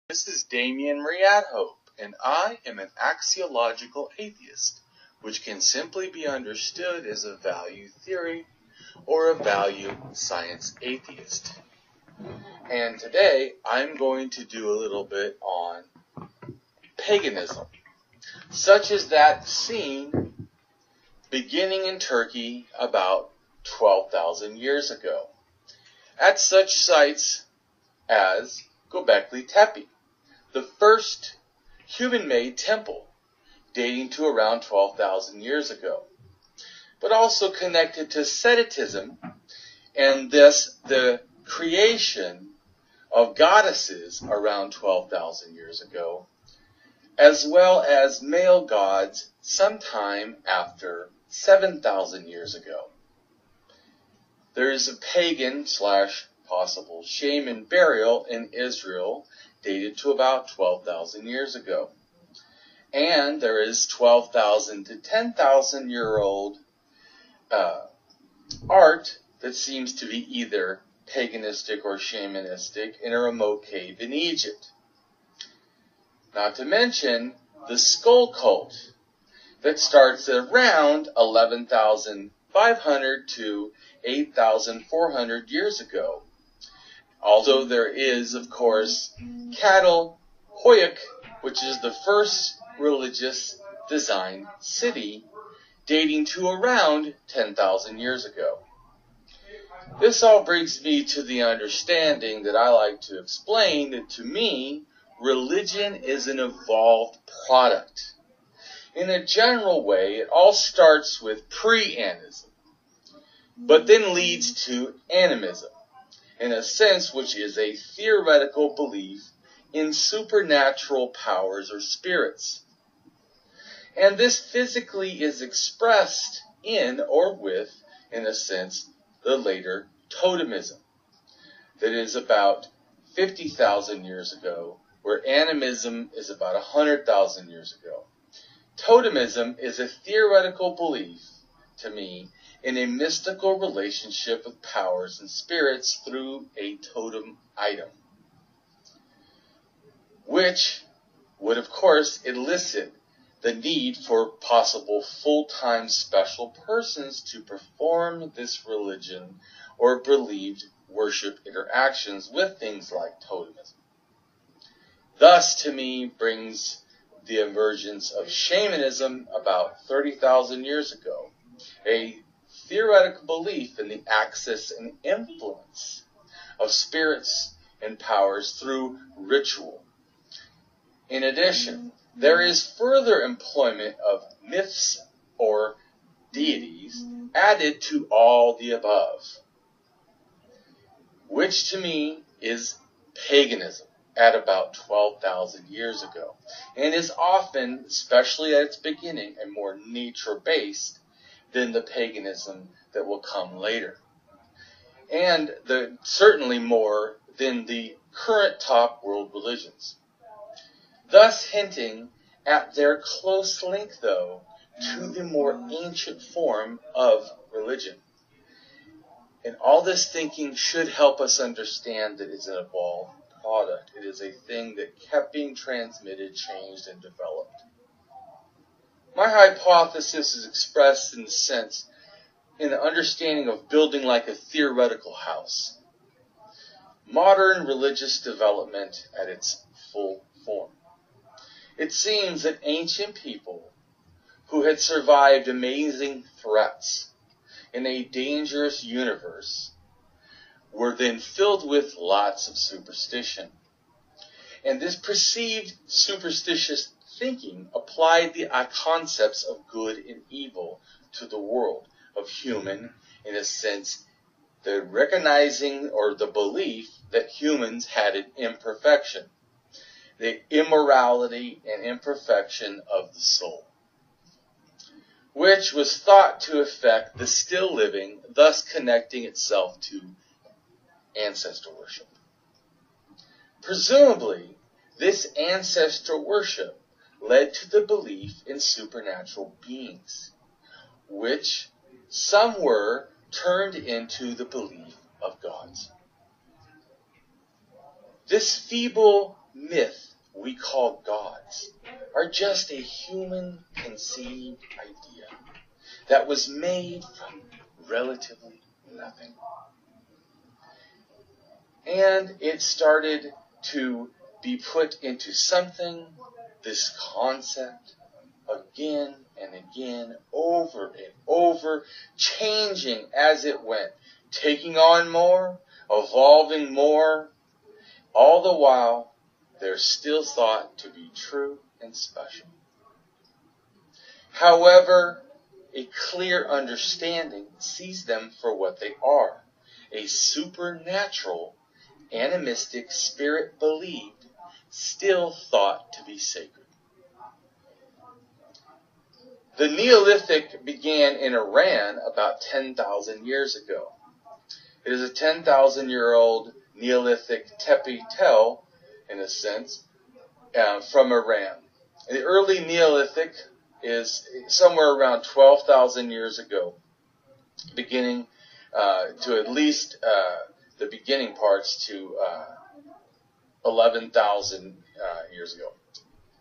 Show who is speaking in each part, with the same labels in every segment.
Speaker 1: This is Damian Riadhope, and I am an axiological atheist, which can simply be understood as a value theory or a value science atheist. And today I'm going to do a little bit on paganism, such as that seen beginning in Turkey about 12,000 years ago, at such sites as Göbekli Tepe, the first human-made temple dating to around 12,000 years ago, but also connected to Semitism and thus the creation of goddesses around 12,000 years ago, as well as male gods sometime after 7,000 years ago. There is a pagan / possible shaman burial in Israel dated to about 12,000 years ago. And there is 12,000 to 10,000 year old art that seems to be either paganistic or shamanistic in a remote cave in Egypt. Not to mention the skull cult that starts around 11,500 to 8,400 years ago. Although there is, of course, Çatalhöyük, which is the first religious design city dating to around 10,000 years ago. This all brings me to the understanding that I like to explain that to me, religion is an evolved product. In a general way, it all starts with pre-animism, but then leads to animism, in a sense which is a theoretical belief in supernatural powers or spirits. And this physically is expressed in or with, in a sense, the later totemism that is about 50,000 years ago, where animism is about 100,000 years ago. Totemism is a theoretical belief, to me, in a mystical relationship with powers and spirits through a totem item, which would, of course, elicit the need for possible full-time special persons to perform this religion or believed worship interactions with things like totemism. Thus, to me, brings the emergence of shamanism about 30,000 years ago, a theoretical belief in the access and influence of spirits and powers through ritual. In addition, there is further employment of myths or deities added to all the above, which to me is paganism at about 12,000 years ago, and is often, especially at its beginning, a more nature-based than the paganism that will come later, and certainly more than the current top world religions, thus hinting at their close link, though, to the more ancient form of religion. And all this thinking should help us understand that it's an evolved product. It is a thing that kept being transmitted, changed, and developed. My hypothesis is expressed in the sense, in the understanding of building like a theoretical house. Modern religious development at its full form. It seems that ancient people who had survived amazing threats in a dangerous universe were then filled with lots of superstition. And this perceived superstitious thinking applied the concepts of good and evil to the world of human, in a sense, the recognizing or the belief that humans had an imperfection, the immorality and imperfection of the soul, which was thought to affect the still living, thus connecting itself to ancestor worship. Presumably, this ancestor worship led to the belief in supernatural beings, which some were turned into the belief of gods. This feeble myth are just a human conceived idea that was made from relatively nothing. And it started to be put into something, this concept, again and again, over and over, changing as it went, taking on more, evolving more, all the while they're still thought to be true and special. However, a clear understanding sees them for what they are, a supernatural, animistic spirit believed, still thought to be sacred. The Neolithic began in Iran about 10,000 years ago. It is a 10,000-year-old Neolithic tepe tel, in a sense, from Iran. The early Neolithic is somewhere around 12,000 years ago, beginning to at least the beginning parts to 11,000 years ago.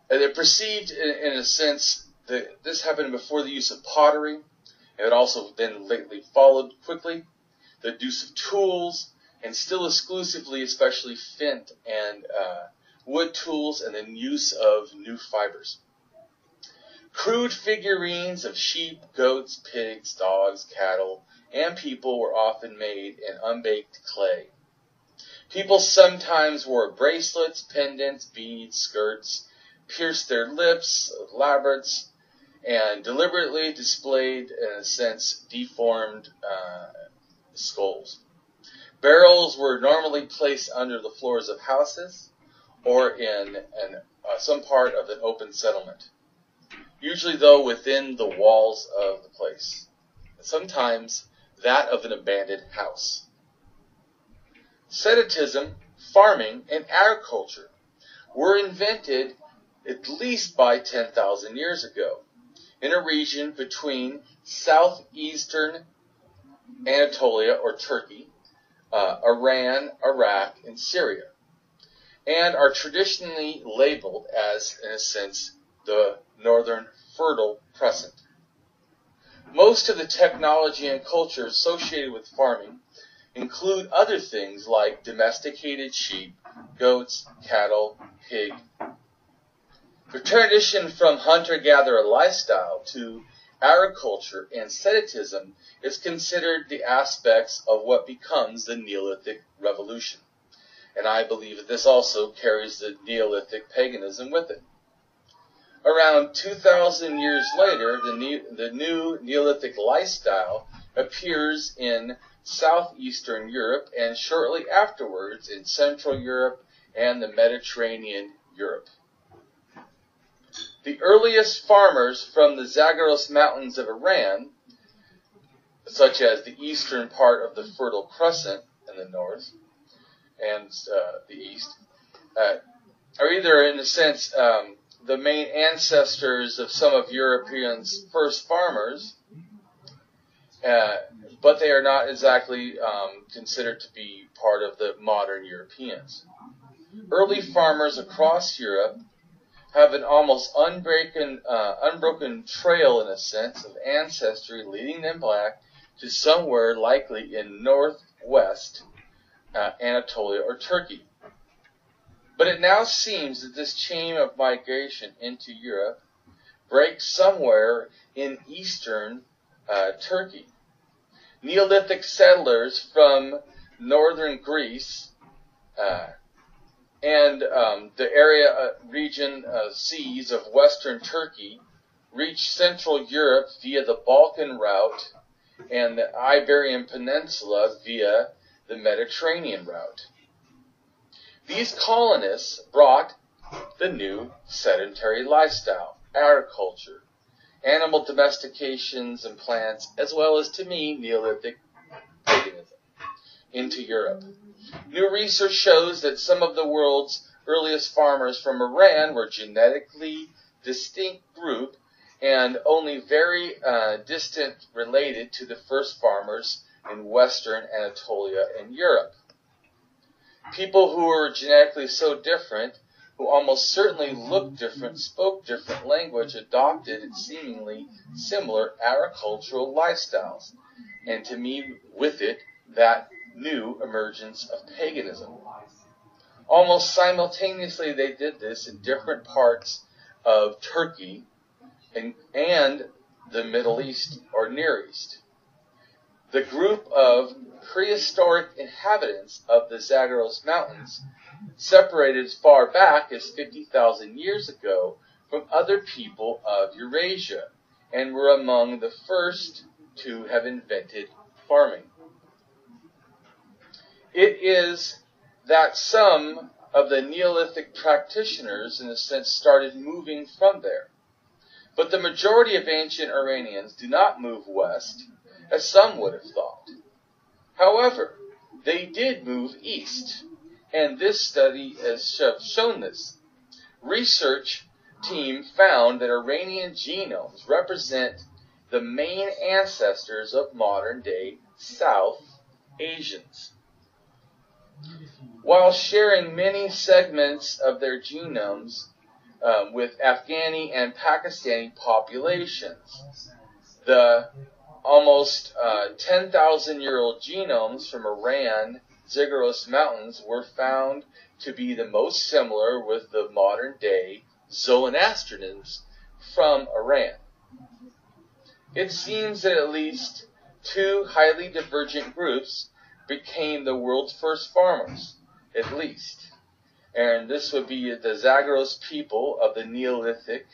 Speaker 1: And it perceived, in a sense, that this happened before the use of pottery. It had also been lately followed quickly. The use of tools, and still exclusively, especially flint and wood tools, and then use of new fibers. Crude figurines of sheep, goats, pigs, dogs, cattle, and people were often made in unbaked clay. People sometimes wore bracelets, pendants, beads, skirts, pierced their lips, labyrinths, and deliberately displayed, in a sense, deformed skulls. Barrels were normally placed under the floors of houses or in some part of an open settlement, usually, though, within the walls of the place, sometimes that of an abandoned house. Sedentism, farming, and agriculture were invented at least by 10,000 years ago in a region between southeastern Anatolia or Turkey, Iran, Iraq, and Syria, and are traditionally labeled as, in a sense, the Northern Fertile Crescent. Most of the technology and culture associated with farming include other things like domesticated sheep, goats, cattle, pig. The transition from hunter-gatherer lifestyle to agriculture and sedentism is considered the aspects of what becomes the Neolithic Revolution. And I believe that this also carries the Neolithic paganism with it. Around 2,000 years later, the new Neolithic lifestyle appears in southeastern Europe, and shortly afterwards in Central Europe and the Mediterranean Europe. The earliest farmers from the Zagros Mountains of Iran, such as the eastern part of the Fertile Crescent in the north and the east, are either, in a sense, the main ancestors of some of Europeans' first farmers, but they are not exactly considered to be part of the modern Europeans. Early farmers across Europe have an almost unbroken trail, in a sense, of ancestry leading them back to somewhere likely in northwest Anatolia or Turkey. But it now seems that this chain of migration into Europe breaks somewhere in eastern Turkey. Neolithic settlers from northern Greece and the region seas of western Turkey reach Central Europe via the Balkan route and the Iberian Peninsula via the Mediterranean route. These colonists brought the new sedentary lifestyle, agriculture, animal domestications and plants, as well as, to me, Neolithic paganism into Europe. New research shows that some of the world's earliest farmers from Iran were genetically distinct group and only very distant related to the first farmers in Western Anatolia and Europe. People who were genetically so different who almost certainly looked different, spoke different language, adopted seemingly similar agricultural lifestyles, and to me, with it, that new emergence of paganism. Almost simultaneously, they did this in different parts of Turkey and the Middle East or Near East. The group of prehistoric inhabitants of the Zagros Mountains separated as far back as 50,000 years ago from other people of Eurasia and were among the first to have invented farming. It is that some of the Neolithic practitioners, in a sense, started moving from there. But the majority of ancient Iranians do not move west, as some would have thought. However, they did move east, and this study has shown this. Research team found that Iranian genomes represent the main ancestors of modern-day South Asians, while sharing many segments of their genomes with Afghani and Pakistani populations. The almost 10,000-year-old genomes from Iran Zagros Mountains were found to be the most similar with the modern-day Zoroastrians from Iran. It seems that at least two highly divergent groups became the world's first farmers, at least. And this would be the Zagros people of the Neolithic,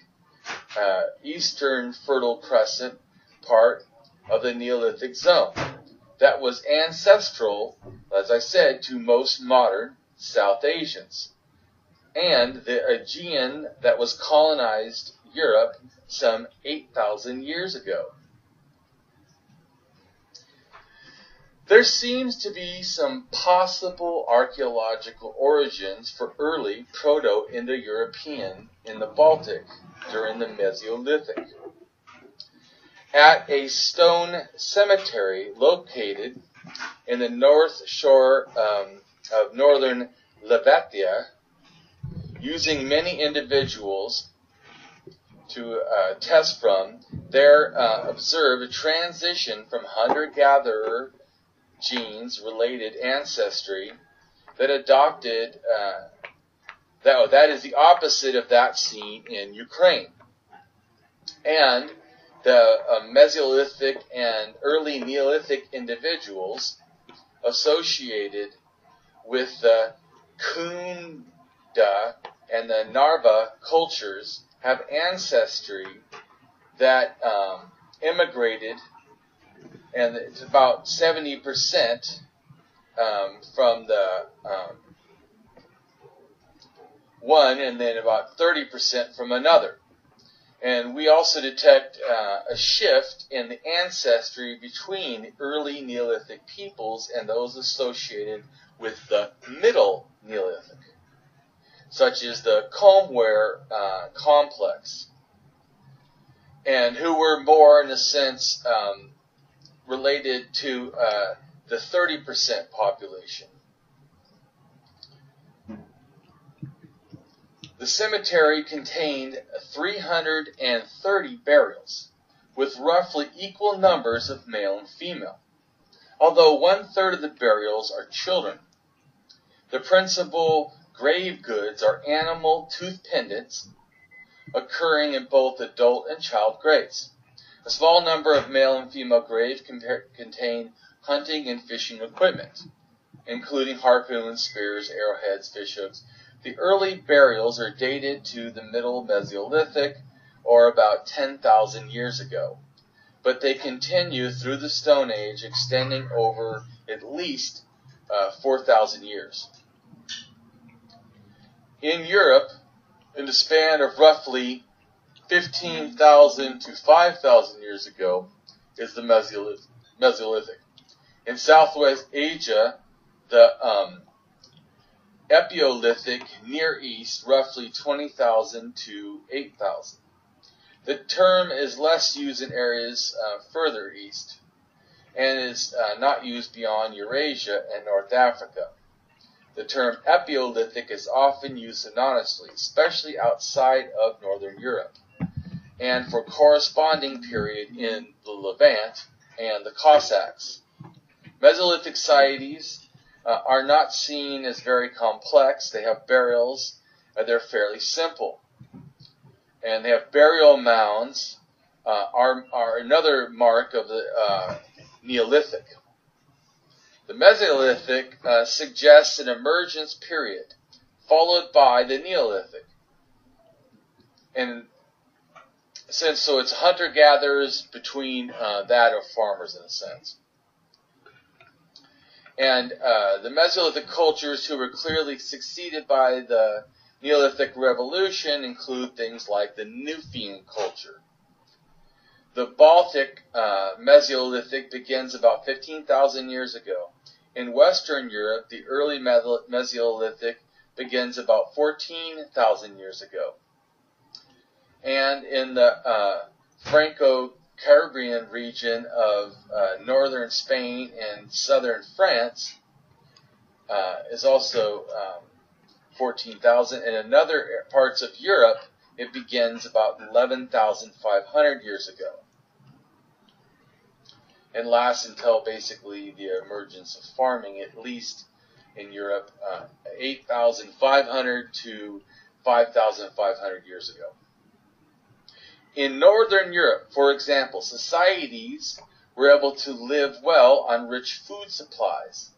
Speaker 1: eastern Fertile Crescent part of the Neolithic zone. That was ancestral, as I said, to most modern South Asians. And the Aegean that was colonized Europe some 8,000 years ago. There seems to be some possible archaeological origins for early Proto-Indo-European in the Baltic during the Mesolithic. At a stone cemetery located in the north shore of northern Latvia, using many individuals to test from, there observed a transition from hunter-gatherer genes related ancestry that adopted that is the opposite of that seen in Ukraine. And the Mesolithic and early Neolithic individuals associated with the Kunda and the Narva cultures have ancestry that immigrated, and it's about 70% from the one, and then about 30% from another. And we also detect a shift in the ancestry between the early Neolithic peoples and those associated with the Middle Neolithic, such as the Comware complex, and who were more, in a sense, related to the 30% population. The cemetery contained 330 burials, with roughly equal numbers of male and female, although 1/3 of the burials are children. The principal grave goods are animal tooth pendants, occurring in both adult and child graves. A small number of male and female graves contain hunting and fishing equipment, including harpoons, spears, arrowheads, fishhooks. The early burials are dated to the Middle Mesolithic, or about 10,000 years ago, but they continue through the Stone Age, extending over at least 4,000 years. In Europe, in the span of roughly 15,000 to 5,000 years ago, is the Mesolithic. In Southwest Asia, the Epiolithic Near East, roughly 20,000 to 8,000. The term is less used in areas further east, and is not used beyond Eurasia and North Africa. The term Epiolithic is often used synonymously, especially outside of Northern Europe, and for corresponding period in the Levant and the Cossacks. Mesolithic societies are not seen as very complex. They have burials, and they're fairly simple. And they have burial mounds, are another mark of the Neolithic. The Mesolithic suggests an emergence period, followed by the Neolithic. And so it's hunter-gatherers between that of farmers in a sense. And the Mesolithic cultures who were clearly succeeded by the Neolithic Revolution include things like the Nufian culture. The Baltic Mesolithic begins about 15,000 years ago. In Western Europe, the early Mesolithic begins about 14,000 years ago. And in the Franco-Caribbean region of northern Spain and southern France is also 14,000. And in other parts of Europe, it begins about 11,500 years ago, and lasts until basically the emergence of farming, at least in Europe, 8,500 to 5,500 years ago. In Northern Europe, for example, societies were able to live well on rich food supplies.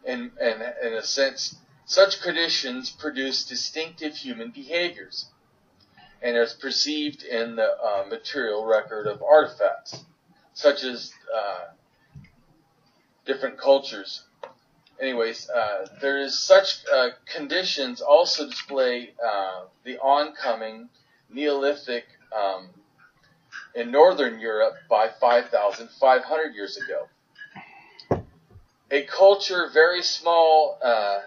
Speaker 1: And in a sense, such conditions produce distinctive human behaviors, and is perceived in the material record of artifacts, such as different cultures. Anyways, there is such conditions also display the oncoming Neolithic in Northern Europe by 5,500 years ago. A culture very small or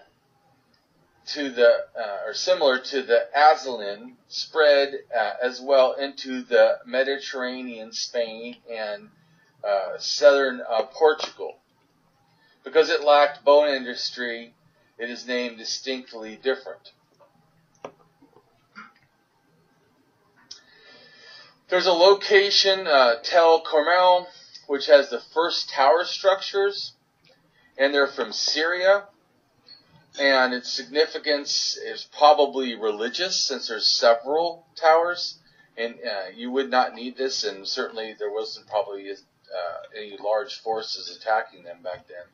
Speaker 1: similar to the Aztlan spread as well into the Mediterranean, Spain, and southern Portugal. Because it lacked bone industry, it is named distinctly different. There's a location, Tel Cormel, which has the first tower structures, and they're from Syria. And its significance is probably religious, since there's several towers, and you would not need this, and certainly there wasn't probably any large forces attacking them back then.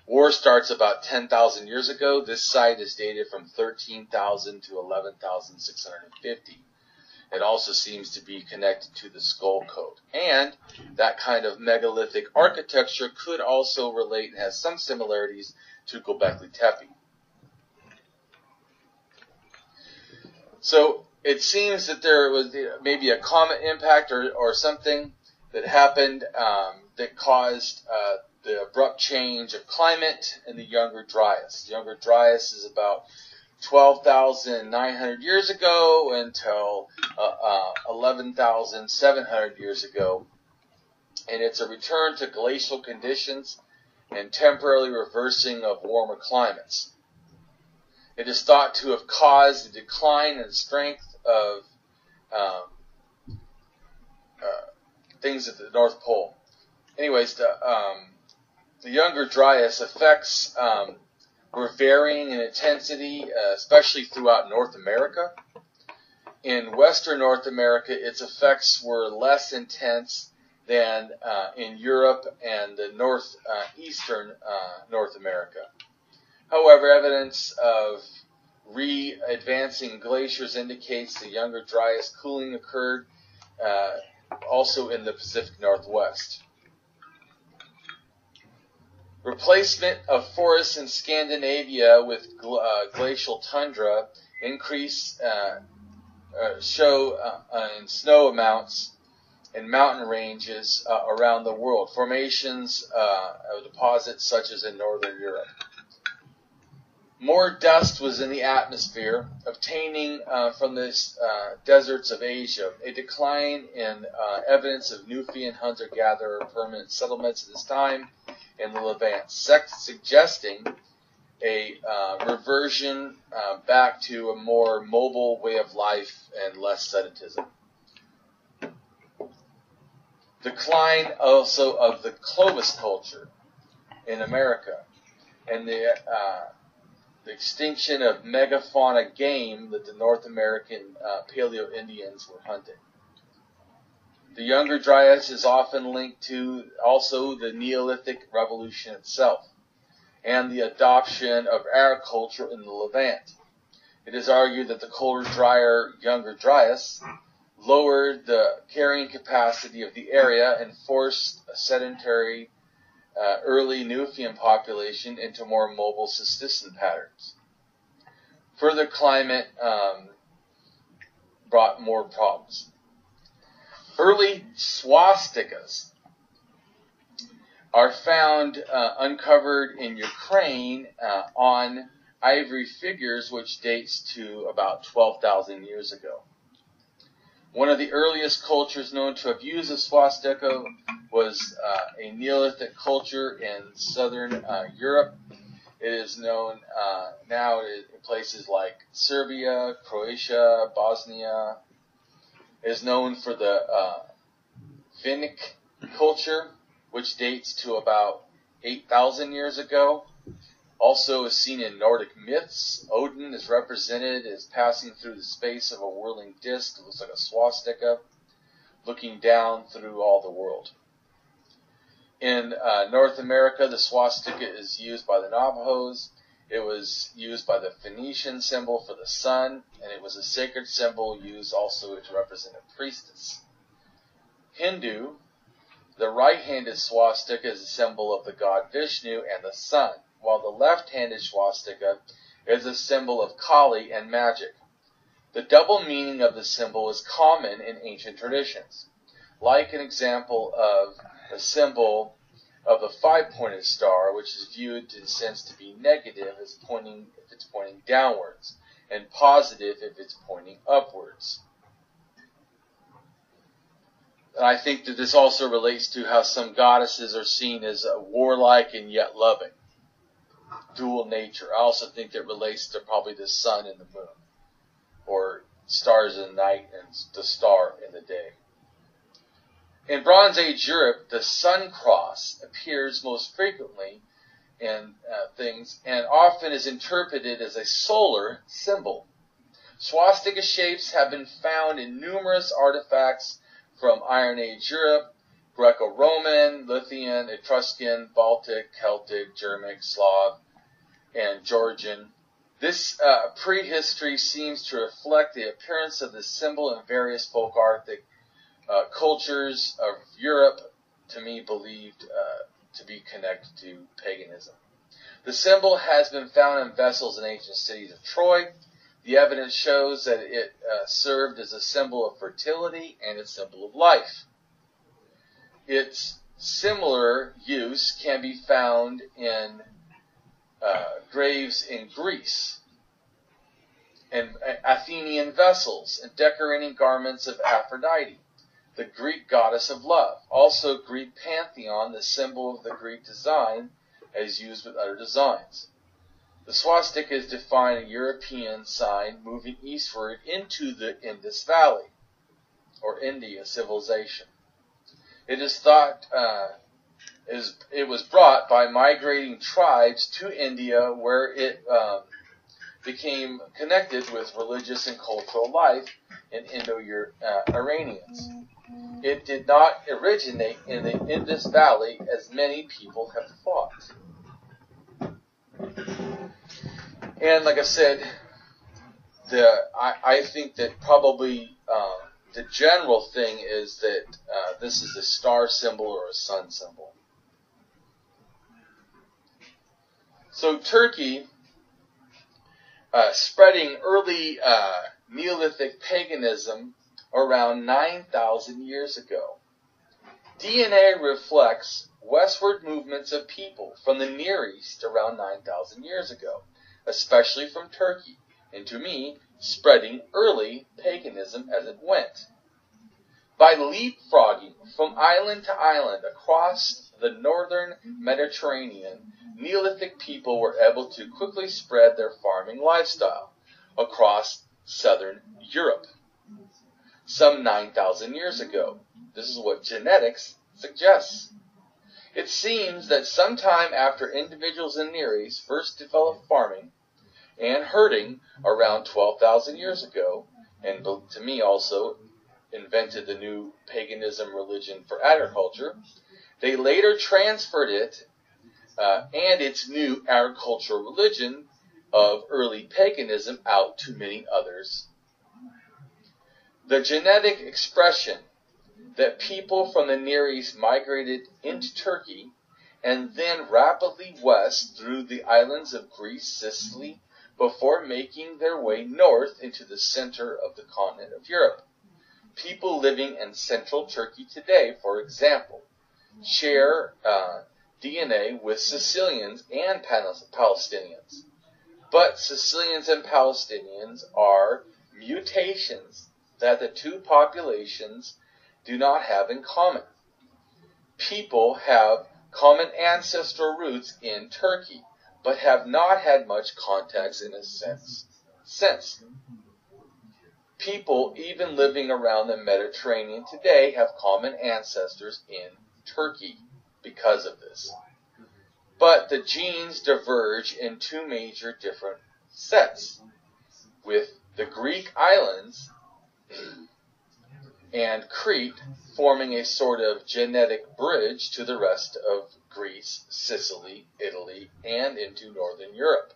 Speaker 1: War starts about 10,000 years ago. This site is dated from 13,000 to 11,650. It also seems to be connected to the Skull Code. And that kind of megalithic architecture could also relate and has some similarities to Göbekli Tepe. So it seems that there was maybe a comet impact or something that happened that caused the abrupt change of climate in the Younger Dryas. The Younger Dryas is about 12,900 years ago until 11,700 years ago. And it's a return to glacial conditions and temporarily reversing of warmer climates. It is thought to have caused the decline in strength of things at the North Pole. Anyways, the Younger Dryas effects were varying in intensity, especially throughout North America. In Western North America, its effects were less intense than in Europe and the northeastern North America. However, evidence of re-advancing glaciers indicates the Younger Dryas cooling occurred also in the Pacific Northwest. Replacement of forests in Scandinavia with glacial tundra increase show in snow amounts in mountain ranges around the world. Formations of deposits such as in Northern Europe. More dust was in the atmosphere, obtaining from the deserts of Asia. A decline in evidence of Nufian hunter-gatherer permanent settlements at this time in the Levant, suggesting a reversion back to a more mobile way of life and less sedentarism. Decline also of the Clovis culture in America, and the extinction of megafauna game that the North American Paleo-Indians were hunting. The Younger Dryas is often linked to also the Neolithic Revolution itself and the adoption of agriculture in the Levant. It is argued that the colder, drier Younger Dryas lowered the carrying capacity of the area and forced a sedentary early Nubian population into more mobile subsistence patterns. Further climate brought more problems. Early swastikas are found uncovered in Ukraine on ivory figures, which dates to about 12,000 years ago. One of the earliest cultures known to have used a swastika was a Neolithic culture in southern Europe. It is known now in places like Serbia, Croatia, Bosnia. It is known for the Finnic culture, which dates to about 8,000 years ago. Also is seen in Nordic myths. Odin is represented as passing through the space of a whirling disc that looks like a swastika, looking down through all the world. In North America, the swastika is used by the Navajos. It was used by the Phoenician symbol for the sun, and it was a sacred symbol used also to represent a priestess. Hindu, the right-handed swastika is a symbol of the god Vishnu and the sun, while the left-handed swastika is a symbol of Kali and magic. The double meaning of the symbol is common in ancient traditions, like an example of the symbol of a five-pointed star, which is viewed in a sense to be negative if it's pointing downwards, and positive if it's pointing upwards. And I think that this also relates to how some goddesses are seen as warlike and yet loving. Dual nature. I also think that relates to probably the sun and the moon, or stars in the night and the star in the day. In Bronze Age Europe, the sun cross appears most frequently in things and often is interpreted as a solar symbol. Swastika shapes have been found in numerous artifacts from Iron Age Europe, Greco-Roman, Lithuanian, Etruscan, Baltic, Celtic, Germanic, Slav, and Georgian. This prehistory seems to reflect the appearance of this symbol in various folkloric cultures of Europe, to me believed to be connected to paganism. The symbol has been found in vessels in ancient cities of Troy. The evidence shows that it served as a symbol of fertility and a symbol of life. Its similar use can be found in graves in Greece, and Athenian vessels, and decorating garments of Aphrodite, the Greek goddess of love. Also, Greek pantheon, the symbol of the Greek design, as used with other designs. The swastika is defined a European sign moving eastward into the Indus Valley, or India civilization. It is thought it was brought by migrating tribes to India, where it became connected with religious and cultural life in Indo-Iranians. It did not originate in the Indus Valley, as many people have thought. And like I said, I think that probably the general thing is that this is a star symbol or a sun symbol. So Turkey, spreading early Neolithic paganism around 9,000 years ago. DNA reflects westward movements of people from the Near East around 9,000 years ago, especially from Turkey, and to me, spreading early paganism as it went. By leapfrogging from island to island across the northern Mediterranean, Neolithic people were able to quickly spread their farming lifestyle across southern Europe some 9,000 years ago. This is what genetics suggests. It seems that sometime after individuals in the Near East first developed farming and herding around 12,000 years ago, and to me also invented the new paganism religion for agriculture, they later transferred it and its new agricultural religion of early paganism out to many others. The genetic expression that people from the Near East migrated into Turkey and then rapidly west through the islands of Greece, Sicily, before making their way north into the center of the continent of Europe. People living in central Turkey today, for example, share DNA with Sicilians and Palestinians. But Sicilians and Palestinians are mutations that the two populations do not have in common. People have common ancestral roots in Turkey, but have not had much contact in a sense since. People even living around the Mediterranean today have common ancestors in Turkey because of this. But the genes diverge in two major different sets, with the Greek islands and Crete forming a sort of genetic bridge to the rest of Greece, Sicily, Italy, and into Northern Europe.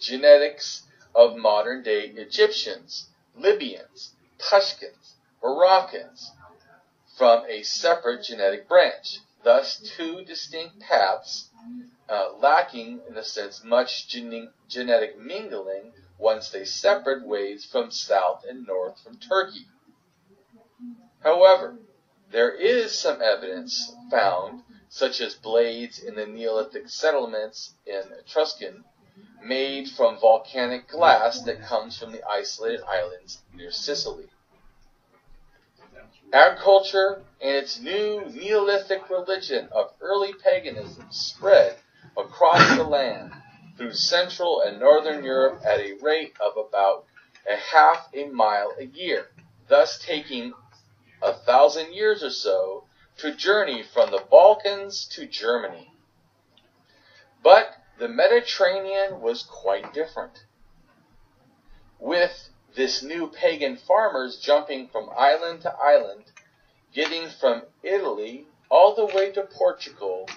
Speaker 1: Genetics of modern-day Egyptians, Libyans, Tuscans, Moroccans from a separate genetic branch. Thus, two distinct paths lacking, in a sense, much genetic mingling once they separate ways from south and north from Turkey. However, there is some evidence found, such as blades in the Neolithic settlements in Etruscan, made from volcanic glass that comes from the isolated islands near Sicily. Agriculture and its new Neolithic religion of early paganism spread across the land through Central and Northern Europe at a rate of about half a mile a year, thus taking 1,000 years or so to journey from the Balkans to Germany. But the Mediterranean was quite different, with this new pagan farmers jumping from island to island, getting from Italy all the way to Portugal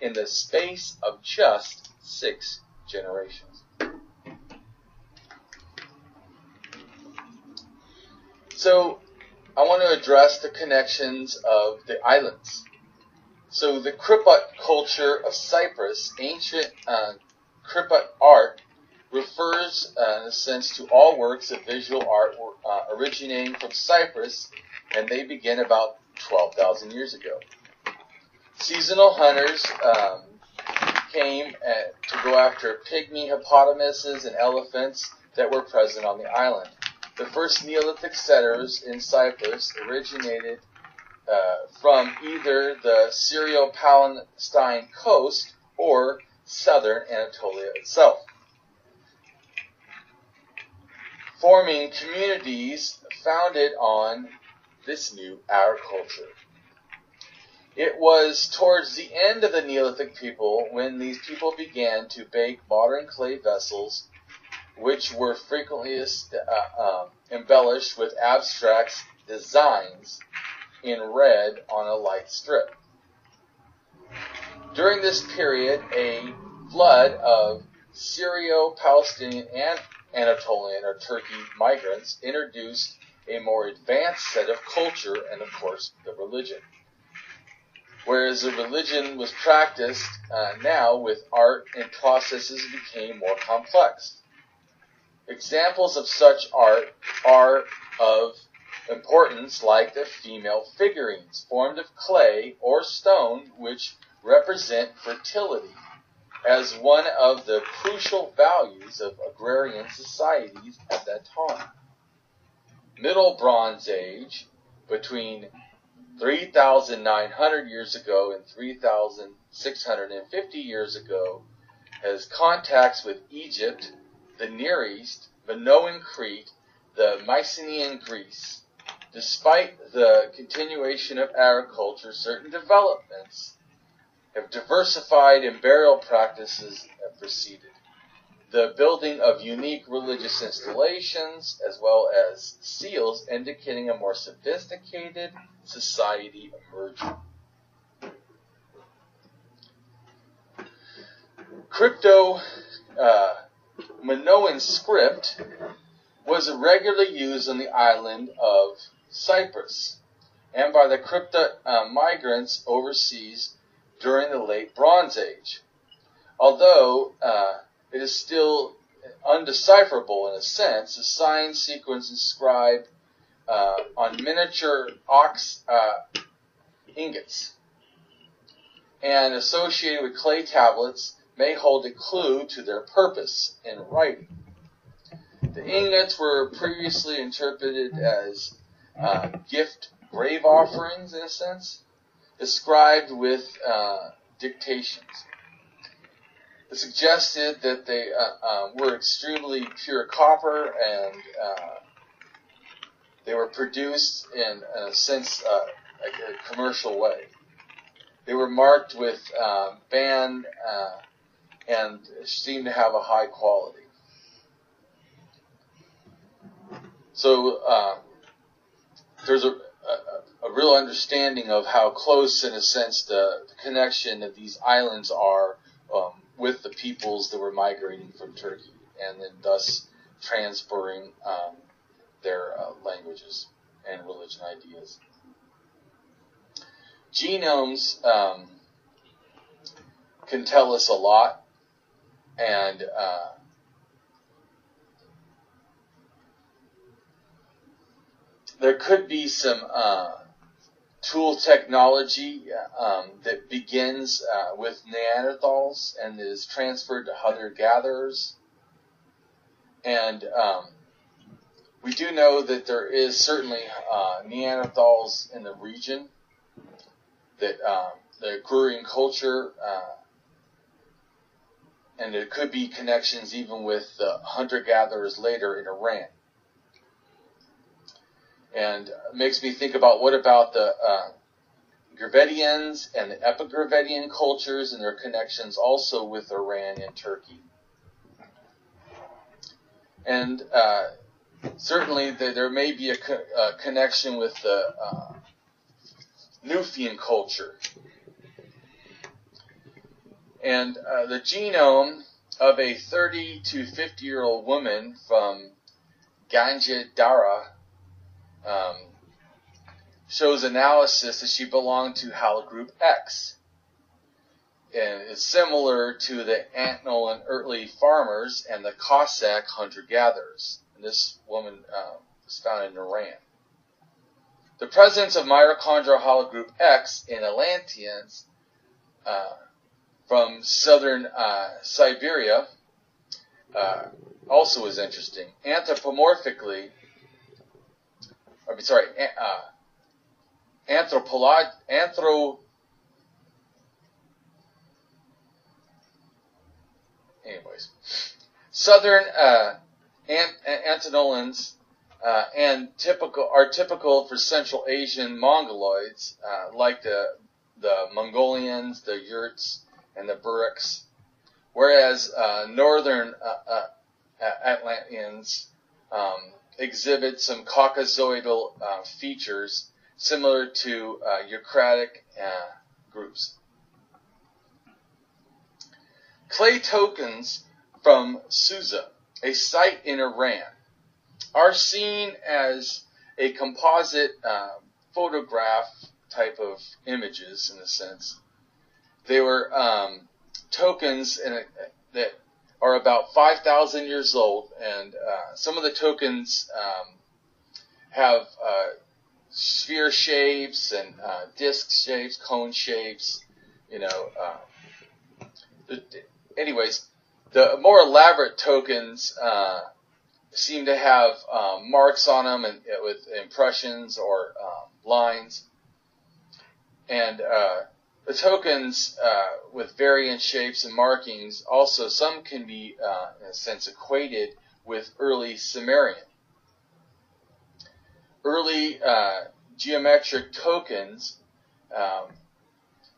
Speaker 1: in the space of just 6 generations. So, I want to address the connections of the islands. So the Kripat culture of Cyprus, ancient Kripat art, refers, in a sense, to all works of visual art originating from Cyprus, and they begin about 12,000 years ago. Seasonal hunters came to go after pygmy hippopotamuses and elephants that were present on the island. The first Neolithic settlers in Cyprus originated from either the Syro-Palestine coast or southern Anatolia itself, forming communities founded on this new agriculture. It was towards the end of the Neolithic people when these people began to bake modern clay vessels, which were frequently embellished with abstract designs in red on a light strip. During this period, a flood of Syro-Palestinian and Anatolian or Turkey migrants introduced a more advanced set of culture and, of course, the religion. Whereas the religion was practiced now with art and processes became more complex. Examples of such art are of importance, like the female figurines formed of clay or stone, which represent fertility as one of the crucial values of agrarian societies at that time. Middle Bronze Age between 3,900 years ago and 3,650 years ago has contacts with Egypt, the Near East, Minoan Crete, the Mycenaean Greece. Despite the continuation of agriculture, certain developments have diversified and burial practices have proceeded. The building of unique religious installations, as well as seals indicating a more sophisticated society emerging. Crypto-Minoan script was regularly used on the island of Cyprus and by the crypto-migrants overseas during the Late Bronze Age. Although it is still undecipherable in a sense, the sign sequence inscribed on miniature ox ingots and associated with clay tablets may hold a clue to their purpose in writing. The ingots were previously interpreted as gift grave offerings, in a sense, described with dictations. It suggested that they were extremely pure copper and they were produced in a sense like a commercial way. They were marked with band and seemed to have a high quality. So there's a real understanding of how close, in a sense, the connection of these islands are with the peoples that were migrating from Turkey, and then thus transferring their languages and religion ideas. Genomes can tell us a lot, and there could be some tool technology that begins with Neanderthals and is transferred to hunter-gatherers. And we do know that there is certainly Neanderthals in the region, that the Agrarian culture, and there could be connections even with the hunter-gatherers later in Iran. And it makes me think about what about the Gravettians and the Epigravettian cultures and their connections also with Iran and Turkey. And certainly there may be a connection with the Nufian culture. And the genome of a 30 to 50-year-old woman from Ganja Dara shows analysis that she belonged to Haligroup X. And it's similar to the Antnolan early farmers and the Cossack hunter-gatherers. And this woman was found in Iran. The presence of mitochondrial Haligroup X in Atlanteans from southern Siberia also is interesting. Southern Anatolians are typical for Central Asian Mongoloids, like the Mongolians, the Yurts, and the Bureks, whereas northern Atlanteans exhibit some Caucasoidal features similar to Eucratic groups. Clay tokens from Susa, a site in Iran, are seen as a composite photograph type of images, in a sense. They were tokens that are about 5,000 years old, and some of the tokens have sphere shapes and disc shapes, cone shapes, anyways, the more elaborate tokens seem to have marks on them and with impressions or lines. And the tokens with variant shapes and markings, also some can be, in a sense, equated with early Sumerian. Early geometric tokens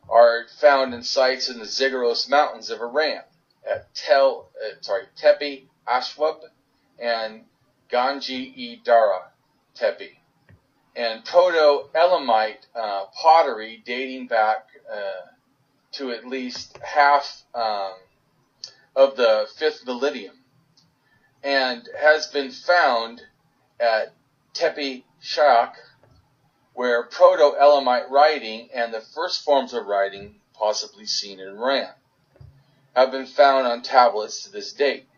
Speaker 1: are found in sites in the Zagros Mountains of Iran, at Tepe Ashwab and Ganji-e-Dara Tepe, and Proto-Elamite pottery dating back to at least half of the 5th millennium, and has been found at Tepe Shak, where Proto-Elamite writing and the first forms of writing, possibly seen in Iran, have been found on tablets to this date.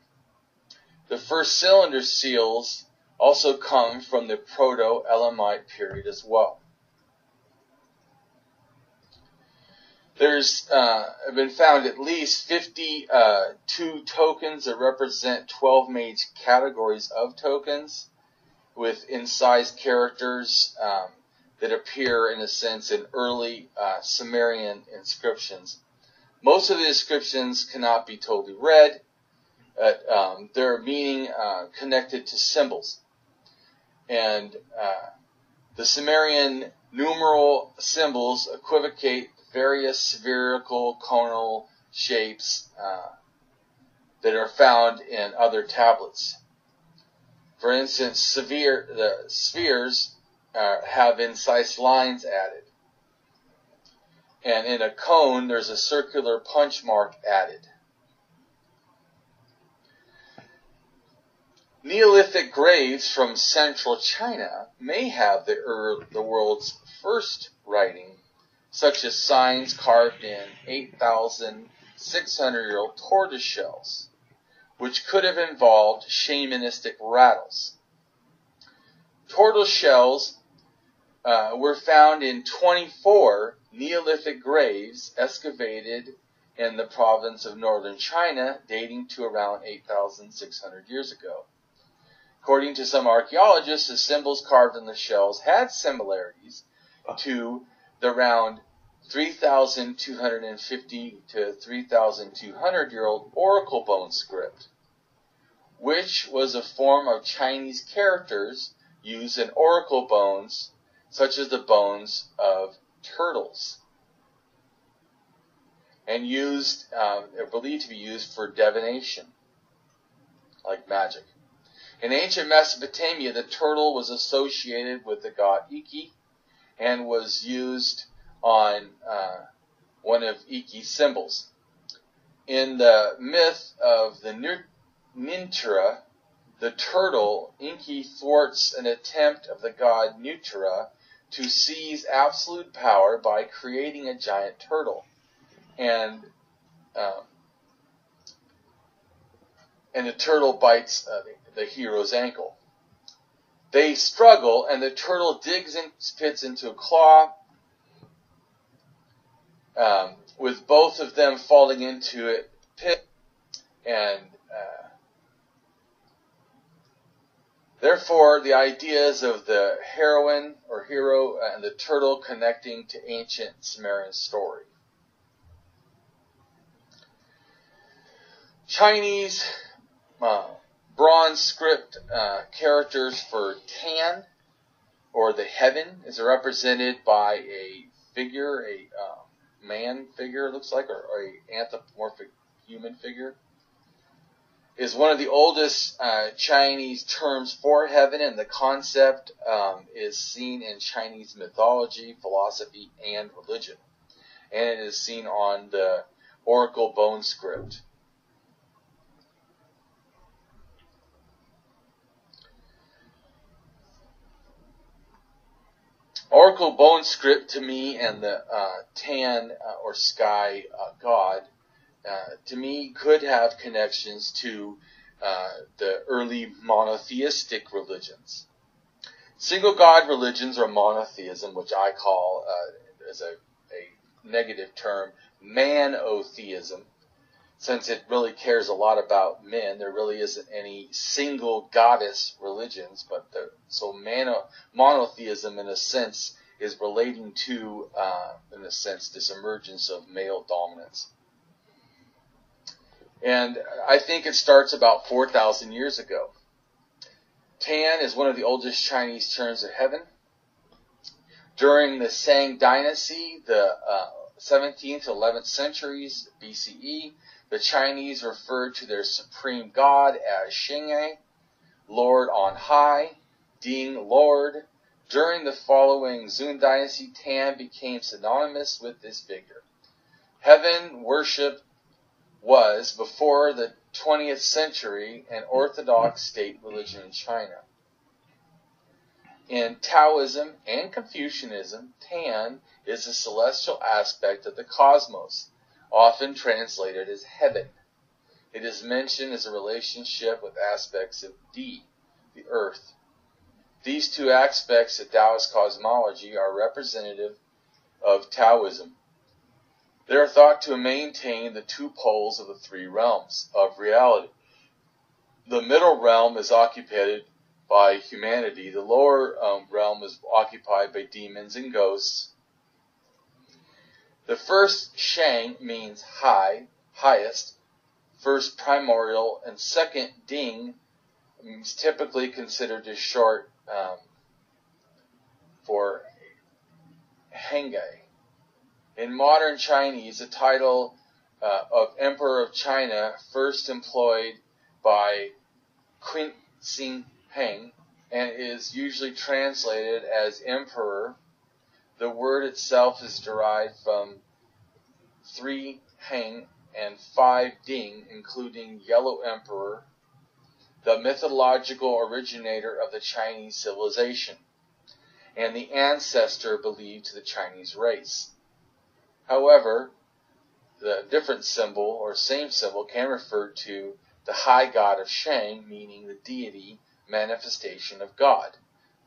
Speaker 1: The first cylinder seals also come from the Proto-Elamite period as well. There's been found at least 52 tokens that represent 12 major categories of tokens, with incised characters that appear, in a sense, in early Sumerian inscriptions. Most of the inscriptions cannot be totally read. Their meaning connected to symbols. And the Sumerian numeral symbols equivocate various spherical, conal shapes that are found in other tablets. For instance, the spheres have incised lines added. And in a cone, there's a circular punch mark added. Neolithic graves from central China may have the world's first writing, such as signs carved in 8,600-year-old tortoise shells, which could have involved shamanistic rattles. Tortoise shells were found in 24 Neolithic graves excavated in the province of northern China, dating to around 8,600 years ago. According to some archaeologists, the symbols carved in the shells had similarities to the around 3,250 to 3,200-year-old oracle bone script, which was a form of Chinese characters used in oracle bones, such as the bones of turtles, and believed to be used for divination, like magic. In ancient Mesopotamia, the turtle was associated with the god Iki and was used on one of Iki's symbols. In the myth of the Nintura, the turtle, Enki thwarts an attempt of the god Nutra to seize absolute power by creating a giant turtle, and the turtle bites the hero's ankle. They struggle, and the turtle digs its pits into a claw, with both of them falling into a pit, and therefore the ideas of the heroine or hero and the turtle connecting to ancient Sumerian story. Chinese bronze script characters for Tan, or the heaven, is represented by a figure, a man figure, it looks like, or a anthropomorphic human figure, is one of the oldest Chinese terms for heaven, and the concept is seen in Chinese mythology, philosophy, and religion. And it is seen on the oracle bone script. Oracle bone script, to me, and the Tan or sky god, to me, could have connections to the early monotheistic religions. Single god religions, or monotheism, which I call, as a negative term, manotheism, since it really cares a lot about men, there really isn't any single goddess religions, but monotheism, in a sense, is relating to, in a sense, this emergence of male dominance. And I think it starts about 4,000 years ago. Tan is one of the oldest Chinese terms of heaven. During the Shang Dynasty, the 17th to 11th centuries BCE, the Chinese referred to their supreme god as Xingye, Lord on high, Ding, Lord. During the following Zhou Dynasty, Tan became synonymous with this figure. Heaven worship was, before the 20th century, an orthodox state religion in China. In Taoism and Confucianism, Tan is a celestial aspect of the cosmos, often translated as heaven. It is mentioned as a relationship with aspects of Di, the earth. These two aspects of Taoist cosmology are representative of Taoism. They are thought to maintain the two poles of the three realms of reality. The middle realm is occupied by humanity. The lower realm is occupied by demons and ghosts. The first Shang means high, highest. First primordial and second Ding is typically considered as short for Hengai. In modern Chinese, the title of Emperor of China, first employed by Qin Shi Huang, and is usually translated as Emperor. The word itself is derived from 3 Heng and 5 Ding, including Yellow Emperor, the mythological originator of the Chinese civilization, and the ancestor believed to the Chinese race. However, the different symbol or same symbol can refer to the high god of Shang, meaning the deity manifestation of God.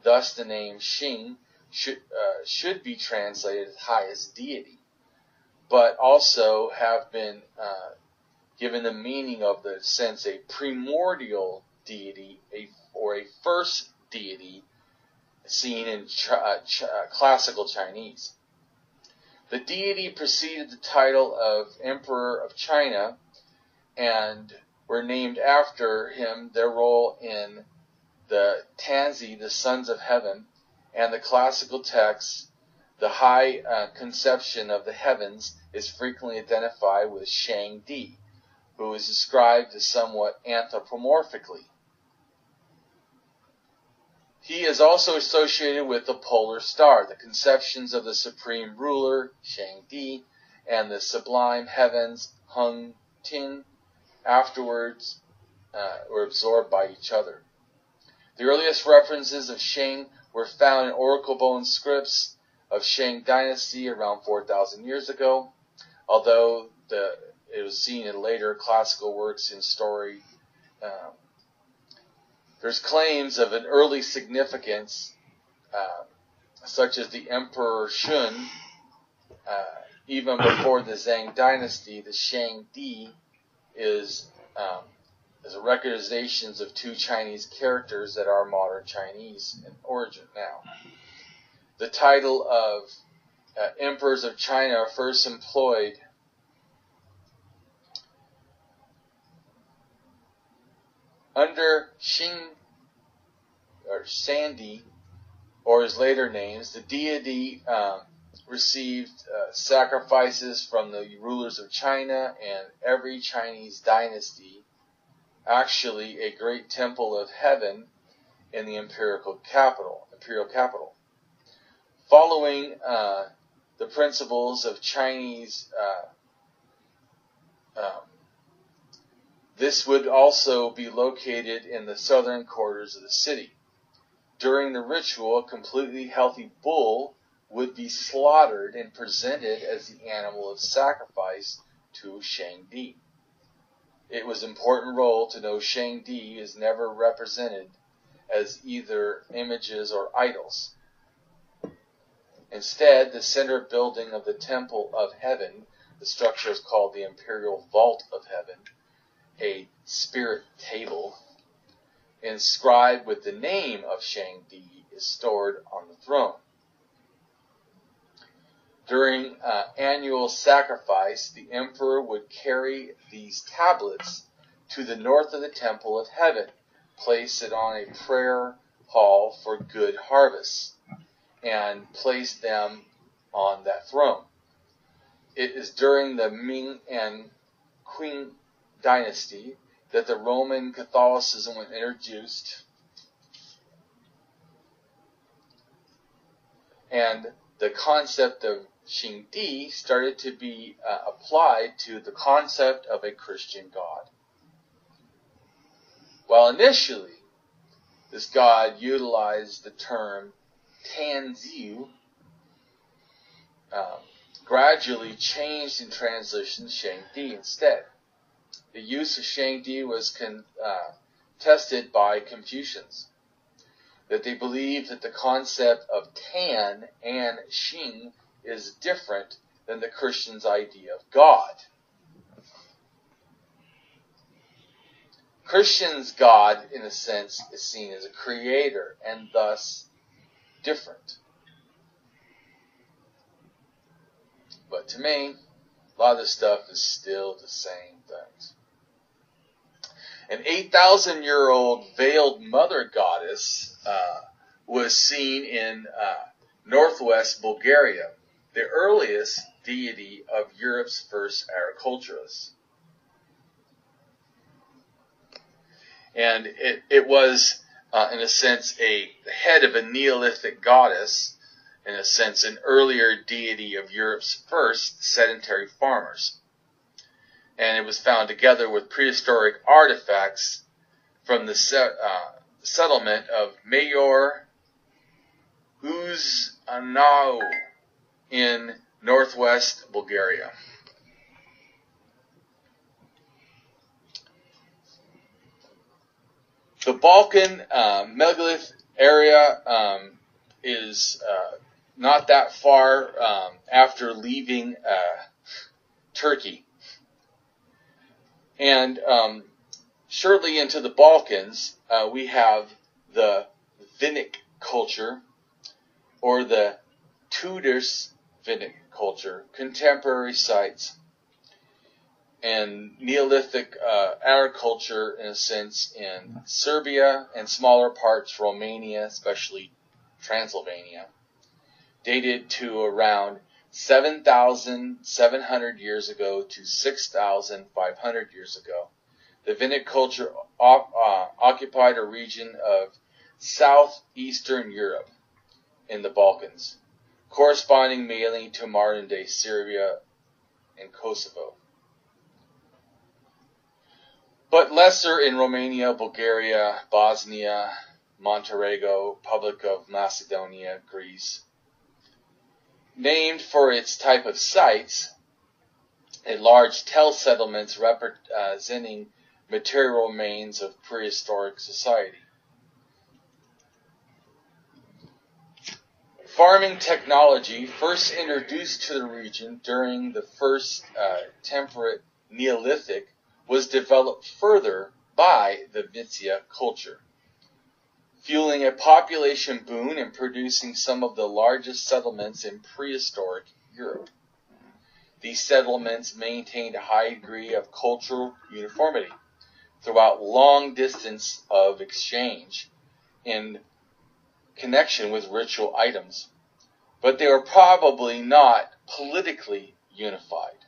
Speaker 1: Thus, the name Xing should be translated as highest deity, but also have been given the meaning of the sense a primordial deity or a first deity seen in classical Chinese. The deity preceded the title of Emperor of China and were named after him. Their role in the Tanzi, the Sons of Heaven, and the classical texts, the high conception of the heavens is frequently identified with Shang Di, who is described as somewhat anthropomorphically. He is also associated with the polar star, the conceptions of the supreme ruler, Shang Di, and the sublime heavens, Heng Ting, afterwards were absorbed by each other. The earliest references of Shang were found in oracle bone scripts of Shang Dynasty around 4,000 years ago, although it was seen in later classical works in story. There's claims of an early significance, such as the Emperor Shun. Even before the Zhang Dynasty, the Shang Di is recognitions of two Chinese characters that are modern Chinese in origin now. The title of Emperors of China are first employed under Xing or Sandy, or his later names. The deity received sacrifices from the rulers of China and every Chinese dynasty. Actually, a great temple of heaven in the imperial capital. Following the principles of Chinese, this would also be located in the southern quarters of the city. During the ritual, a completely healthy bull would be slaughtered and presented as the animal of sacrifice to Shang Di. It was an important role to know Shang Di is never represented as either images or idols. Instead, the center building of the Temple of Heaven The structure is called the Imperial Vault of Heaven, a spirit table inscribed with the name of Shangdi is stored on the throne. During annual sacrifice, the emperor would carry these tablets to the north of the Temple of Heaven, place it on a prayer hall for good harvests, and place them on that throne. It is during the Ming and Qing dynasty that the Roman Catholicism was introduced, and the concept of Shangdi started to be applied to the concept of a Christian God. While initially this god utilized the term Tanziu, gradually changed in translation to Shangdi instead. The use of Shangdi was contested by Confucians, that they believed that the concept of Tan and Xing is different than the Christian's idea of God. Christian's God, in a sense, is seen as a creator and thus different. But to me, a lot of this stuff is still the same things. An 8,000-year-old veiled mother goddess was seen in northwest Bulgaria, the earliest deity of Europe's first agriculturists. And it was, in a sense, a head of a Neolithic goddess, in a sense, an earlier deity of Europe's first sedentary farmers. And it was found together with prehistoric artifacts from the settlement of Mayor Uzanau in northwest Bulgaria. The Balkan megalith area is not that far after leaving Turkey. And shortly into the Balkans, we have the Vinnic culture, or the Tudors Vinnic culture, contemporary sites, and Neolithic agriculture, in a sense, in Serbia and smaller parts, Romania, especially Transylvania, dated to around 7,700 years ago to 6,500 years ago. The Vinnic culture occupied a region of southeastern Europe in the Balkans, corresponding mainly to modern-day Serbia and Kosovo, but lesser in Romania, Bulgaria, Bosnia, Montenegro, Republic of Macedonia, Greece. Named for its type of sites, a large tell settlements representing material remains of prehistoric society. Farming technology, first introduced to the region during the first temperate Neolithic, was developed further by the Vitsya culture, fueling a population boom and producing some of the largest settlements in prehistoric Europe. These settlements maintained a high degree of cultural uniformity throughout long distance of exchange in connection with ritual items, but they were probably not politically unified.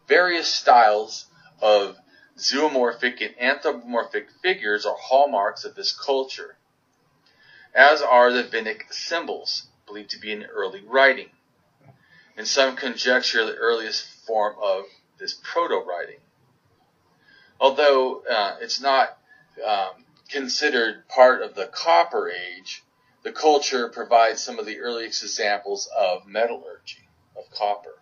Speaker 1: Various styles of zoomorphic and anthropomorphic figures are hallmarks of this culture, as are the Vinnic symbols, believed to be in early writing, and some conjecture the earliest form of this proto-writing. Although it's not considered part of the Copper Age, the culture provides some of the earliest examples of metallurgy, of copper.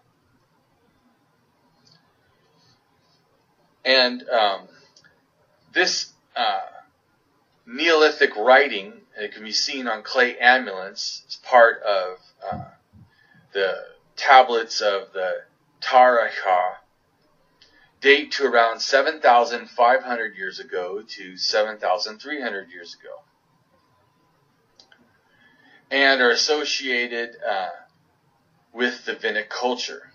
Speaker 1: And this Neolithic writing, and it can be seen on clay amulets, is part of the tablets of the Taraha date to around 7,500 years ago to 7,300 years ago, and are associated with the Vinnic culture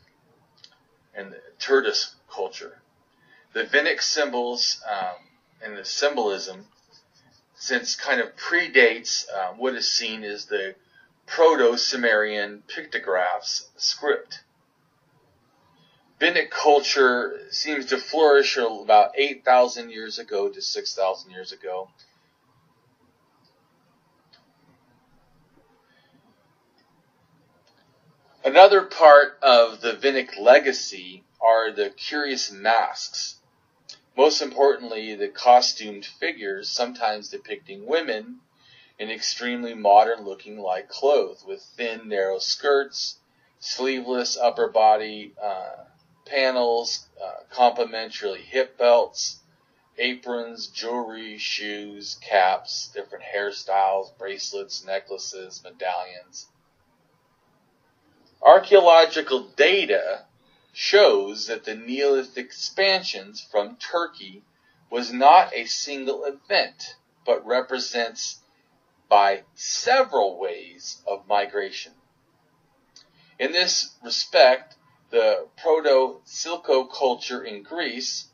Speaker 1: and the Tertus culture. The Vinnic symbols and the symbolism since kind of predates what is seen as the Proto-Sumerian pictographs script. Vinnic culture seems to flourish about 8,000 years ago to 6,000 years ago. Another part of the Vinnic legacy are the curious masks. Most importantly, the costumed figures, sometimes depicting women in extremely modern-looking light clothes, with thin, narrow skirts, sleeveless upper body panels, complementary hip belts, aprons, jewelry, shoes, caps, different hairstyles, bracelets, necklaces, medallions. Archaeological data shows that the Neolithic expansions from Turkey was not a single event, but represents by several waves of migration. In this respect, the Proto-Silko culture in Greece,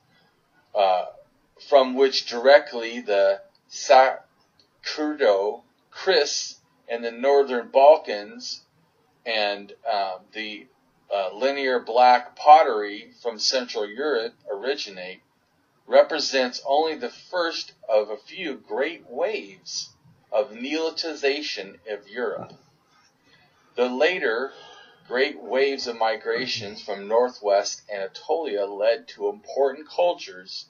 Speaker 1: from which directly the Sakurdo-Kris and the northern Balkans and the linear black pottery from Central Europe originate, represents only the first of a few great waves of Neolithization of Europe. The later great waves of migrations from northwest Anatolia led to important cultures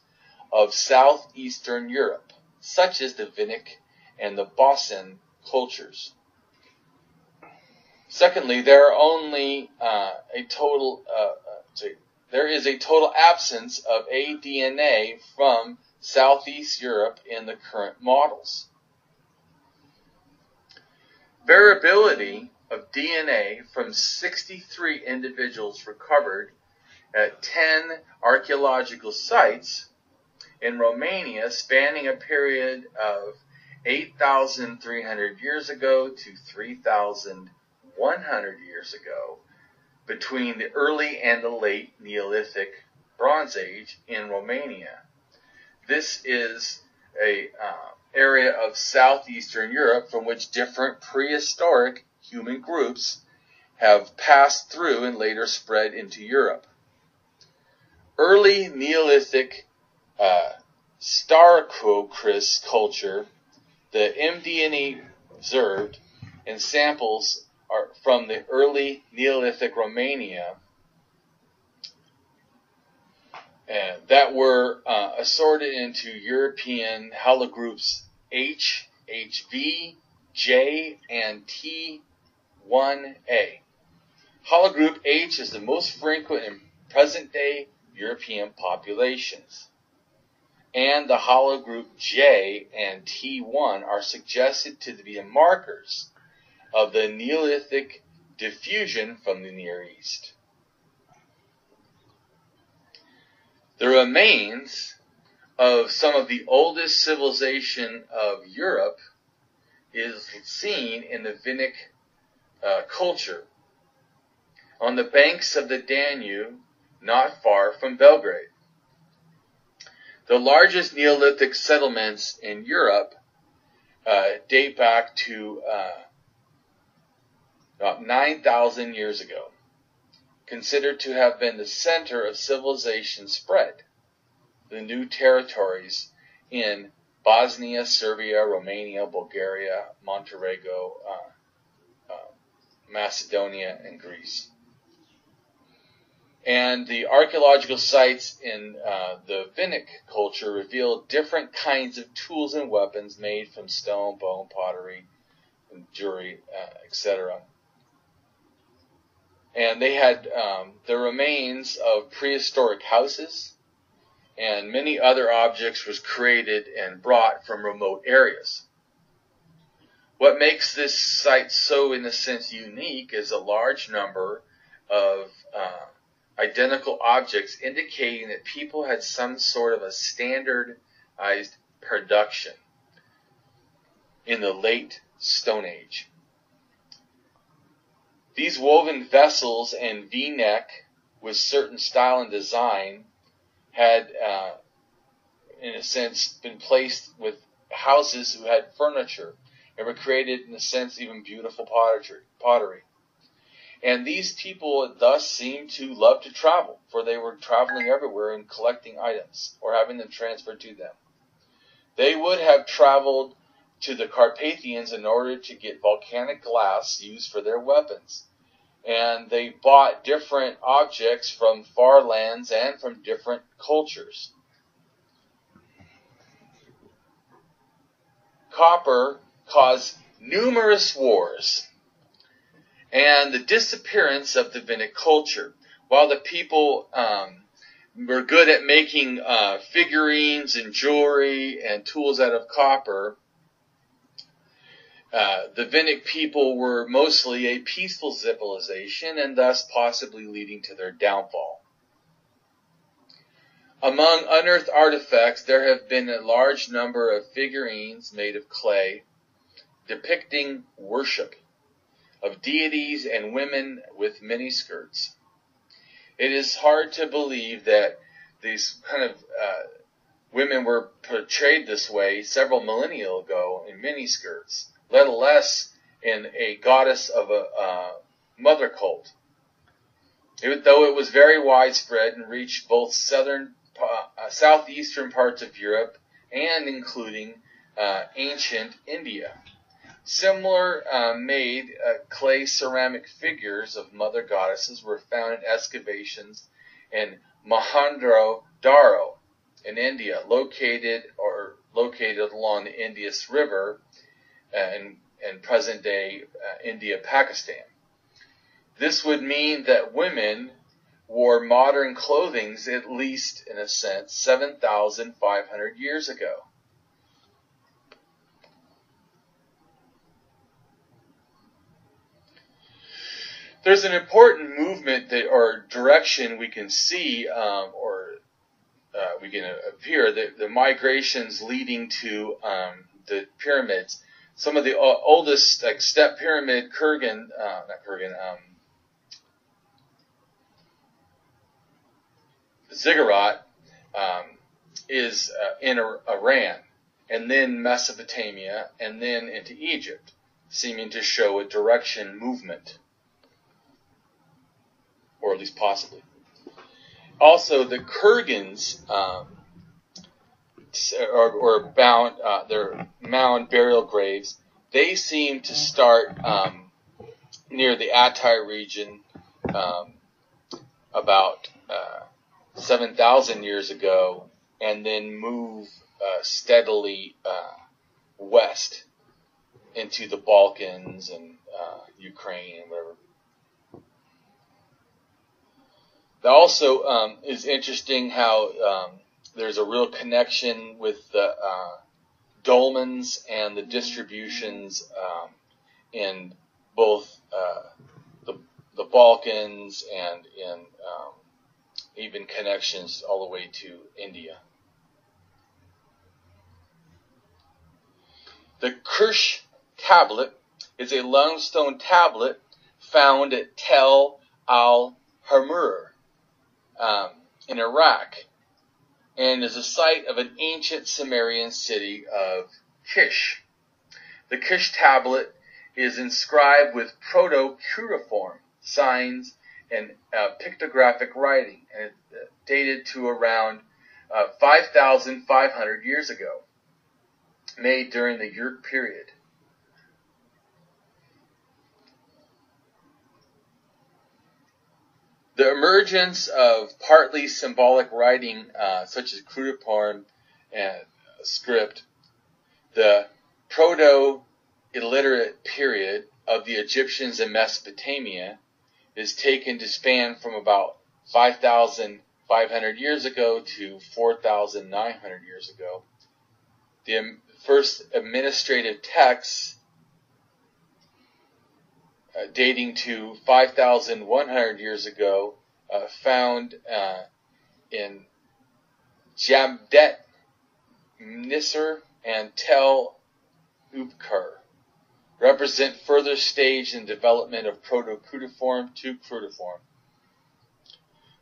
Speaker 1: of southeastern Europe, such as the Vinnic and the Bosan cultures. Secondly, there is a total absence of aDNA from Southeast Europe in the current models. Variability of DNA from 63 individuals recovered at 10 archaeological sites in Romania, spanning a period of 8,300 years ago to 3,100 years ago, between the early and the late Neolithic Bronze Age in Romania. This is a area of southeastern Europe from which different prehistoric human groups have passed through and later spread into Europe. Early Neolithic Starokris culture, the mDNA observed in samples are from the early Neolithic Romania that were assorted into European haplogroups H, HV, J, and T1A. Haplogroup H is the most frequent in present-day European populations, and the haplogroup J and T1 are suggested to be markers of the Neolithic diffusion from the Near East. The remains of some of the oldest civilization of Europe is seen in the Vinnic culture on the banks of the Danube, not far from Belgrade. The largest Neolithic settlements in Europe date back to about 9,000 years ago, considered to have been the center of civilization spread. The new territories in Bosnia, Serbia, Romania, Bulgaria, Montenegro, Macedonia, and Greece. And the archaeological sites in the Vinnic culture reveal different kinds of tools and weapons made from stone, bone, pottery, and jewelry, etc. And they had the remains of prehistoric houses, and many other objects was created and brought from remote areas. What makes this site so, in a sense, unique is a large number of identical objects, indicating that people had some sort of a standardized production in the late Stone Age. These woven vessels and V-neck with certain style and design had, in a sense, been placed with houses who had furniture and were created, in a sense, even beautiful pottery. And these people thus seemed to love to travel, for they were traveling everywhere and collecting items or having them transferred to them. They would have traveled to the Carpathians in order to get volcanic glass used for their weapons. And they bought different objects from far lands and from different cultures. Copper caused numerous wars and the disappearance of the Vinnic culture. While the people were good at making figurines and jewelry and tools out of copper, the Vinnic people were mostly a peaceful civilization and thus possibly leading to their downfall. Among unearthed artifacts, there have been a large number of figurines made of clay depicting worship of deities and women with miniskirts. It is hard to believe that these kind of women were portrayed this way several millennia ago in miniskirts, let alone in a goddess of a mother cult. Though it was very widespread and reached both southeastern parts of Europe and including ancient India. Similar made clay ceramic figures of mother goddesses were found in excavations in Mohenjo-daro in India, located along the Indus River in present-day India, Pakistan. This would mean that women wore modern clothing at least, in a sense, 7,500 years ago. There's an important movement or direction we can see, we can appear, the migrations leading to the pyramids. Some of the oldest, like step pyramid, ziggurat, is in Iran, and then Mesopotamia, and then into Egypt, seeming to show a direction movement. Or at least possibly. Also, the Kurgans, or bound, their mound burial graves, they seem to start near the Altai region about 7,000 years ago, and then move steadily west into the Balkans and Ukraine and whatever. Also, is interesting how there's a real connection with the dolmens and the distributions in both the Balkans and in even connections all the way to India. The Kirsch tablet is a limestone tablet found at Tel al-Hamur in Iraq, and is a site of an ancient Sumerian city of Kish. The Kish tablet is inscribed with proto-cuneiform signs and pictographic writing, and it's dated to around 5,500 years ago, made during the Uruk period. The emergence of partly symbolic writing, such as cuneiform and script, the proto-illiterate period of the Egyptians in Mesopotamia, is taken to span from about 5,500 years ago to 4,900 years ago. The first administrative texts dating to 5,100 years ago found in Jabdet Nisr and Tel Ubkar represent further stage in development of proto-cruciform to cruciform.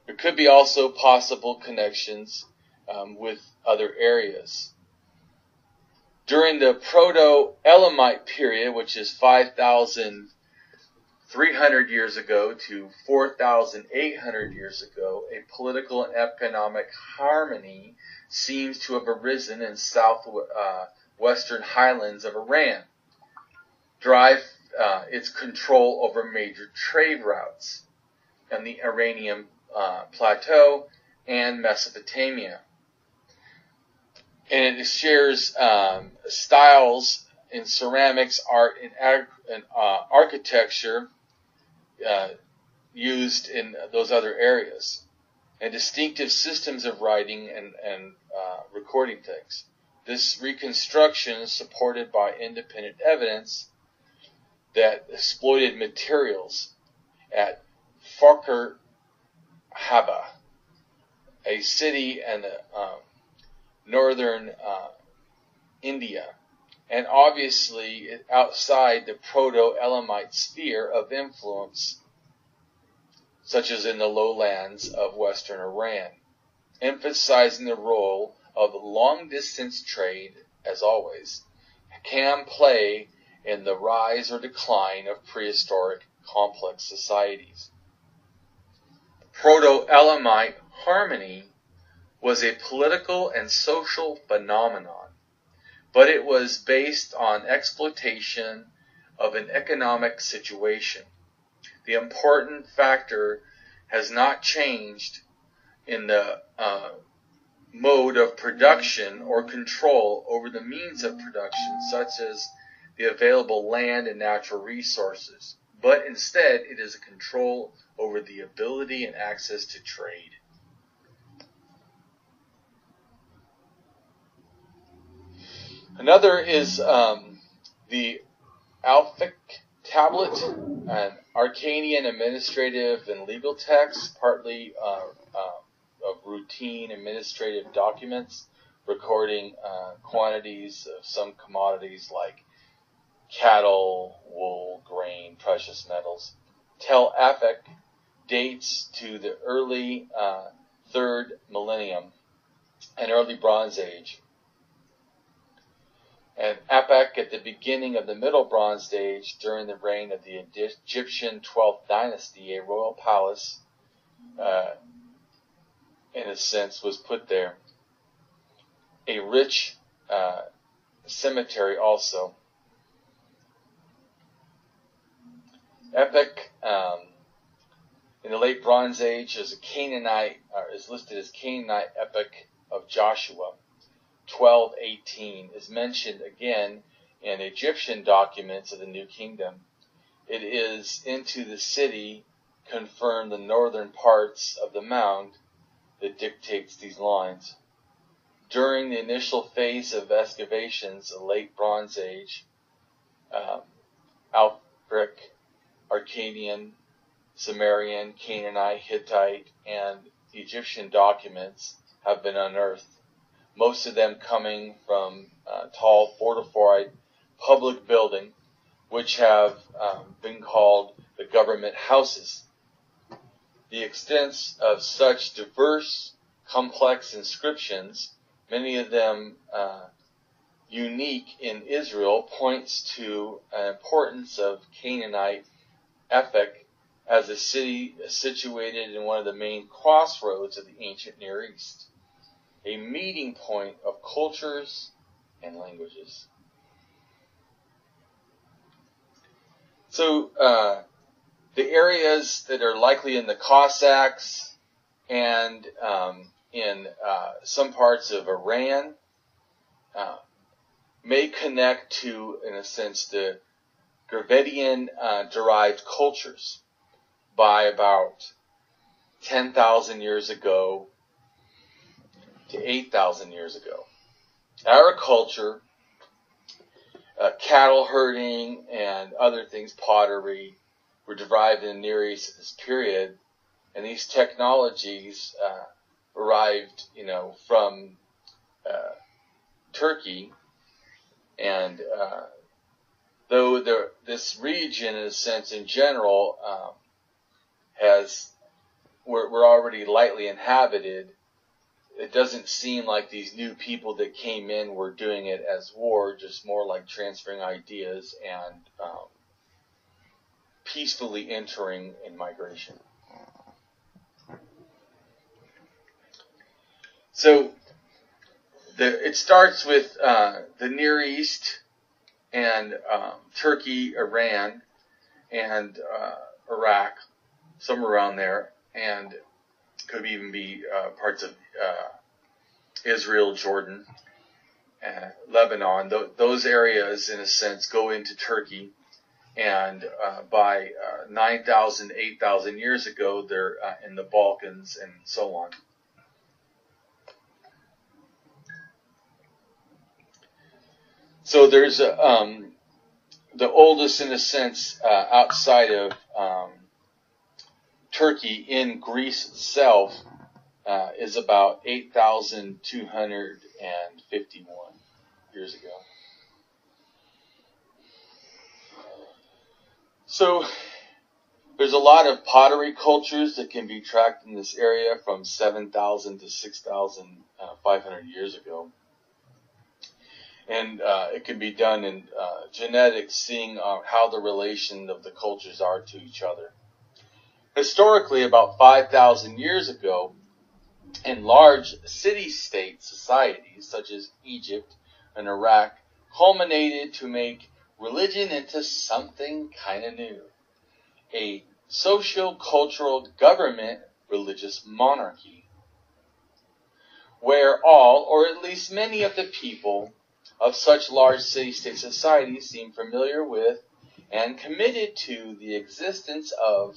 Speaker 1: There could be also possible connections with other areas. During the Proto-Elamite period, which is 5,300 years ago to 4,800 years ago, a political and economic harmony seems to have arisen in southwestern highlands of Iran, drive its control over major trade routes on the Iranian plateau and Mesopotamia. And it shares styles in ceramics, art, and architecture used in those other areas, and distinctive systems of writing and recording text. This reconstruction is supported by independent evidence that exploited materials at Fakhr Haba, a city in northern India, and obviously outside the Proto-Elamite sphere of influence, such as in the lowlands of western Iran, emphasizing the role of long-distance trade, as always, can play in the rise or decline of prehistoric complex societies. Proto-Elamite harmony was a political and social phenomenon, but it was based on exploitation of an economic situation. The important factor has not changed in the mode of production or control over the means of production, such as the available land and natural resources, but instead it is a control over the ability and access to trade. Another is the Alphic Tablet, an Akkadian administrative and legal text, partly of routine administrative documents recording quantities of some commodities like cattle, wool, grain, precious metals. Tel Afek dates to the early 3rd millennium and early Bronze Age. And Apek at the beginning of the Middle Bronze Age, during the reign of the Egyptian 12th dynasty, a royal palace, in a sense, was put there. A rich cemetery also. Apek, in the late Bronze Age, is listed as Canaanite epic of Joshua. 12:18 is mentioned again in Egyptian documents of the New Kingdom. It is into the city confirmed the northern parts of the mound that dictates these lines. During the initial phase of excavations of late Bronze Age, Alfric, Akkadian, Sumerian, Canaanite, Hittite, and Egyptian documents have been unearthed. Most of them coming from tall fortified public building, which have been called the government houses. The extent of such diverse, complex inscriptions, many of them unique in Israel, points to an importance of Canaanite Ephek as a city situated in one of the main crossroads of the ancient Near East, a meeting point of cultures and languages. So the areas that are likely in the Cossacks and in some parts of Iran may connect to, in a sense, the Gravettian derived cultures by about 10,000 years ago to 8,000 years ago. Agriculture, cattle herding, and other things, pottery, were derived in the Near East at this period, And these technologies arrived, from Turkey. And though this region, in a sense, in general, we're already lightly inhabited, it doesn't seem like these new people that came in were doing it as war, just more like transferring ideas and peacefully entering in migration. So it starts with the Near East and Turkey, Iran, and Iraq, somewhere around there, and could even be parts of Israel, Jordan, Lebanon. Those areas, in a sense, go into Turkey, and by 9,000, 8,000 years ago, they're in the Balkans and so on. So there's the oldest, in a sense, outside of Turkey, in Greece itself, is about 8,251 years ago. So there's a lot of pottery cultures that can be tracked in this area from 7,000 to 6,500 years ago. And it can be done in genetics, seeing how the relation of the cultures are to each other. Historically, about 5,000 years ago, in large city-state societies such as Egypt and Iraq, culminated to make religion into something kind of new. A socio-cultural government religious monarchy, where all, or at least many of the people of such large city-state societies seem familiar with and committed to the existence of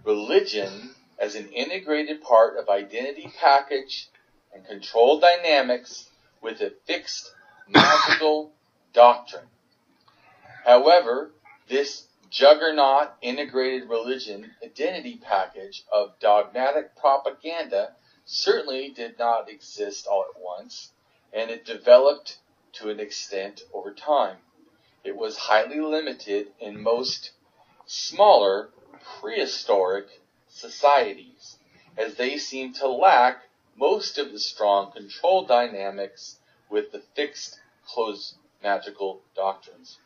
Speaker 1: religion as an integrated part of identity package and control dynamics with a fixed magical doctrine. However, this juggernaut integrated religion identity package of dogmatic propaganda certainly did not exist all at once, and it developed to an extent over time. It was highly limited in most smaller prehistoric societies, as they seem to lack most of the strong control dynamics with the fixed, closed magical doctrines.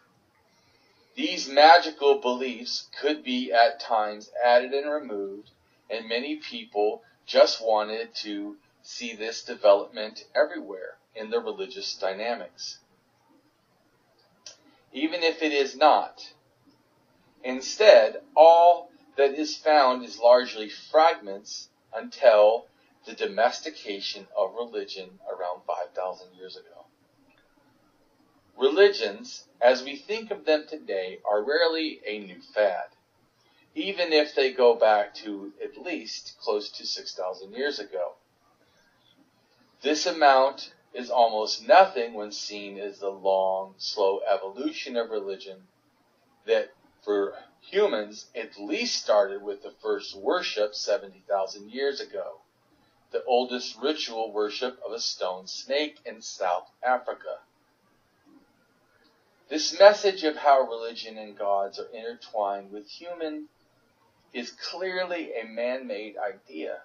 Speaker 1: These magical beliefs could be at times added and removed, and many people just wanted to see this development everywhere in the religious dynamics, even if it is not. Instead, all that is found is largely fragments until the domestication of religion around 5,000 years ago. Religions, as we think of them today, are rarely a new fad, even if they go back to at least close to 6,000 years ago. This amount is almost nothing when seen as the long, slow evolution of religion that, for humans, at least started with the first worship 70,000 years ago, the oldest ritual worship of a stone snake in South Africa. This message of how religion and gods are intertwined with human is clearly a man-made idea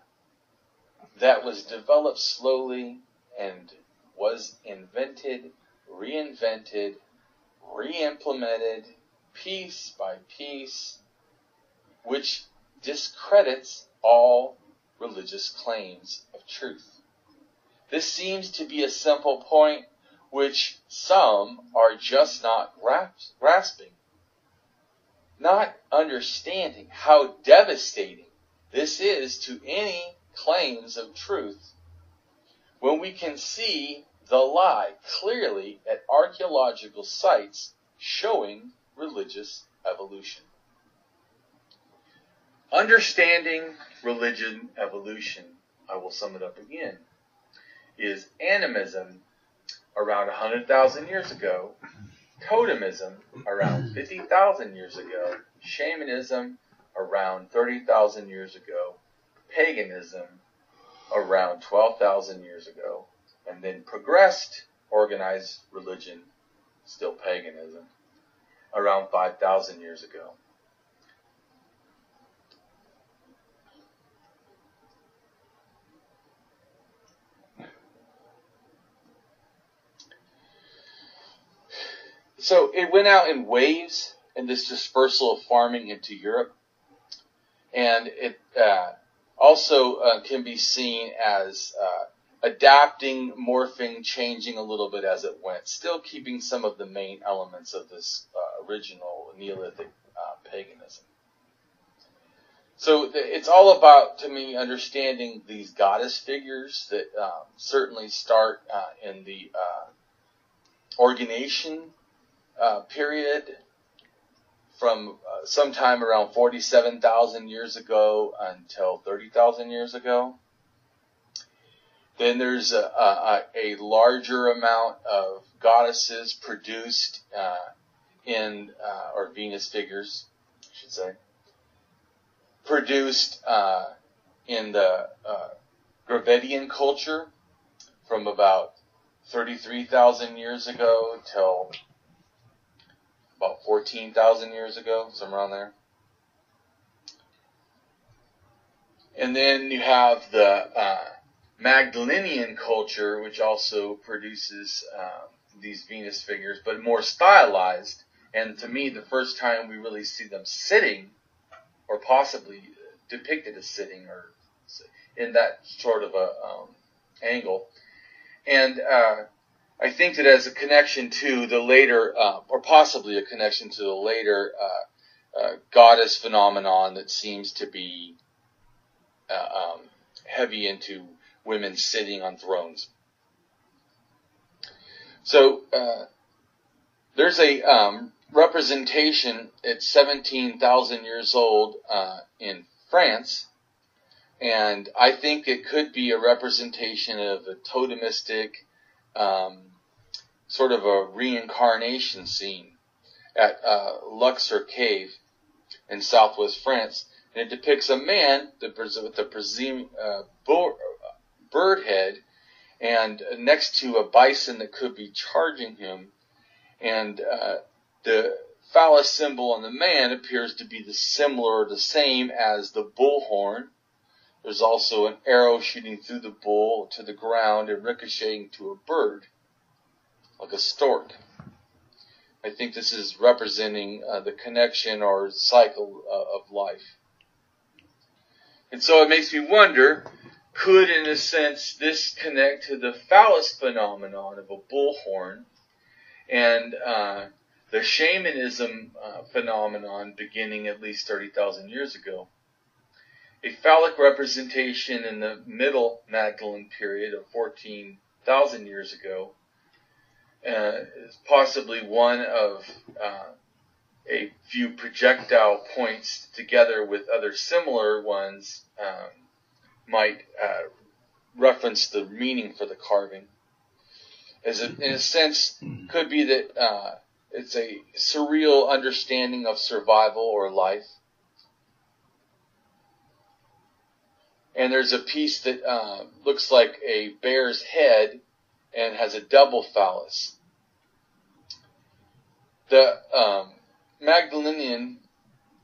Speaker 1: that was developed slowly and was invented, reinvented, re-implemented, piece by piece, which discredits all religious claims of truth. This seems to be a simple point which some are just not grasping, not understanding how devastating this is to any claims of truth when we can see the lie clearly at archaeological sites showing religious evolution. Understanding religion evolution, I will sum it up again, is animism around 100,000 years ago, totemism around 50,000 years ago, shamanism around 30,000 years ago, paganism around 12,000 years ago, and then progressed organized religion, still paganism, around 5,000 years ago. So it went out in waves in this dispersal of farming into Europe. And it also can be seen as adapting, morphing, changing a little bit as it went, still keeping some of the main elements of this original Neolithic paganism. So it's all about, to me, understanding these goddess figures that certainly start in the Organation period, from sometime around 47,000 years ago until 30,000 years ago. Then there's a larger amount of goddesses produced or Venus figures, I should say, produced in the Gravettian culture from about 33,000 years ago till about 14,000 years ago, somewhere around there. And then you have the Magdalenian culture, which also produces these Venus figures, but more stylized. And to me, the first time we really see them sitting, or possibly depicted as sitting, or in that sort of a angle. And I think that as a connection to the later, or possibly a connection to the later goddess phenomenon that seems to be heavy into women sitting on thrones. So there's a representation at 17,000 years old in France, and I think it could be a representation of a totemistic sort of a reincarnation scene at Luxor Cave in southwest France. And it depicts a man with a bird head, and next to a bison that could be charging him. And the phallus symbol on the man appears to be the same as the bull horn. There's also an arrow shooting through the bull to the ground and ricocheting to a bird, like a stork. I think this is representing the connection or cycle of life. And so it makes me wonder, could, in a sense, this connect to the phallus phenomenon of a bullhorn and the shamanism phenomenon beginning at least 30,000 years ago? A phallic representation in the middle Magdalene period of 14,000 years ago is possibly one of a few projectile points together with other similar ones might reference the meaning for the carving. As in a sense, could be that it's a surreal understanding of survival or life. And there's a piece that looks like a bear's head and has a double phallus. The Magdalenian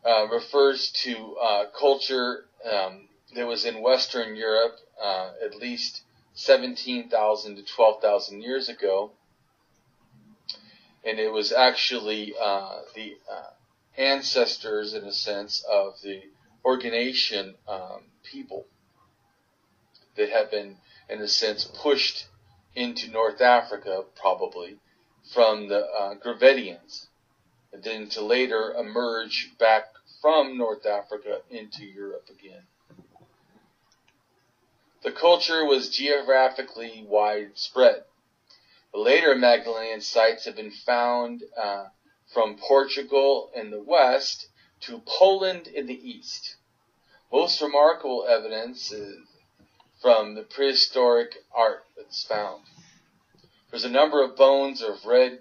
Speaker 1: refers to culture that was in Western Europe at least 17,000 to 12,000 years ago. And it was actually the ancestors, in a sense, of the Organation people that have been, in a sense, pushed into North Africa, probably, from the Gravettians, and then to later emerge back from North Africa into Europe again. The culture was geographically widespread. The later Magdalenian sites have been found from Portugal in the west to Poland in the east. Most remarkable evidence is from the prehistoric art that's found. There's a number of bones of red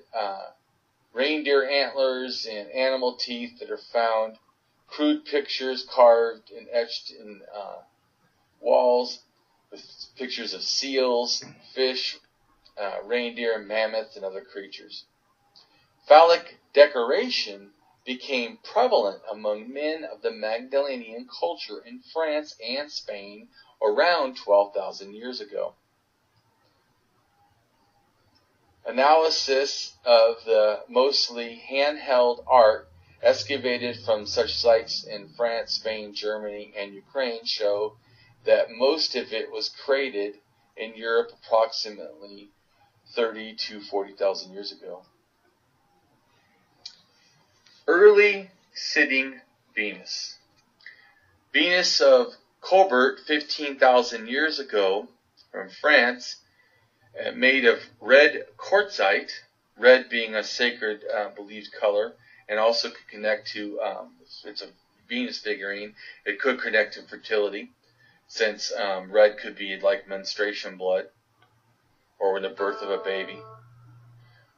Speaker 1: reindeer antlers and animal teeth that are found, crude pictures carved and etched in walls with pictures of seals, fish, reindeer, mammoths, and other creatures. Phallic decoration became prevalent among men of the Magdalenian culture in France and Spain around 12,000 years ago. Analysis of the mostly handheld art excavated from such sites in France, Spain, Germany, and Ukraine show that most of it was created in Europe approximately 30 to 40,000 years ago. Early sitting Venus. Venus of Colbert 15,000 years ago from France, made of red quartzite, red being a sacred believed color, and also could connect to, it's a Venus figurine, it could connect to fertility, since red could be like menstruation blood, or the birth of a baby.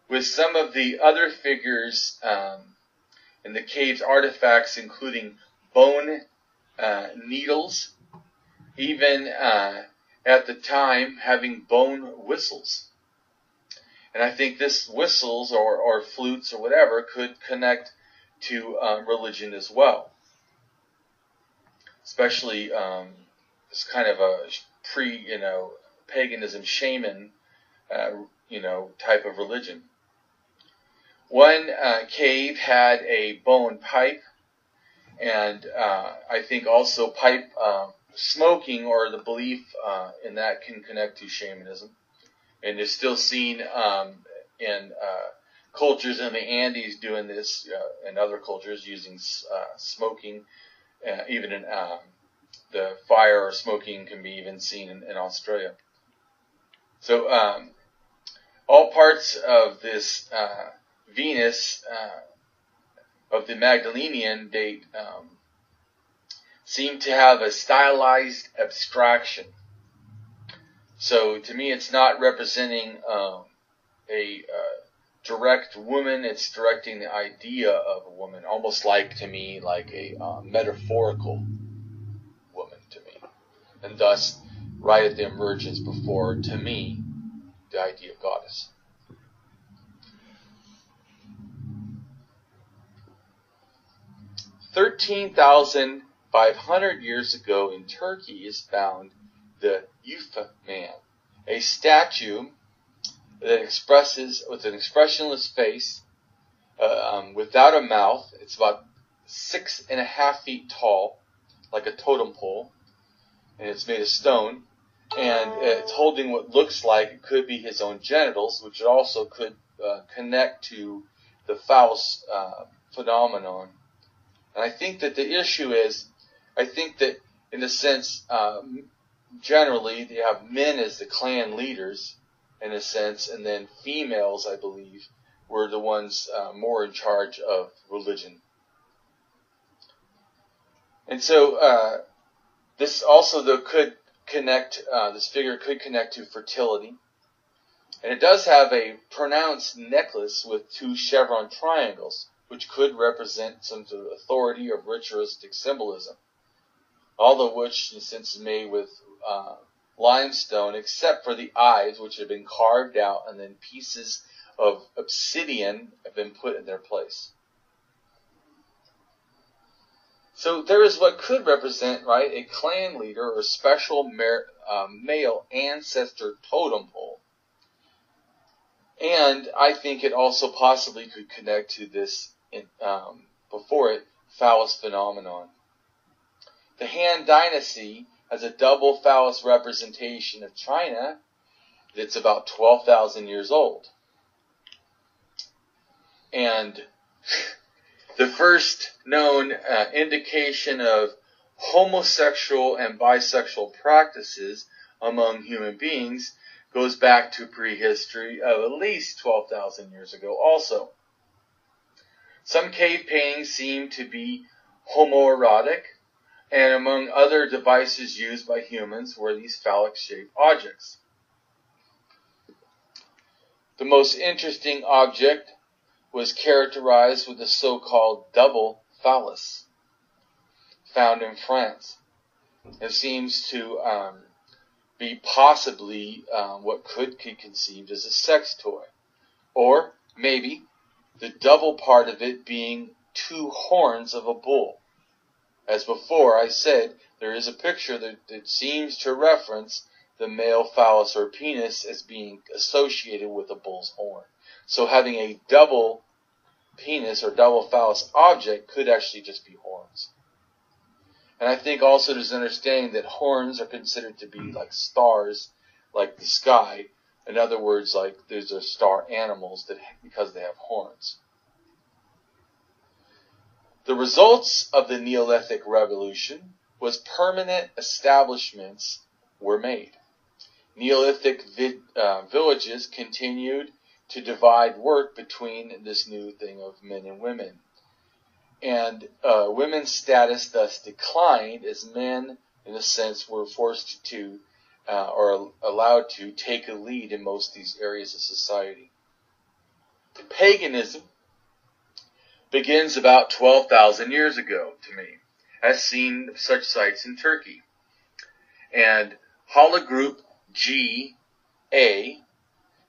Speaker 1: With some of the other figures in the cave's artifacts, including bone needles, even at the time having bone whistles. And I think this whistles or flutes or whatever could connect to religion as well. Especially this kind of a paganism shaman, type of religion. One cave had a bone pipe, and I think also pipe smoking, or the belief in that, can connect to shamanism. And it's still seen in cultures in the Andes doing this, and other cultures using smoking. Even in the fire or smoking can be even seen in Australia. So all parts of this Venus of the Magdalenian date seem to have a stylized abstraction. So to me, it's not representing a direct woman. It's directing the idea of a woman, almost like, to me, like a metaphorical woman to me. And thus, right at the emergence before, to me, the idea of goddess. "13,500 years ago in Turkey is found the Yufa man, a statue that expresses with an expressionless face, without a mouth. It's about 6.5 feet tall, like a totem pole, and it's made of stone, and it's holding what looks like it could be his own genitals, which also could connect to the phallus phenomenon. And I think that the issue is, I think that in a sense, generally they have men as the clan leaders, in a sense, and then females, I believe, were the ones more in charge of religion. And so this also, though, could connect, this figure could connect to fertility. And it does have a pronounced necklace with 2 chevron triangles, which could represent some sort of authority or ritualistic symbolism. All of which, in a sense, is made with limestone, except for the eyes, which have been carved out, and then pieces of obsidian have been put in their place. So there is what could represent, right, a clan leader or special male ancestor totem pole. And I think it also possibly could connect to this, before it, phallus phenomenon. The Han Dynasty has a double phallus representation of China that's about 12,000 years old. And the first known indication of homosexual and bisexual practices among human beings goes back to prehistory of at least 12,000 years ago also. Some cave paintings seem to be homoerotic, and among other devices used by humans were these phallic-shaped objects. The most interesting object was characterized with the so-called double phallus, found in France. It seems to be possibly what could be conceived as a sex toy. Or maybe the double part of it being two horns of a bull. As before I said, there is a picture that seems to reference the male phallus or penis as being associated with a bull's horn. So having a double penis or double phallus object could actually just be horns. And I think also there's understanding that horns are considered to be like stars, like the sky. In other words, like there's a star animals that because they have horns. The results of the Neolithic Revolution was permanent establishments were made. Neolithic villages continued to divide work between this new thing of men and women. And women's status thus declined as men, in a sense, were forced to or allowed to take a lead in most of these areas of society. Paganism begins about 12,000 years ago to me, as seen such sites in Turkey. And Hologroup G-A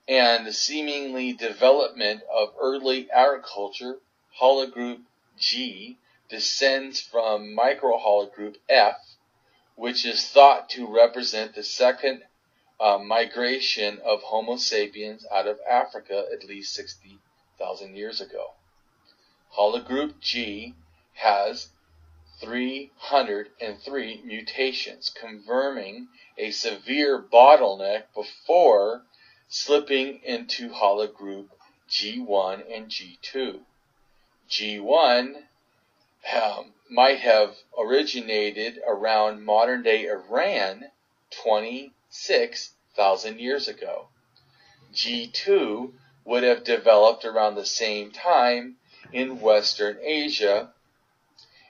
Speaker 1: and the seemingly development of early agriculture, Hologroup G, descends from Microhologroup F, which is thought to represent the second migration of Homo sapiens out of Africa at least 60,000 years ago. Hologroup G has 303 mutations, confirming a severe bottleneck before slipping into Hologroup G1 and G2. G1 might have originated around modern-day Iran 26,000 years ago. G2 would have developed around the same time in Western Asia,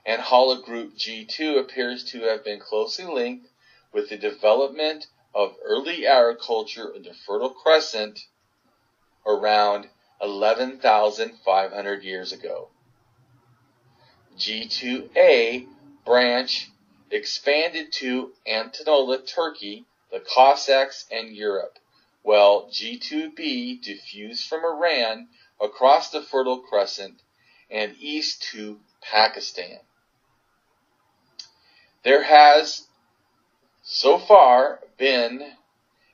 Speaker 1: and Hologroup G2 appears to have been closely linked with the development of early agriculture in the Fertile Crescent around 11,500 years ago. G2A branch expanded to Anatolia, Turkey, the Cossacks, and Europe, while G2B diffused from Iran across the Fertile Crescent and east to Pakistan. There has so far been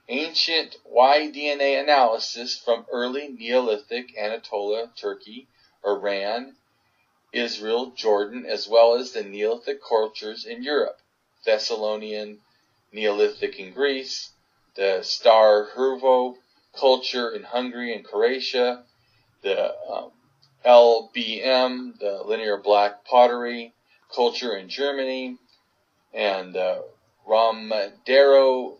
Speaker 1: ancient Y-DNA analysis from early Neolithic Anatolia, Turkey, Iran, Israel, Jordan, as well as the Neolithic cultures in Europe, Thessalonian Neolithic in Greece, the Star Hrvo culture in Hungary and Croatia, the LBM, the linear black pottery culture in Germany, and the Romadero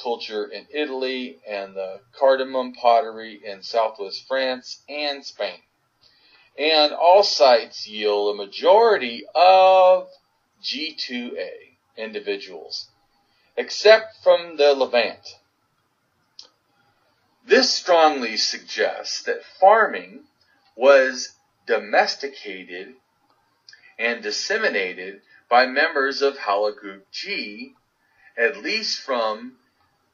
Speaker 1: culture in Italy, and the cardamom pottery in southwest France and Spain. And all sites yield a majority of G2A individuals, except from the Levant. This strongly suggests that farming was domesticated and disseminated by members of Hologroup G, at least from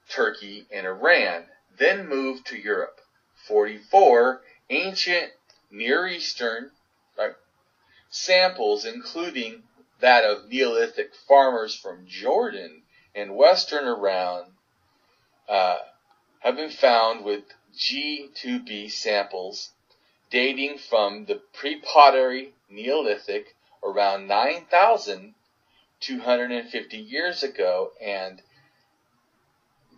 Speaker 1: Turkey and Iran, then moved to Europe. 44 ancient Near Eastern samples, including that of Neolithic farmers from Jordan and Western Iran, have been found with G2B samples dating from the pre-pottery Neolithic around 9,250 years ago, and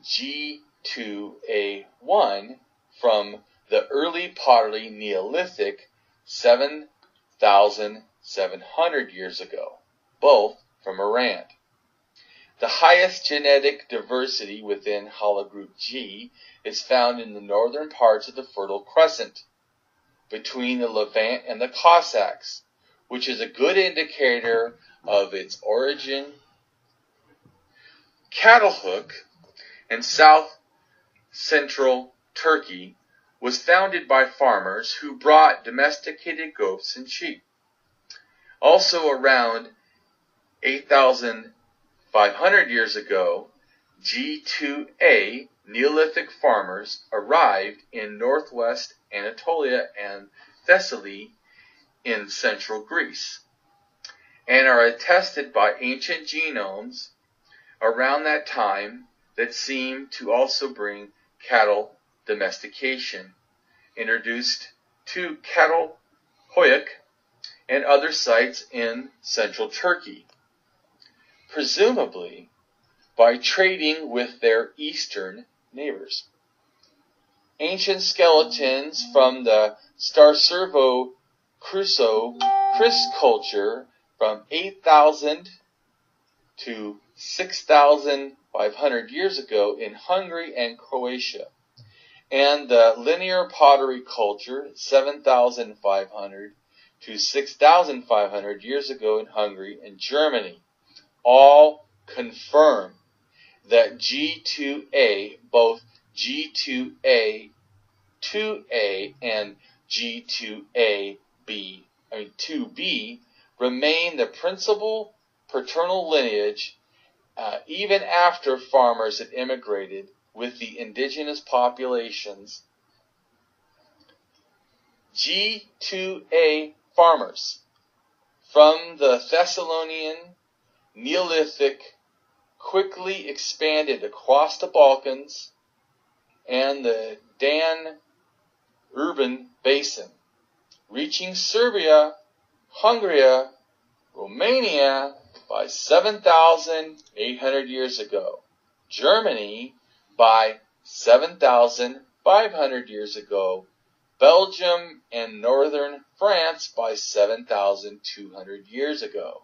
Speaker 1: G2A1 from the early pottery Neolithic 7,700 years ago, both from Iran. The highest genetic diversity within Hologroup G is found in the northern parts of the Fertile Crescent, between the Levant and the Cossacks, which is a good indicator of its origin. Catalhook in south-central Turkey was founded by farmers who brought domesticated goats and sheep. Also around 8,000 500 years ago, G2A Neolithic farmers arrived in northwest Anatolia and Thessaly in central Greece, and are attested by ancient genomes around that time that seem to also bring cattle domestication, introduced to Çatalhöyük and other sites in central Turkey, presumably by trading with their eastern neighbors. Ancient skeletons from the Starcevo-Crusoe culture from 8,000 to 6,500 years ago in Hungary and Croatia, and the linear pottery culture 7,500 to 6,500 years ago in Hungary and Germany, all confirm that G2A, both G2A 2A and G2B, remain the principal paternal lineage even after farmers had immigrated with the indigenous populations. G2A farmers from the Thessalonian Neolithic quickly expanded across the Balkans and the Danube basin, reaching Serbia, Hungary, Romania by 7,800 years ago, Germany by 7,500 years ago, Belgium and northern France by 7,200 years ago.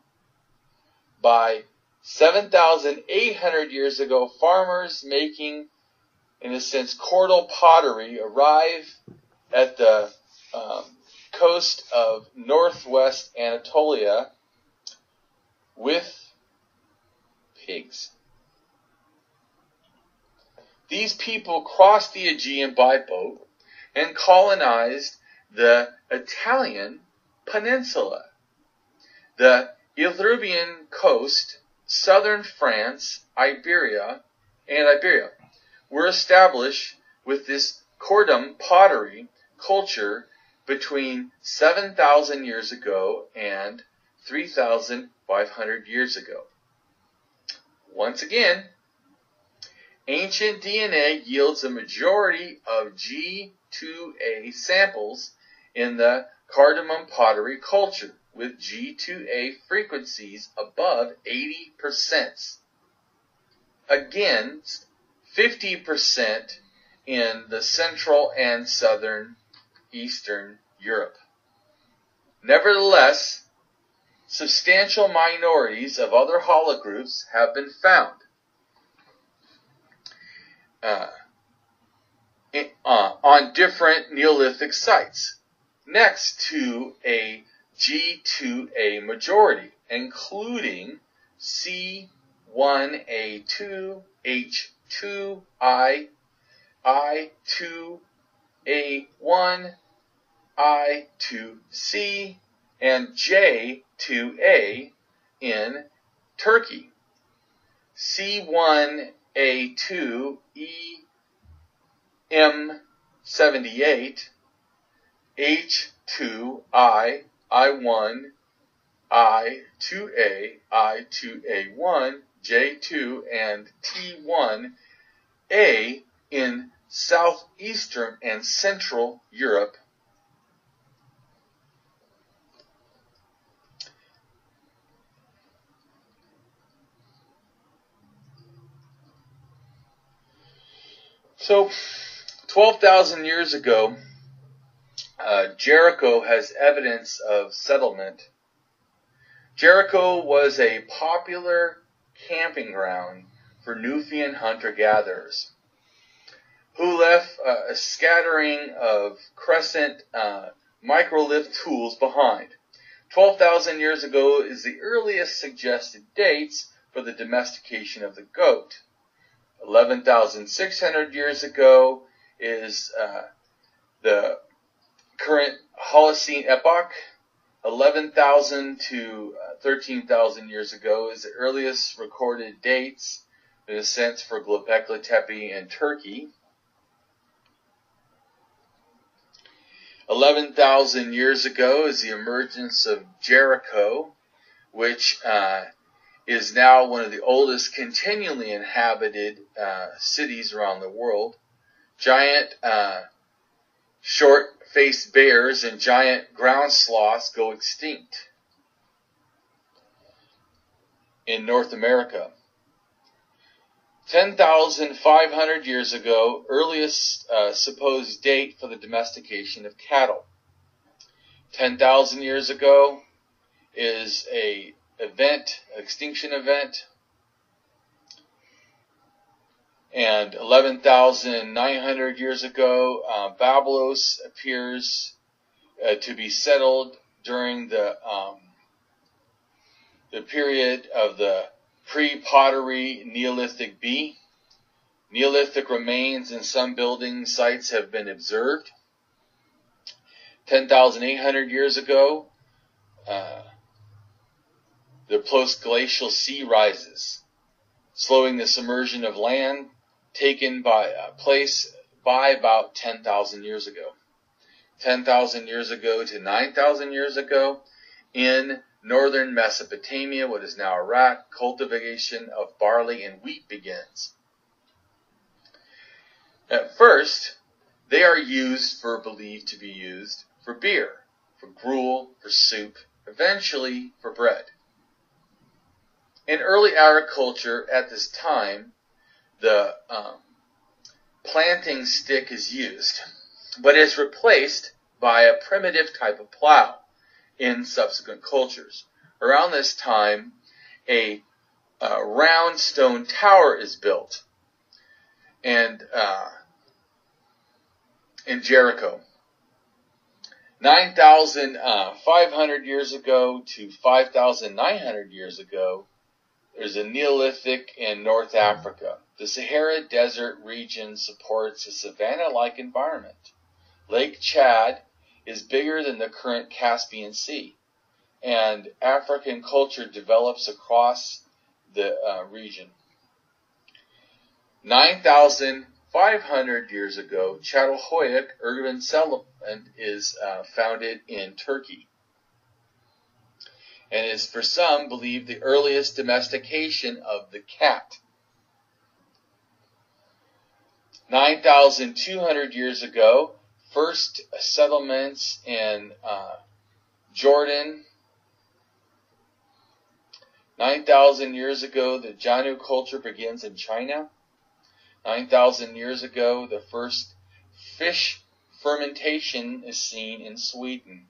Speaker 1: By 7,800 years ago, farmers making, in a sense, cordal pottery arrive at the coast of northwest Anatolia with pigs. These people crossed the Aegean by boat and colonized the Italian peninsula, the Illyrian coast, southern France, Iberia, were established with this cordum pottery culture between 7,000 years ago and 3,500 years ago. Once again, ancient DNA yields a majority of G2A samples in the cardamom pottery culture, with G2A frequencies above 80%. Against 50% in the Central and Southern Eastern Europe. Nevertheless, substantial minorities of other hologroups have been found on different Neolithic sites, next to a G2A majority, including C1A2, H2I, I2A1, I2C, and J2A in Turkey. C1A2 EM78, H2I, I1, I2A, I2A1, J2, and T1A in southeastern and central Europe. So, 12,000 years ago, Jericho has evidence of settlement. Jericho was a popular camping ground for Nubian hunter-gatherers who left a scattering of crescent microlith tools behind. 12,000 years ago is the earliest suggested dates for the domestication of the goat. 11,600 years ago is the current Holocene epoch, 11,000 to 13,000 years ago is the earliest recorded dates in a sense for Göbekli Tepe in Turkey. 11,000 years ago is the emergence of Jericho, which is now one of the oldest continually inhabited cities around the world. Giant short-faced bears and giant ground sloths go extinct in North America. 10,500 years ago, earliest supposed date for the domestication of cattle. 10,000 years ago is an extinction event. And 11,900 years ago, Byblos appears to be settled during the period of the pre-pottery Neolithic B. Neolithic remains in some building sites have been observed. 10,800 years ago, the post-glacial sea rises, slowing the submersion of land taken place by about 10,000 years ago. 10,000 years ago to 9,000 years ago, in northern Mesopotamia, what is now Iraq, cultivation of barley and wheat begins. At first, they are believed to be used for beer, for gruel, for soup, eventually for bread. In early agriculture at this time, the planting stick is used, but is replaced by a primitive type of plow in subsequent cultures. Around this time, a round stone tower is built and in Jericho. 9,500 years ago to 5,900 years ago, there's a Neolithic in North Africa. The Sahara Desert region supports a savanna-like environment. Lake Chad is bigger than the current Caspian Sea, and African culture develops across the region. 9,500 years ago, Çatalhöyük urban settlement is founded in Turkey, and is for some believed the earliest domestication of the cat. 9,200 years ago, first settlements in Jordan. 9,000 years ago, the Janu culture begins in China. 9,000 years ago, the first fish fermentation is seen in Sweden.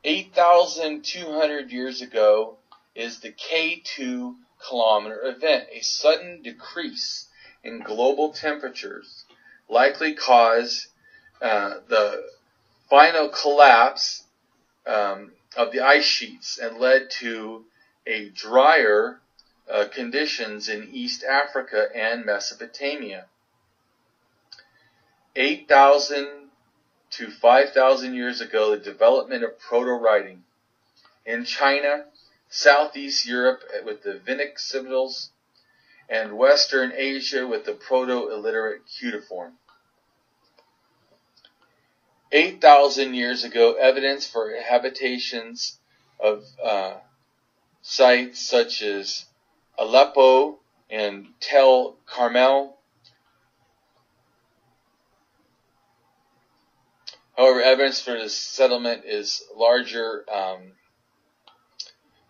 Speaker 1: 8,200 years ago is the K2 kilometer event, a sudden decrease in global temperatures likely caused the final collapse of the ice sheets and led to a drier conditions in East Africa and Mesopotamia. 8,000 to 5,000 years ago, the development of proto-writing. In China, Southeast Europe with the Vedic symbols, and Western Asia with the proto-illiterate cuneiform. 8,000 years ago, evidence for habitations of sites such as Aleppo and Tel Carmel. However, evidence for this settlement is larger.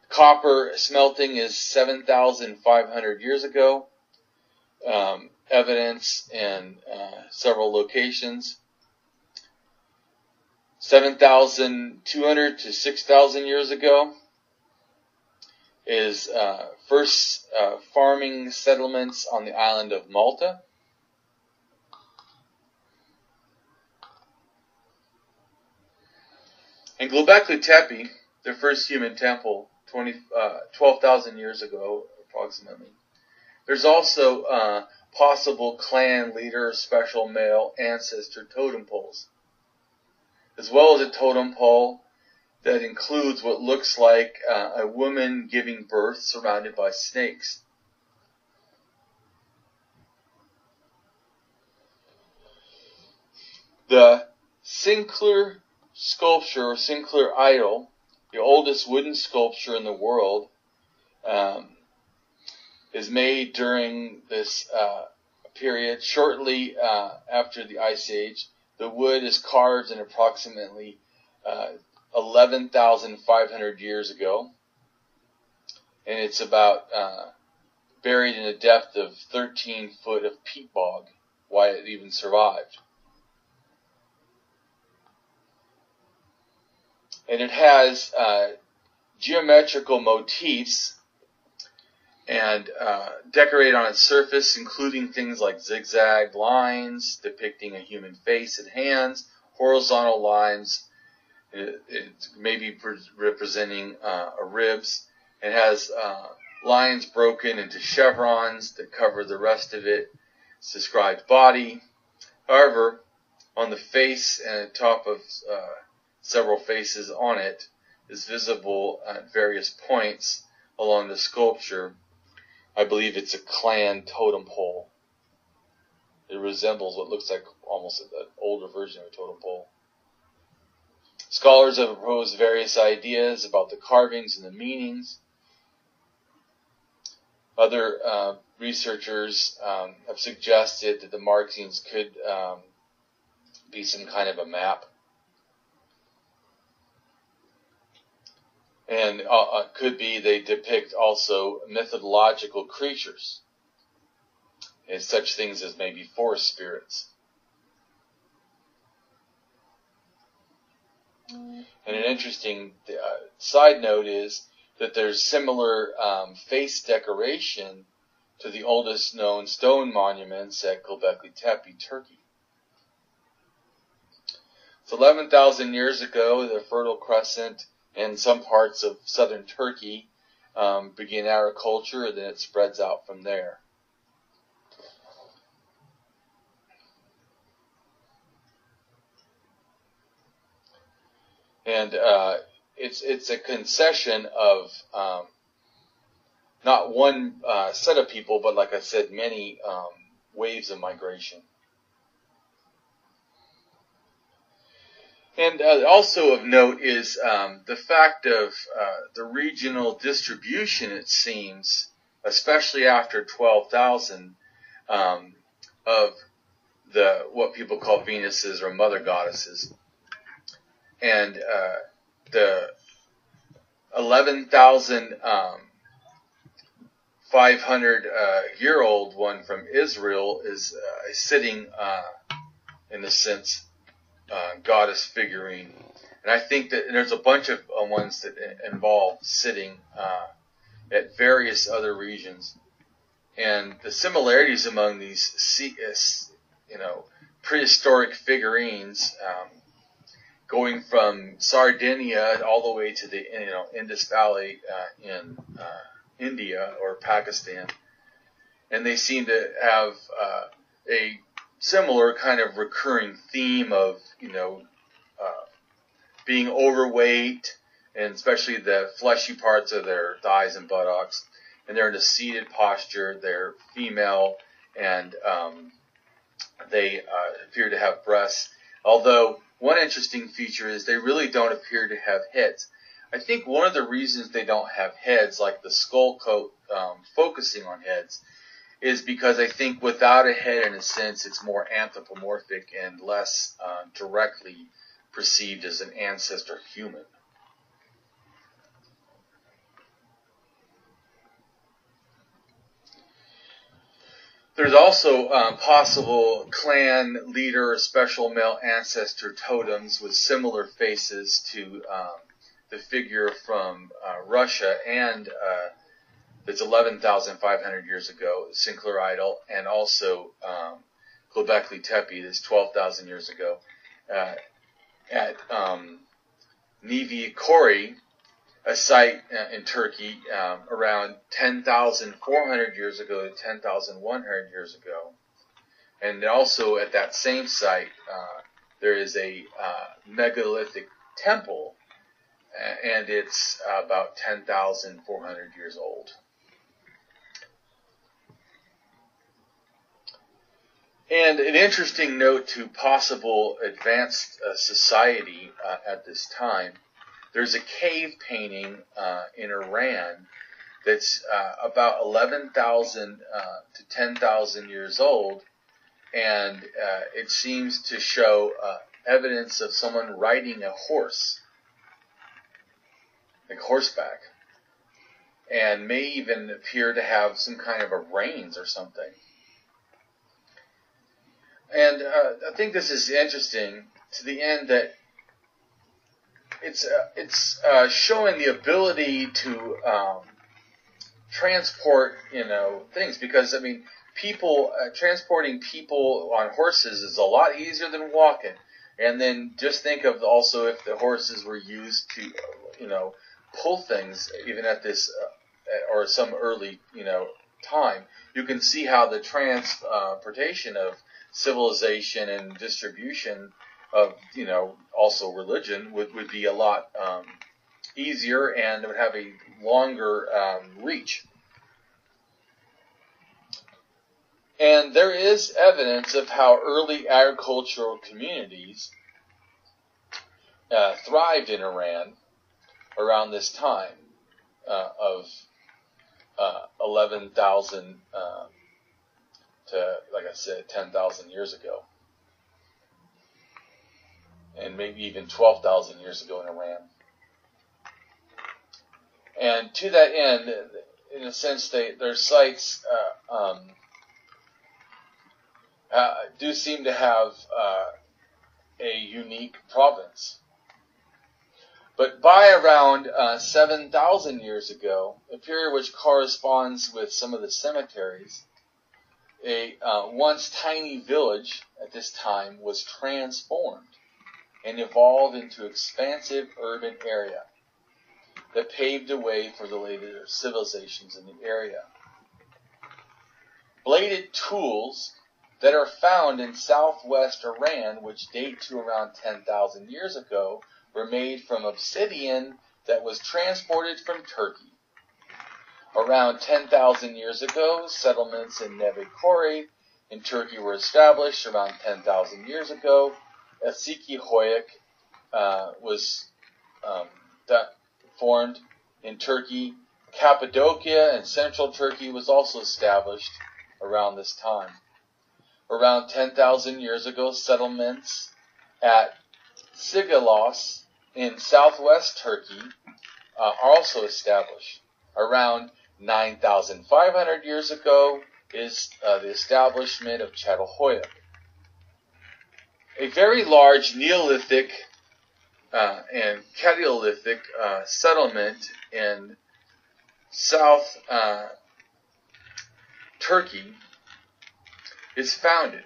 Speaker 1: Copper smelting is 7,500 years ago. Evidence in several locations. 7,200 to 6,000 years ago is first farming settlements on the island of Malta. In Göbekli Tepe, the first human temple, 12,000 years ago, approximately. There's also possible clan leader, special male ancestor totem poles, as well as a totem pole that includes what looks like a woman giving birth surrounded by snakes. The Sinclair sculpture, or Sinclair idol, the oldest wooden sculpture in the world, is made during this period, shortly after the Ice Age. The wood is carved in approximately 11,500 years ago, and it's about buried in a depth of 13 foot of peat bog, why it even survived. And it has geometrical motifs and decorated on its surface, including things like zigzag lines depicting a human face and hands, horizontal lines, it may be representing ribs. It has lines broken into chevrons that cover the rest of its described body. However, on the face and the top of several faces on it is visible at various points along the sculpture. I believe it's a clan totem pole. It resembles what looks like almost an older version of a totem pole. Scholars have proposed various ideas about the carvings and the meanings. Other researchers have suggested that the markings could be some kind of a map. And could be they depict also mythological creatures and such things as maybe forest spirits. And an interesting side note is that there's similar face decoration to the oldest known stone monuments at Göbekli Tepe, Turkey. So 11,000 years ago, the Fertile Crescent and some parts of southern Turkey began agriculture, and then it spreads out from there. And it's a concession of not one set of people, but like I said, many waves of migration. And also of note is the fact of the regional distribution, it seems, especially after 12,000, of the what people call Venuses or mother goddesses. And the 11,500 year old one from Israel is sitting, in a sense, goddess figurine. And I think that there's a bunch of ones that involve sitting at various other regions. And the similarities among these, prehistoric figurines, going from Sardinia all the way to the Indus Valley in India or Pakistan, and they seem to have a similar kind of recurring theme of being overweight, and especially the fleshy parts of their thighs and buttocks, and they're in a seated posture. They're female, and they appear to have breasts, although one interesting feature is they really don't appear to have heads. I think one of the reasons they don't have heads, like the skull coat focusing on heads, is because I think without a head, in a sense, it's more anthropomorphic and less directly perceived as an ancestor human. There's also possible clan leader or special male ancestor totems with similar faces to the figure from Russia, and that's 11,500 years ago, the Sinclair idol, and also Göbekli Tepe, that's 12,000 years ago, at Nevi Kori, a site in Turkey around 10,400 years ago to 10,100 years ago. And also at that same site, there is a megalithic temple and it's about 10,400 years old. And an interesting note to possible advanced society at this time, there's a cave painting in Iran that's about 11,000 to 10,000 years old, and it seems to show evidence of someone riding a horse, like horseback, and may even appear to have some kind of a reins or something. And I think this is interesting to the end that it's showing the ability to transport, things, because people transporting people on horses is a lot easier than walking. And then just think of also if the horses were used to, pull things, even at this or some early, time, you can see how the transportation of civilization and distribution of, also religion would be a lot easier, and it would have a longer reach. And there is evidence of how early agricultural communities thrived in Iran around this time of 11,000 to, like I said, 10,000 years ago. And maybe even 12,000 years ago in Iran. And to that end, in a sense, their sites do seem to have a unique province. But by around 7,000 years ago, a period which corresponds with some of the cemeteries, a once tiny village at this time was transformed and evolved into expansive urban area that paved the way for the later civilizations in the area. Bladed tools that are found in southwest Iran, which date to around 10,000 years ago, were made from obsidian that was transported from Turkey. Around 10,000 years ago, settlements in Neve Kore in Turkey were established. Around 10,000 years ago, Esiki Hoyuk was formed in Turkey. Cappadocia and central Turkey was also established around this time. Around 10,000 years ago, settlements at Sigalos in southwest Turkey are also established. Around 9,500 years ago is the establishment of Çatalhöyük. A very large Neolithic and Paleolithic settlement in south Turkey is founded.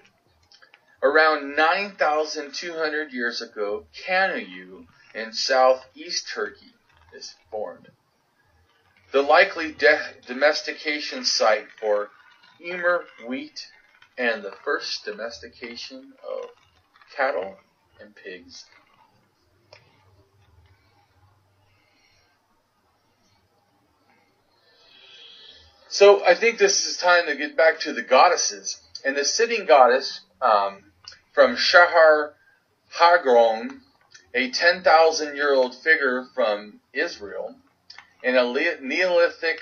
Speaker 1: Around 9,200 years ago, Kanayu in southeast Turkey is formed. The likely domestication site for emmer wheat and the first domestication of cattle and pigs. So I think this is time to get back to the goddesses. And the sitting goddess from Shahar Hagron, a 10,000-year-old figure from Israel, and a Neolithic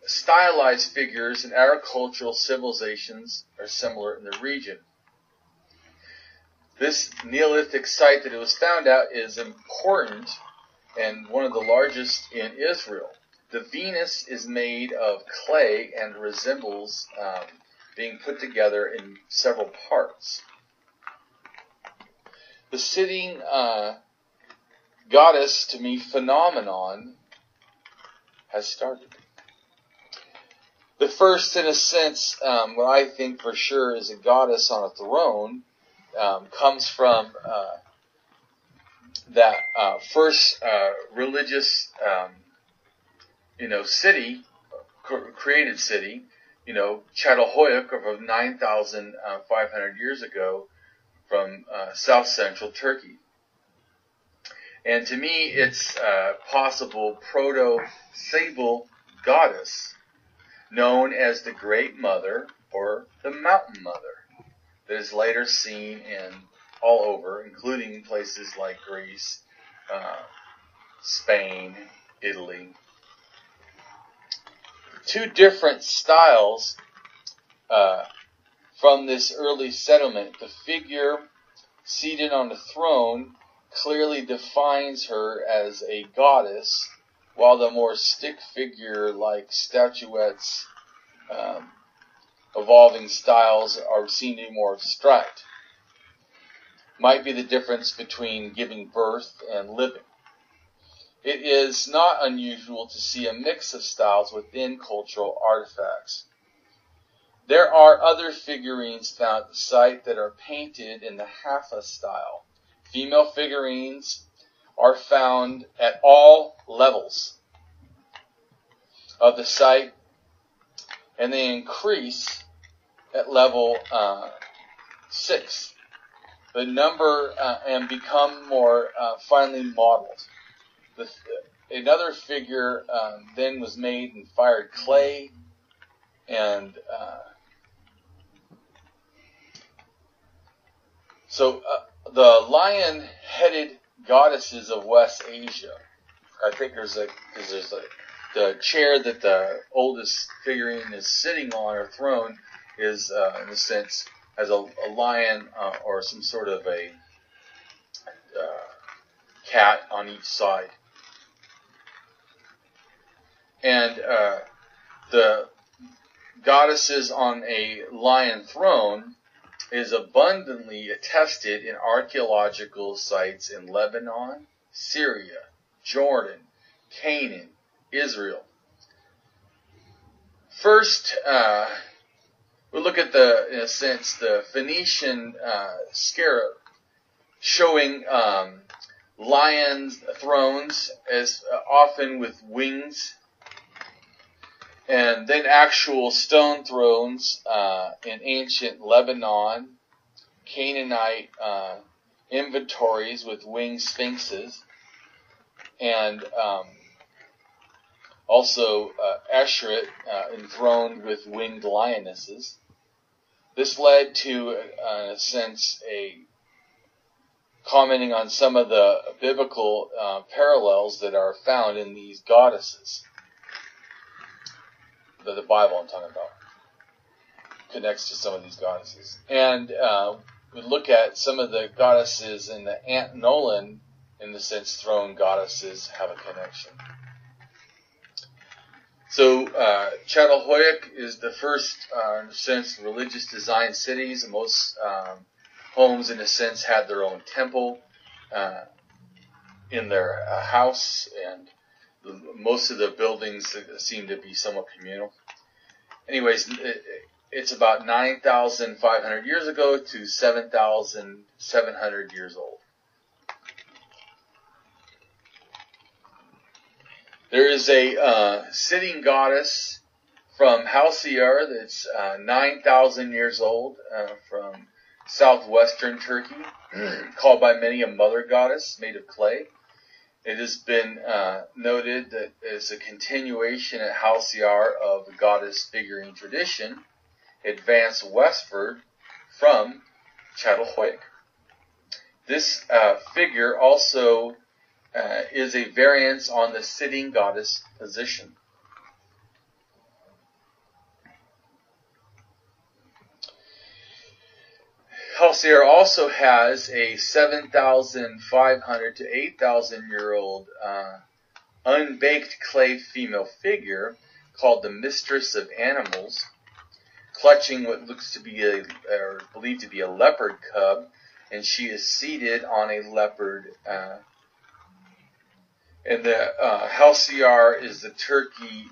Speaker 1: stylized figures in agricultural civilizations are similar in the region. This Neolithic site that it was found at is important and one of the largest in Israel. The Venus is made of clay and resembles being put together in several parts. The sitting goddess, to me, phenomenon has started. The first, in a sense, what I think for sure is a goddess on a throne, comes from that first religious, city, created city, Çatalhöyük of 9,500 years ago from south central Turkey. And to me, it's a possible proto-sable goddess known as the Great Mother or the Mountain Mother that is later seen in all over, including places like Greece, Spain, Italy. Two different styles from this early settlement. The figure seated on the throne clearly defines her as a goddess, while the more stick figure-like statuettes, evolving styles are seen to be more abstract. Might be the difference between giving birth and living. It is not unusual to see a mix of styles within cultural artifacts. There are other figurines found at the site that are painted in the Haffa style. Female figurines are found at all levels of the site, and they increase at level 6. The number and become more finely modeled. Another figure then was made in fired clay, and so the lion-headed goddesses of West Asia. I think the chair that the oldest figurine is sitting on, or throne, is in a sense has a lion or some sort of a cat on each side. And the goddesses on a lion throne is abundantly attested in archaeological sites in Lebanon, Syria, Jordan, Canaan, Israel. First, we'll look at in a sense, the Phoenician scarab, showing lions' thrones as often with wings, and then actual stone thrones in ancient Lebanon, Canaanite inventories with winged sphinxes, and also Asheret enthroned with winged lionesses. This led to, in a sense, commenting on some of the biblical parallels that are found in these goddesses. The Bible I'm talking about connects to some of these goddesses. And we look at some of the goddesses in the Ant Nolan, in the sense throne goddesses, have a connection. So Çatalhöyük is the first, in a sense, religious design cities. Most homes, in a sense, had their own temple in their house, and most of the buildings seem to be somewhat communal. Anyways, it's about 9,500 years ago to 7,700 years old. There is a sitting goddess from Halcyar that's 9,000 years old from southwestern Turkey, called by many a mother goddess made of clay. It has been noted that it's a continuation at Halcyar of the goddess figurine tradition, advanced westward from Çatalhöyük. This figure also is a variance on the sitting goddess position. Halcyar also has a 7,500 to 8,000 year old unbaked clay female figure called the Mistress of Animals, clutching what looks to be or believed to be a leopard cub, and she is seated on a leopard. And the Halcyar is the Turkey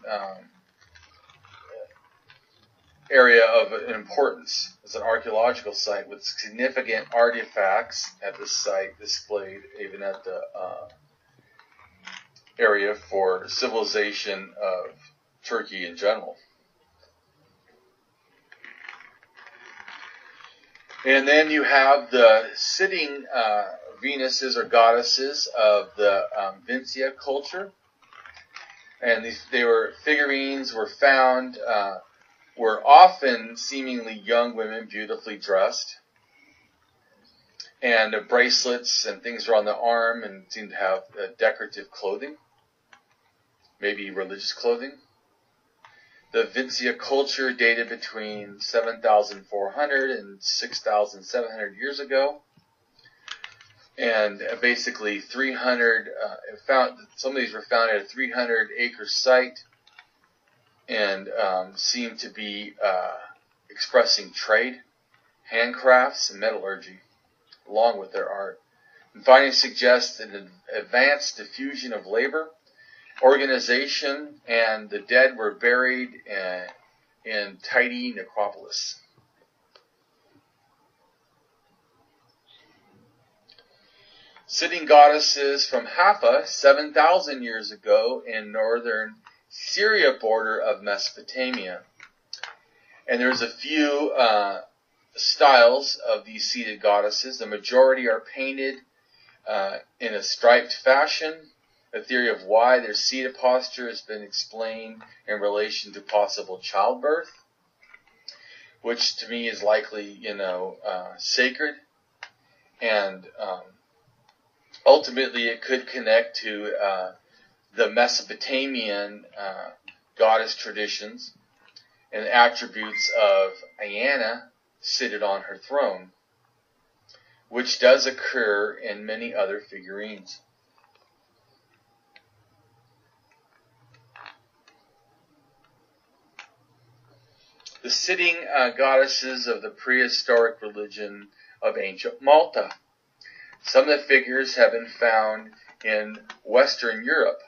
Speaker 1: area of importance. It's an archaeological site with significant artifacts at the site displayed, even at the area for civilization of Turkey in general. And then you have the sitting Venuses or goddesses of the Vincia culture. And figurines were found, were often seemingly young women, beautifully dressed. And bracelets and things were on the arm and seemed to have decorative clothing, maybe religious clothing. The Vincia culture dated between 7,400 and 6,700 years ago. And basically 300, some of these were found at a 300-acre site and seem to be expressing trade, handcrafts, and metallurgy, along with their art. And findings suggest an advanced diffusion of labor, organization, and the dead were buried in tidy necropolis. Sitting goddesses from Haifa 7,000 years ago in northern Syria border of Mesopotamia. And there's a few styles of these seated goddesses. The majority are painted in a striped fashion. A theory of why their seated posture has been explained in relation to possible childbirth, which to me is likely, sacred. And ultimately, it could connect to the Mesopotamian goddess traditions and attributes of Iana seated on her throne, which does occur in many other figurines. The sitting goddesses of the prehistoric religion of ancient Malta. Some of the figures have been found in Western Europe,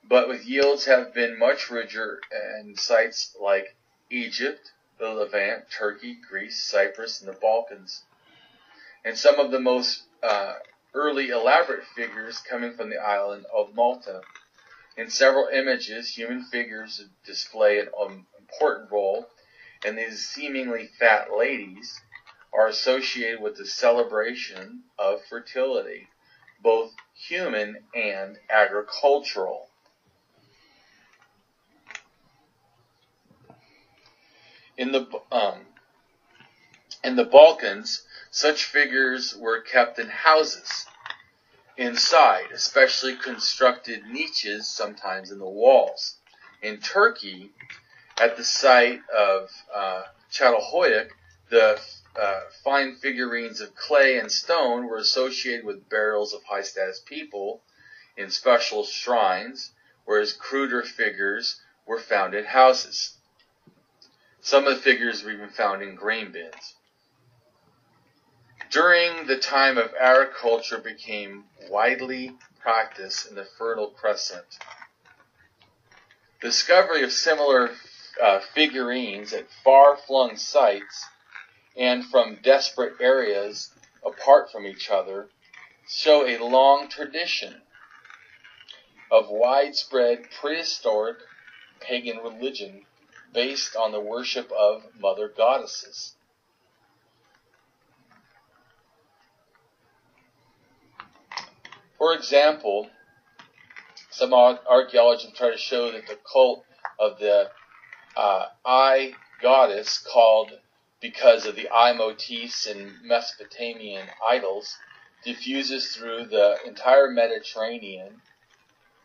Speaker 1: but with yields have been much richer in sites like Egypt, the Levant, Turkey, Greece, Cyprus, and the Balkans. And some of the most early elaborate figures coming from the island of Malta. In several images, human figures display an important role, and these seemingly fat ladies are associated with the celebration of fertility, both human and agricultural. In the Balkans, such figures were kept in houses inside, especially constructed niches, sometimes in the walls. In Turkey, at the site of Çatalhöyük, the fine figurines of clay and stone were associated with burials of high-status people in special shrines, whereas cruder figures were found in houses. Some of the figures were even found in grain bins. During the time of agriculture became widely practiced in the Fertile Crescent. The discovery of similar figurines at far-flung sites and from desperate areas apart from each other show a long tradition of widespread prehistoric pagan religion based on the worship of mother goddesses. For example, some archaeologists have tried to show that the cult of the eye goddess, called because of the eye motifs in Mesopotamian idols, diffuses through the entire Mediterranean.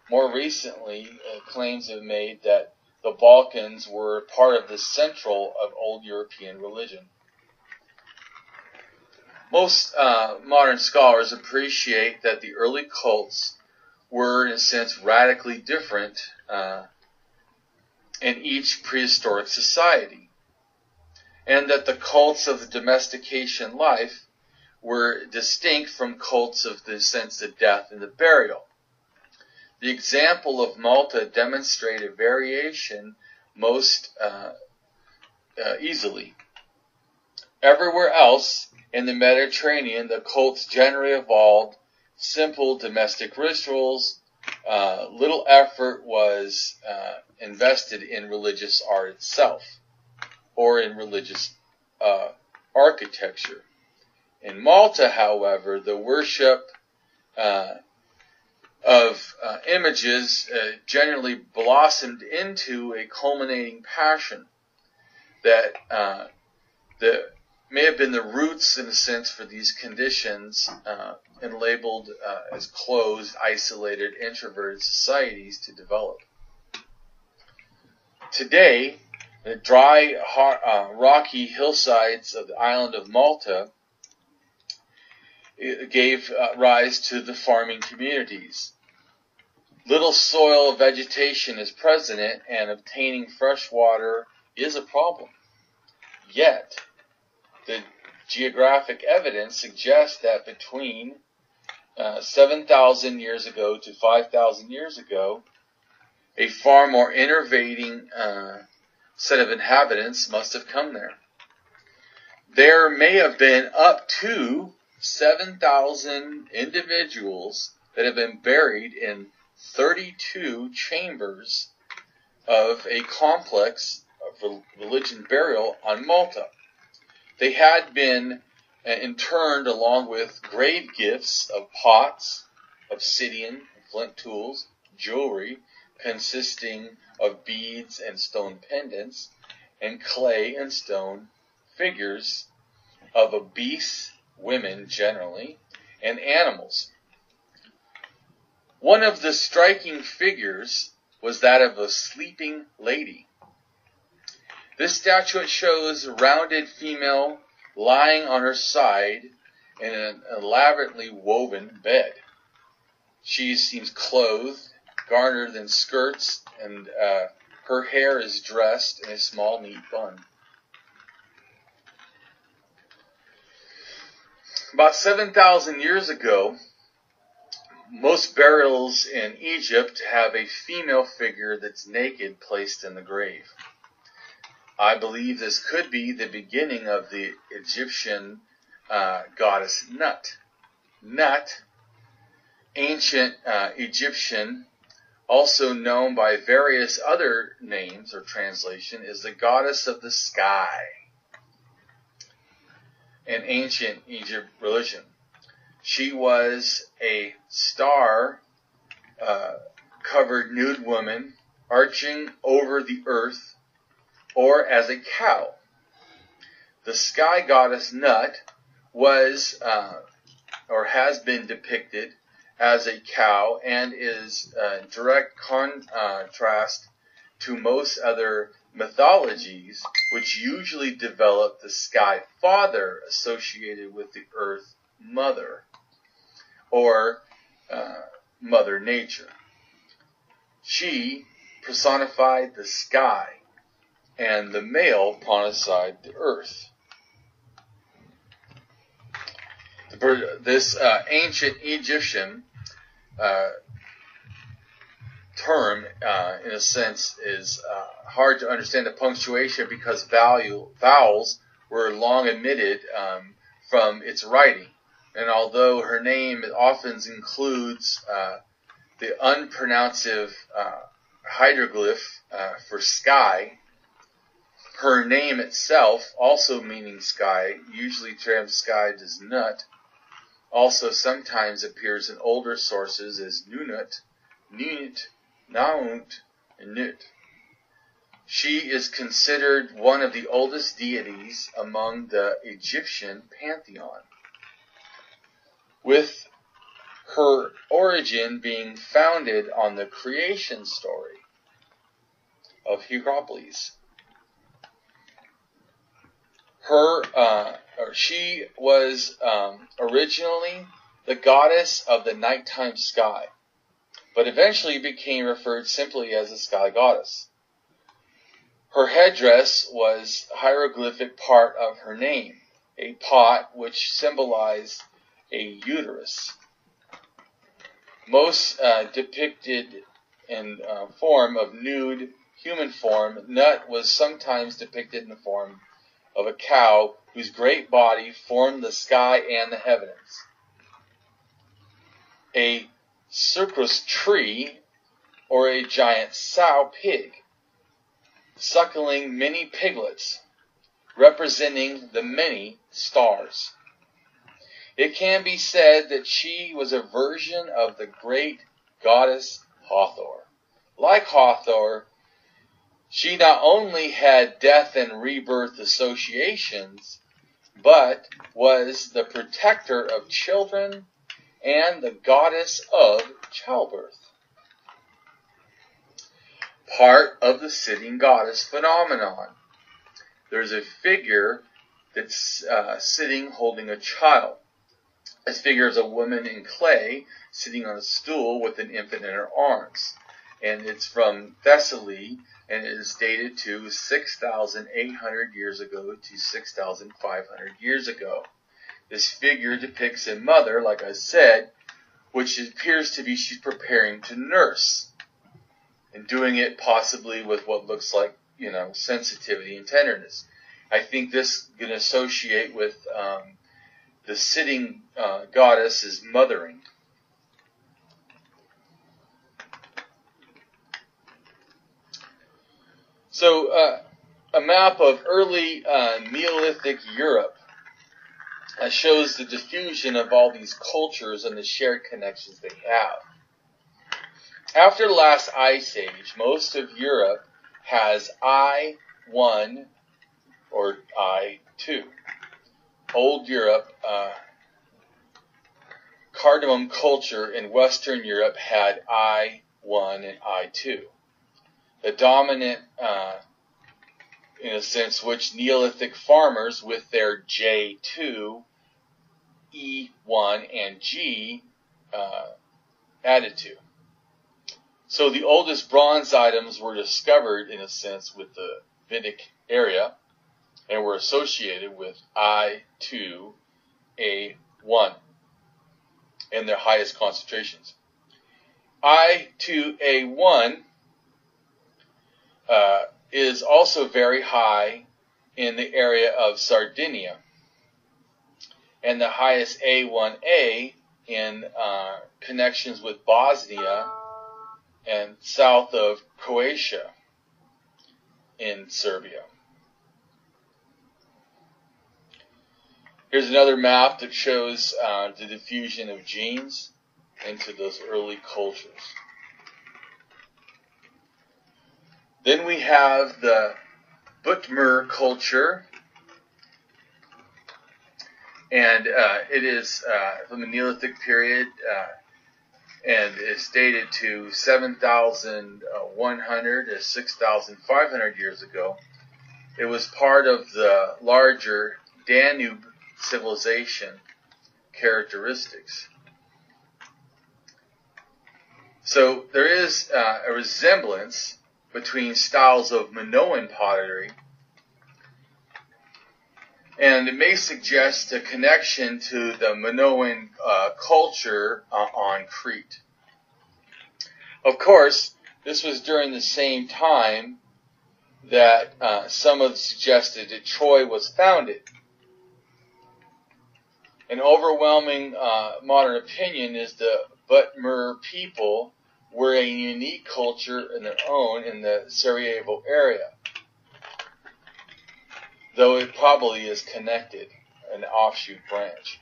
Speaker 1: More recently, claims have been made that the Balkans were part of the central of old European religion. Most modern scholars appreciate that the early cults were, in a sense, radically different in each prehistoric society, and that the cults of the domestication life were distinct from cults of the sense of death and the burial. The example of Malta demonstrated variation most easily. Everywhere else in the Mediterranean, the cults generally evolved simple domestic rituals. Little effort was invested in religious art itself or in religious architecture. In Malta, however, the worship of images generally blossomed into a culminating passion that may have been the roots, in a sense, for these conditions and labeled as closed, isolated, introverted societies to develop. Today, the dry, rocky hillsides of the island of Malta gave rise to the farming communities. Little soil vegetation is present, and obtaining fresh water is a problem. Yet, the geographic evidence suggests that between 7,000 years ago to 5,000 years ago, a far more innovating set of inhabitants must have come there. There may have been up to 7,000 individuals that have been buried in 32 chambers of a complex of religion burial on Malta. They had been interned along with grave gifts of pots, obsidian, flint tools, jewelry consisting of beads and stone pendants, and clay and stone figures of obese women generally, and animals. One of the striking figures was that of a sleeping lady. This statuette shows a rounded female lying on her side in an elaborately woven bed. She seems clothed, garnered in skirts, and her hair is dressed in a small, neat bun. About 7,000 years ago, most burials in Egypt have a female figure that's naked placed in the grave. I believe this could be the beginning of the Egyptian goddess Nut. Nut, ancient Egyptian, also known by various other names or translation, is the goddess of the sky in ancient Egypt religion. She was a star-covered nude woman arching over the earth, or as a cow. The sky goddess Nut was or has been depicted as a cow and is direct contrast to most other mythologies, which usually develop the sky father associated with the earth mother, or Mother Nature. She personified the sky, and the male personified the earth. This ancient Egyptian term, in a sense, is hard to understand the punctuation because vowels were long omitted from its writing. And although her name often includes the unpronounceable hieroglyph for sky, her name itself, also meaning sky, usually transcribed as Nut, also sometimes appears in older sources as Nunut, Nunit, Naunt, and Nut. She is considered one of the oldest deities among the Egyptian pantheon, with her origin being founded on the creation story of Heracles. She was originally the goddess of the nighttime sky, but eventually became referred simply as the sky goddess. Her headdress was a hieroglyphic part of her name, a pot which symbolized a uterus. Most depicted in form of nude human form, Nut was sometimes depicted in the form of a cow whose great body formed the sky and the heavens. A cypress tree, or a giant sow pig, suckling many piglets, representing the many stars. It can be said that she was a version of the great goddess Hathor. Like Hathor, she not only had death and rebirth associations, but was the protector of children and the goddess of childbirth. Part of the sitting goddess phenomenon. There's a figure that's sitting holding a child. This figure is a woman in clay sitting on a stool with an infant in her arms. And it's from Thessaly, and it is dated to 6,800 years ago to 6,500 years ago. This figure depicts a mother, like I said, which appears to be she's preparing to nurse. And doing it possibly with what looks like, sensitivity and tenderness. I think this can associate with the sitting goddess is mothering. So, a map of early Neolithic Europe shows the diffusion of all these cultures and the shared connections they have. After the last ice age, most of Europe has I-1 or I-2. Old Europe, cardamom culture in Western Europe had I-1 and I-2. The dominant, in a sense, which Neolithic farmers with their J2, E1, and G added to. So the oldest bronze items were discovered, in a sense, with the Vindic area and were associated with I2, A1 in their highest concentrations. I2, A1 is also very high in the area of Sardinia, and the highest A1A in connections with Bosnia and south of Croatia in Serbia. Here's another map that shows the diffusion of genes into those early cultures. Then we have the Butmer culture, and it is from the Neolithic period, and it's dated to 7,100 to 6,500 years ago. It was part of the larger Danube civilization characteristics. So there is a resemblance between styles of Minoan pottery, and it may suggest a connection to the Minoan culture on Crete. Of course, this was during the same time that some have suggested that Troy was founded. An overwhelming modern opinion is the Butmer people were a unique culture in their own in the Sarajevo area, though it probably is connected, an offshoot branch.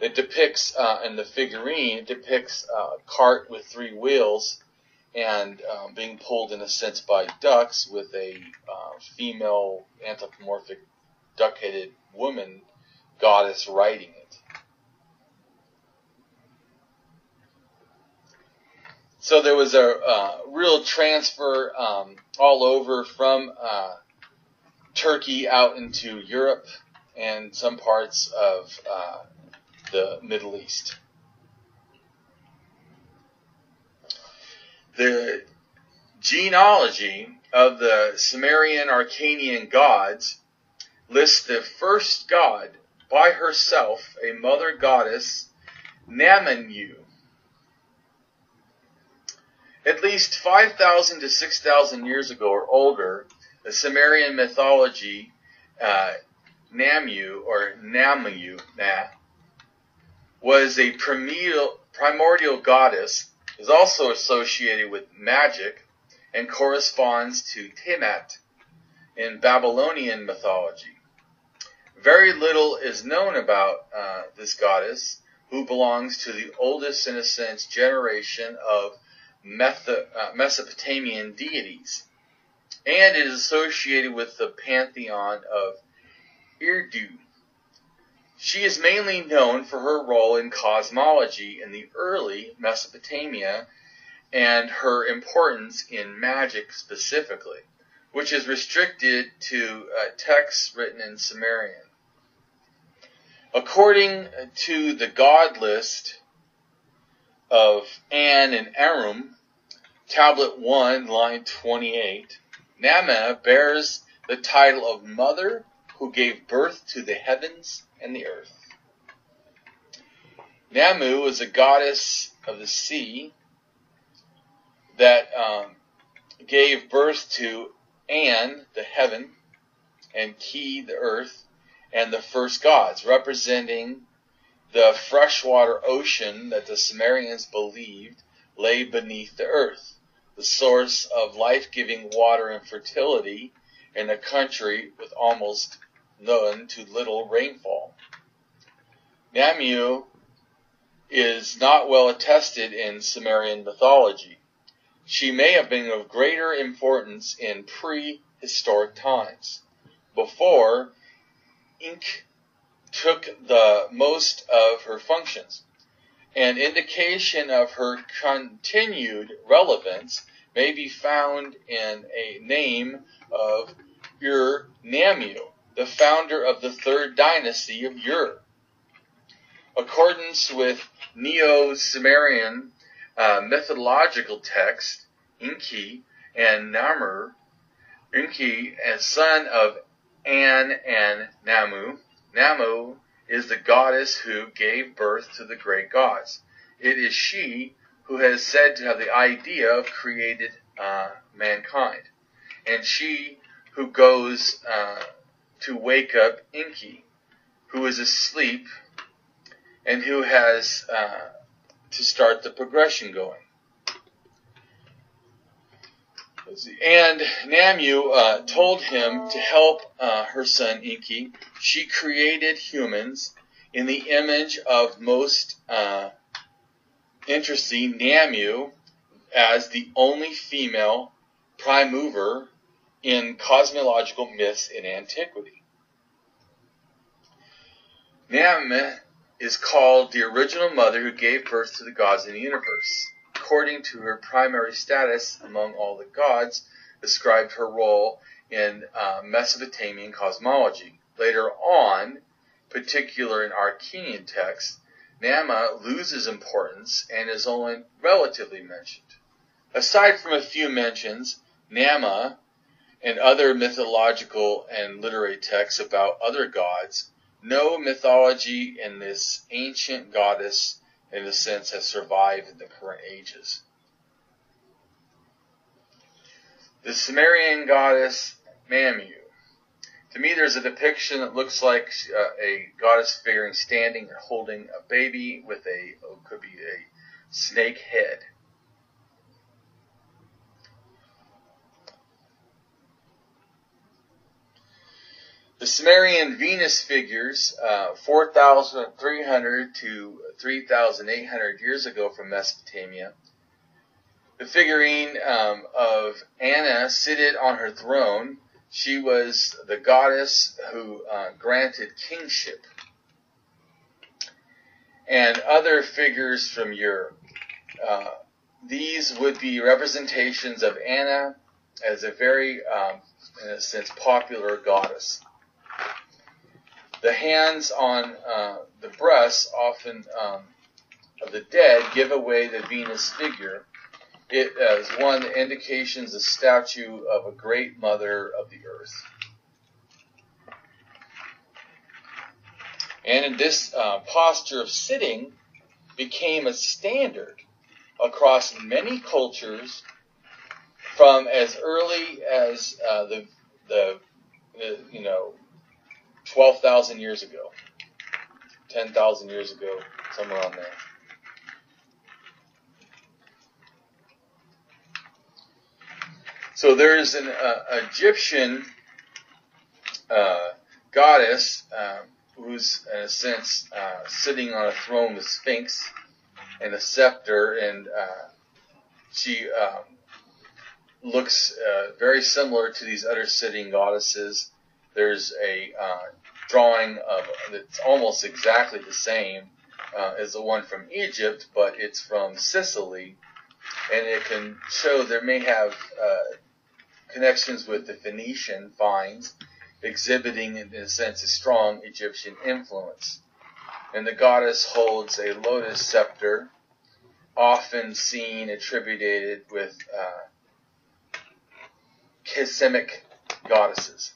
Speaker 1: It depicts, in the figurine, it depicts a cart with 3 wheels and being pulled, in a sense, by ducks with a female anthropomorphic duck-headed woman goddess riding it. So there was a real transfer all over from Turkey out into Europe and some parts of the Middle East. The genealogy of the Sumerian Arcanian gods lists the first god by herself, a mother goddess, Namanu. At least 5,000 to 6,000 years ago or older, the Sumerian mythology, Namu, was a primordial goddess, is also associated with magic, and corresponds to Tiamat in Babylonian mythology. Very little is known about this goddess, who belongs to the oldest, in a sense, generation of Mesopotamian deities, and is associated with the pantheon of Eridu. She is mainly known for her role in cosmology in the early Mesopotamia and her importance in magic specifically, which is restricted to texts written in Sumerian. According to the god list of An and Arum, Tablet 1, line 28, Nama bears the title of Mother who gave birth to the heavens and the earth. Namu is a goddess of the sea that gave birth to An, the heaven, and Ki, the earth, and the first gods, representing the freshwater ocean that the Sumerians believed lay beneath the earth, the source of life-giving water and fertility in a country with almost none to little rainfall. Namu is not well attested in Sumerian mythology. She may have been of greater importance in prehistoric times, before ink took the most of her functions. An indication of her continued relevance may be found in a name of Ur-Nammu, the founder of the third dynasty of Ur. Accordance with Neo-Sumerian mythological text, Enki and Namur, Enki, as son of An and Namu. Namu is the goddess who gave birth to the great gods. It is she who is said to have the idea of created mankind, and she who goes to wake up Enki, who is asleep, and who has to start the progression going. And Namu told him to help her son Enki. She created humans in the image of most interesting Namu as the only female prime mover in cosmological myths in antiquity. Namu is called the original mother who gave birth to the gods in the universe. According to her primary status among all the gods, described her role in Mesopotamian cosmology. Later on, particular in Archean texts, Nama loses importance and is only relatively mentioned. Aside from a few mentions, Nama and other mythological and literary texts about other gods, no mythology in this ancient goddess, in a sense, has survived in the current ages. The Sumerian goddess Namu. To me, there's a depiction that looks like a goddess figure standing and holding a baby with could be a snake head. The Sumerian Venus figures, 4,300 to 3,800 years ago from Mesopotamia. The figurine of Anna seated on her throne. She was the goddess who granted kingship. And other figures from Europe. These would be representations of Anna as a very, in a sense, popular goddess. The hands on the breasts, often of the dead, give away the Venus figure. It is one that indications a statue of a great mother of the earth. And this posture of sitting became a standard across many cultures from as early as 12,000 years ago, 10,000 years ago, somewhere on there. So there's an Egyptian goddess who's, in a sense, sitting on a throne with Sphinx and a scepter, and she looks very similar to these other sitting goddesses. There's a drawing of that's almost exactly the same as the one from Egypt, but it's from Sicily, and it can show there may have connections with the Phoenician finds, exhibiting, in a sense, a strong Egyptian influence. And the goddess holds a lotus scepter, often seen attributed with Kisimic goddesses.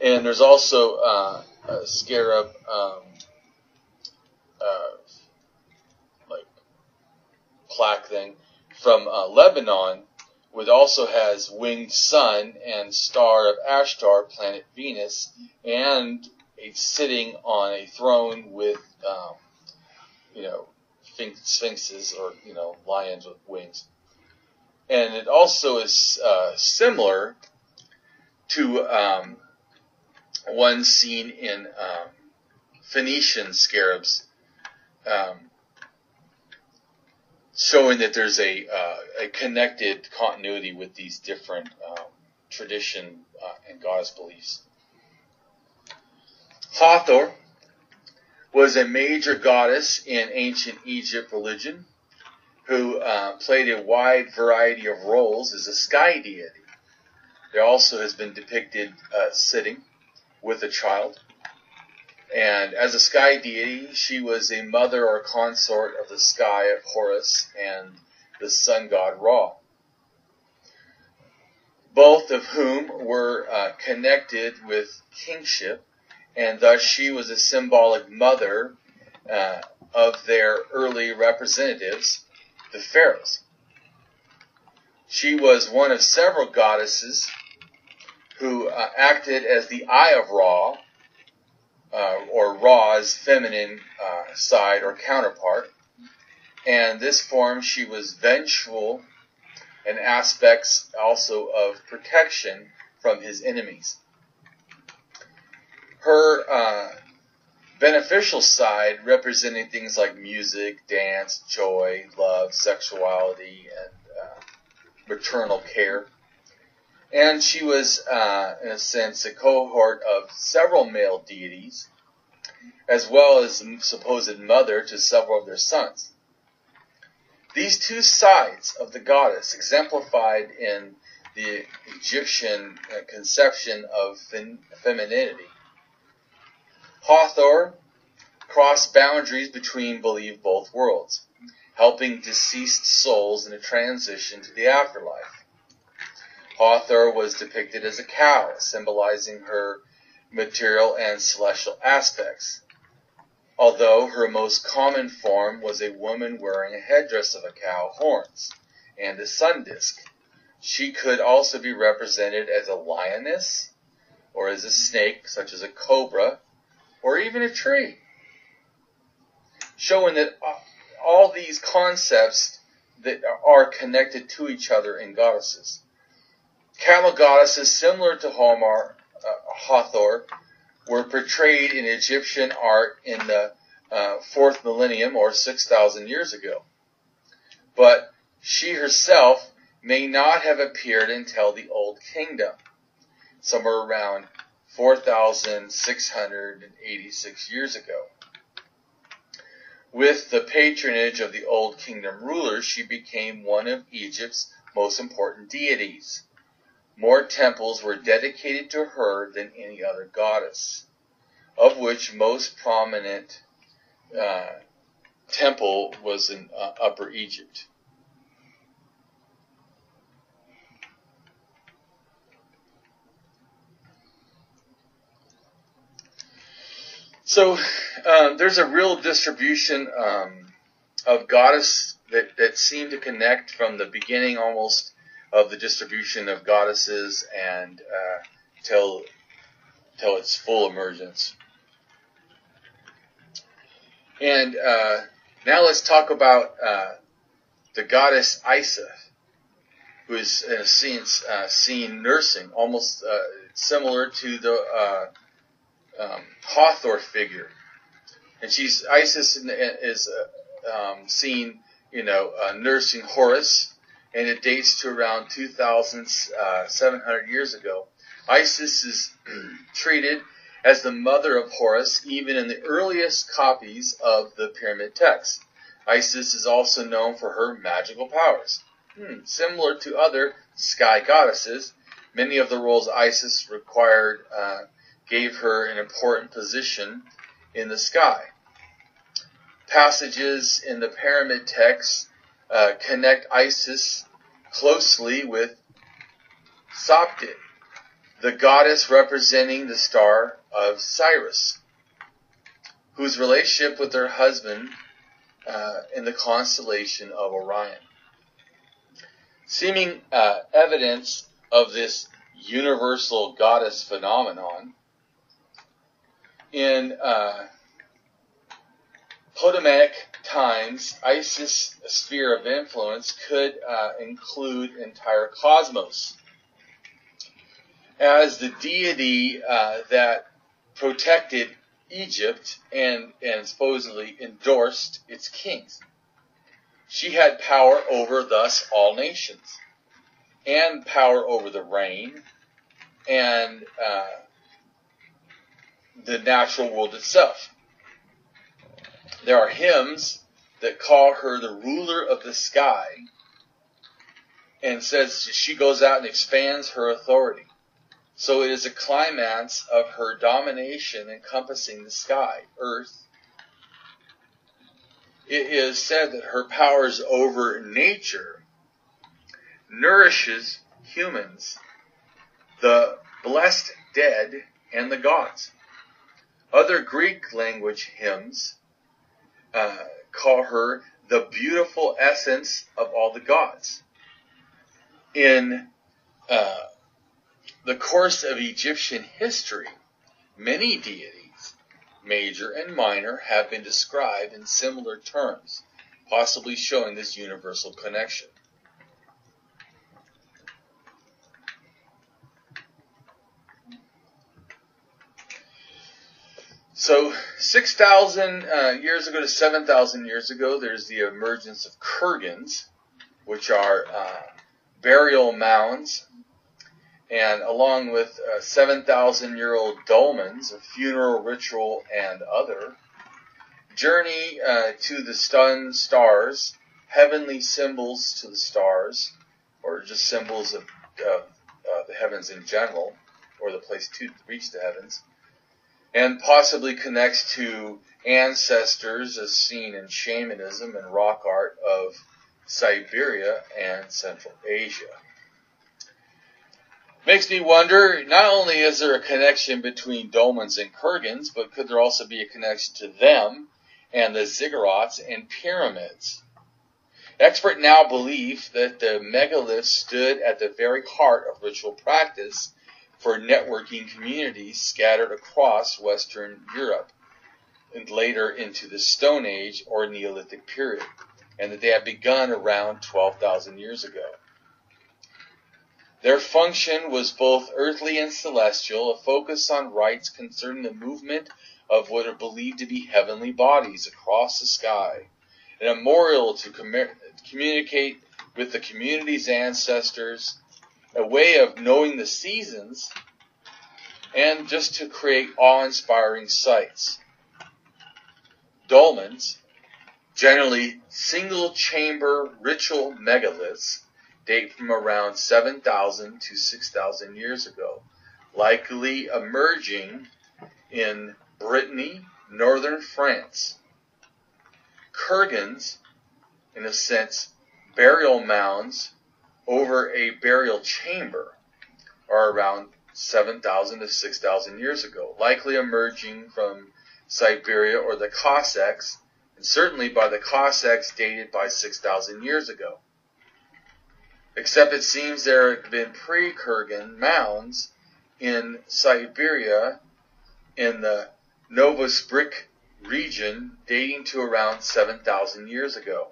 Speaker 1: And there's also a scarab, like plaque thing from Lebanon, which also has winged sun and star of Ashtar, planet Venus, and it's sitting on a throne with, sphinxes or lions with wings. And it also is similar to one seen in Phoenician scarabs, showing that there's a connected continuity with these different tradition and goddess beliefs. Hathor was a major goddess in ancient Egypt religion who played a wide variety of roles as a sky deity. There also has been depicted sitting with a child. And as a sky deity, she was a mother or consort of the sky of Horus and the sun god Ra, both of whom were connected with kingship, and thus she was a symbolic mother of their early representatives, the pharaohs. She was one of several goddesses who acted as the eye of Ra, or Ra's feminine side or counterpart. And this form, she was vengeful and aspects also of protection from his enemies. Her beneficial side representing things like music, dance, joy, love, sexuality, and maternal care. And she was, in a sense, a cohort of several male deities, as well as the supposed mother to several of their sons. These two sides of the goddess, exemplified in the Egyptian conception of femininity. Hathor crossed boundaries between, believe, both worlds, helping deceased souls in a transition to the afterlife. Hathor was depicted as a cow, symbolizing her material and celestial aspects, although her most common form was a woman wearing a headdress of a cow, horns, and a sun disk. She could also be represented as a lioness, or as a snake, such as a cobra, or even a tree, showing that all these concepts that are connected to each other in goddesses. Camel goddesses similar to Hathor were portrayed in Egyptian art in the 4th millennium, or 6,000 years ago. But she herself may not have appeared until the Old Kingdom, somewhere around 4,686 years ago. With the patronage of the Old Kingdom rulers, she became one of Egypt's most important deities. More temples were dedicated to her than any other goddess, of which most prominent temple was in Upper Egypt. So there's a real distribution of goddess that seem to connect from the beginning almost of the distribution of goddesses and till its full emergence. And now let's talk about the goddess Isis, who is seen nursing, almost similar to the Hathor figure. And Isis is seen, nursing Horus, and it dates to around 2,700 years ago. Isis is treated as the mother of Horus, even in the earliest copies of the pyramid text. Isis is also known for her magical powers. Similar to other sky goddesses, many of the roles Isis required gave her an important position in the sky. Passages in the pyramid text connect Isis closely with Sopdet, the goddess representing the star of Sirius, whose relationship with her husband in the constellation of Orion. Seeming evidence of this universal goddess phenomenon, in Ptolemaic times, Isis' sphere of influence could include entire cosmos, as the deity that protected Egypt and supposedly endorsed its kings. She had power over thus all nations, and power over the rain and the natural world itself. There are hymns that call her the ruler of the sky, and says she goes out and expands her authority. So it is a climax of her domination encompassing the sky, earth. It is said that her powers over nature nourishes humans, the blessed dead, and the gods. Other Greek language hymns call her the beautiful essence of all the gods. In the course of Egyptian history, many deities, major and minor, have been described in similar terms, possibly showing this universal connection. So 6,000 years ago to 7,000 years ago, there's the emergence of kurgans, which are burial mounds, and along with 7,000-year-old dolmens, a funeral ritual and other, journey to the sun stars, heavenly symbols to the stars, or just symbols of the heavens in general, or the place to reach the heavens, and possibly connects to ancestors as seen in shamanism and rock art of Siberia and Central Asia. Makes me wonder, not only is there a connection between dolmens and kurgans, but could there also be a connection to them and the ziggurats and pyramids? Experts now believe that the megaliths stood at the very heart of ritual practice for networking communities scattered across Western Europe and later into the Stone Age or Neolithic period, and that they had begun around 12,000 years ago. Their function was both earthly and celestial, a focus on rites concerning the movement of what are believed to be heavenly bodies across the sky, and a memorial to communicate with the community's ancestors, a way of knowing the seasons, and just to create awe-inspiring sights. Dolmens, generally single-chamber ritual megaliths, date from around 7,000 to 6,000 years ago, likely emerging in Brittany, northern France. Kurgans, in a sense, burial mounds over a burial chamber, are around 7,000 to 6,000 years ago, likely emerging from Siberia or the Cossacks, and certainly by the Cossacks dated by 6,000 years ago. Except it seems there have been pre-Kurgan mounds in Siberia in the Novosibirsk region dating to around 7,000 years ago.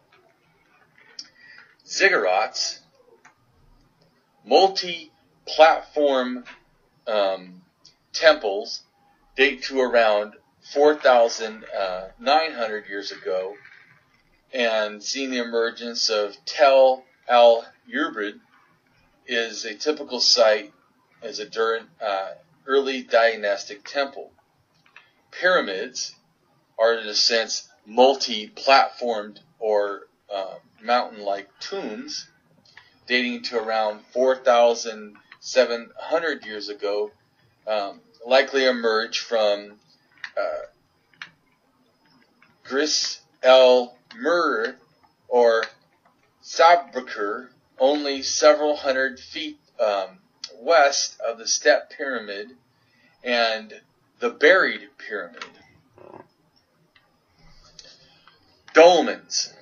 Speaker 1: Ziggurats multi-platform temples date to around 4,900 years ago, and seeing the emergence of Tel al-Yubrid is a typical site as a early dynastic temple. Pyramids are, in a sense, multi-platformed or mountain-like tombs dating to around 4,700 years ago, likely emerged from Gris el-Mur or Sabrakir, only several hundred feet west of the Step Pyramid and the Buried Pyramid. Dolmens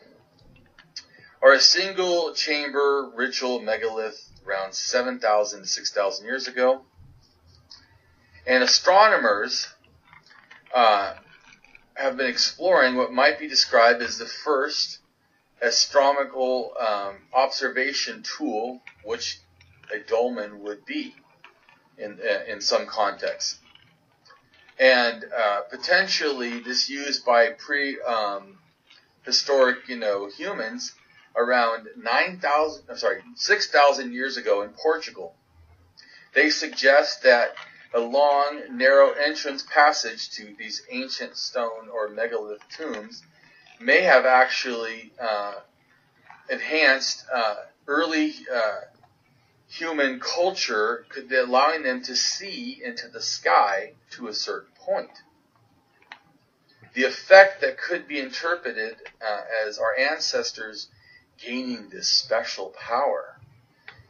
Speaker 1: are a single chamber ritual megalith around 7,000 to 6,000 years ago. And astronomers have been exploring what might be described as the first astronomical observation tool, which a dolmen would be in some context. And potentially this used by prehistoric, humans around 6,000 years ago in Portugal. They suggest that a long, narrow entrance passage to these ancient stone or megalith tombs may have actually enhanced early human culture, allowing them to see into the sky to a certain point. The effect that could be interpreted as our ancestors gaining this special power,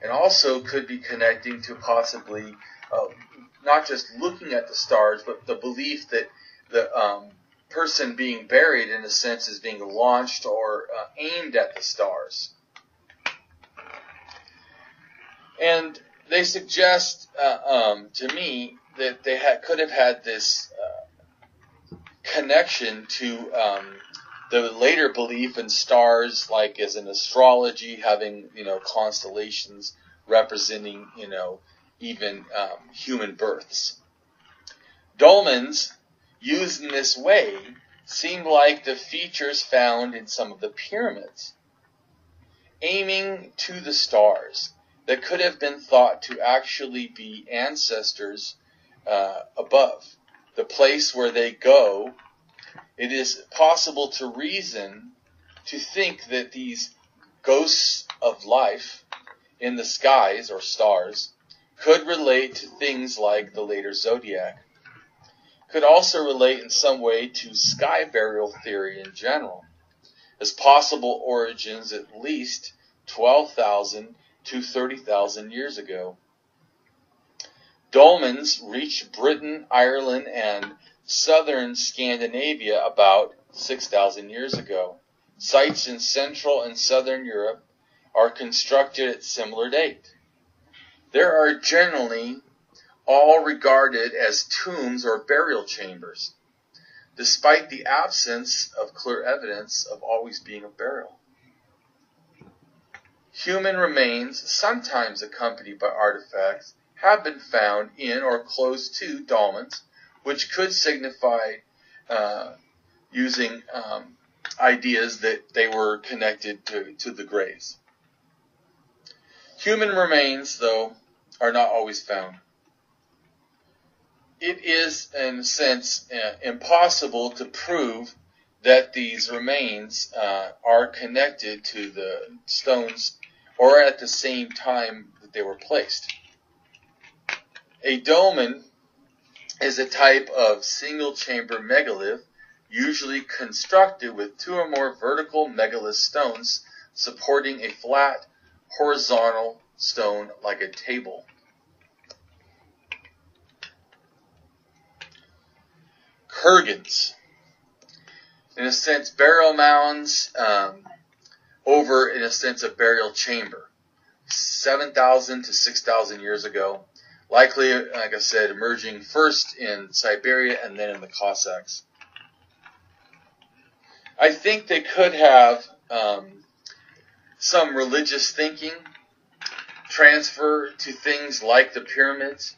Speaker 1: and also could be connecting to possibly not just looking at the stars, but the belief that the person being buried, in a sense, is being launched or aimed at the stars. And they suggest to me that they could have had this connection to the later belief in stars, like as in astrology, having constellations representing even human births. Dolmens, used in this way, seem like the features found in some of the pyramids, aiming to the stars, that could have been thought to actually be ancestors above, the place where they go. It is possible to reason, to think that these ghosts of life in the skies or stars could relate to things like the later zodiac. Could also relate in some way to sky burial theory in general, as possible origins at least 12,000 to 30,000 years ago. Dolmens reached Britain, Ireland, and southern Scandinavia about 6,000 years ago. Sites in Central and Southern Europe are constructed at similar date. There are generally all regarded as tombs or burial chambers, despite the absence of clear evidence of always being a burial. Human remains, sometimes accompanied by artifacts, have been found in or close to dolmens, which could signify using ideas that they were connected to the graves. Human remains, though, are not always found. It is, in a sense, impossible to prove that these remains are connected to the stones or at the same time that they were placed. A dolmen is a type of single-chamber megalith, usually constructed with two or more vertical megalith stones supporting a flat, horizontal stone like a table. Kurgans, in a sense, burial mounds over, in a sense, a burial chamber, 7,000 to 6,000 years ago, likely, like I said, emerging first in Siberia and then in the Cossacks. I think they could have some religious thinking transfer to things like the pyramids,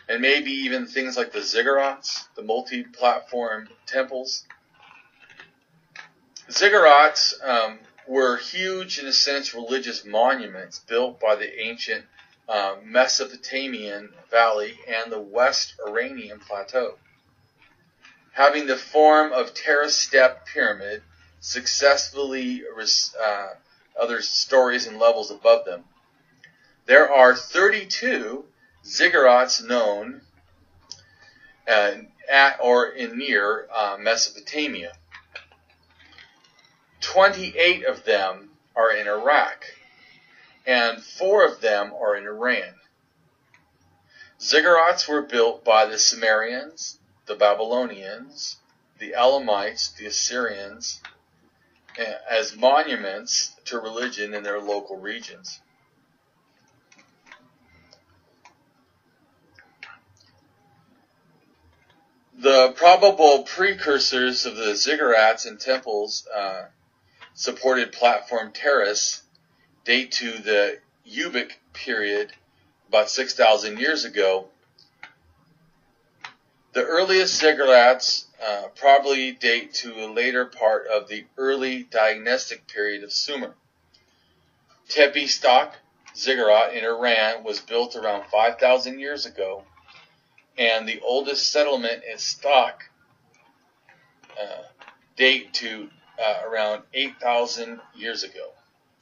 Speaker 1: and maybe even things like the ziggurats, the multi-platform temples. Ziggurats were huge, in a sense, religious monuments built by the ancient Mesopotamian Valley and the West Iranian Plateau, having the form of terrace-step pyramid, successively other stories and levels above them. There are 32 ziggurats known at or in near Mesopotamia. 28 of them are in Iraq, and 4 of them are in Iran. Ziggurats were built by the Sumerians, the Babylonians, the Elamites, the Assyrians, as monuments to religion in their local regions. The probable precursors of the ziggurats and temples supported platform terrace date to the Ubic period, about 6,000 years ago. The earliest ziggurats probably date to a later part of the early dynastic period of Sumer. Tepe Stok ziggurat in Iran was built around 5,000 years ago, and the oldest settlement in Stok date to around 8,000 years ago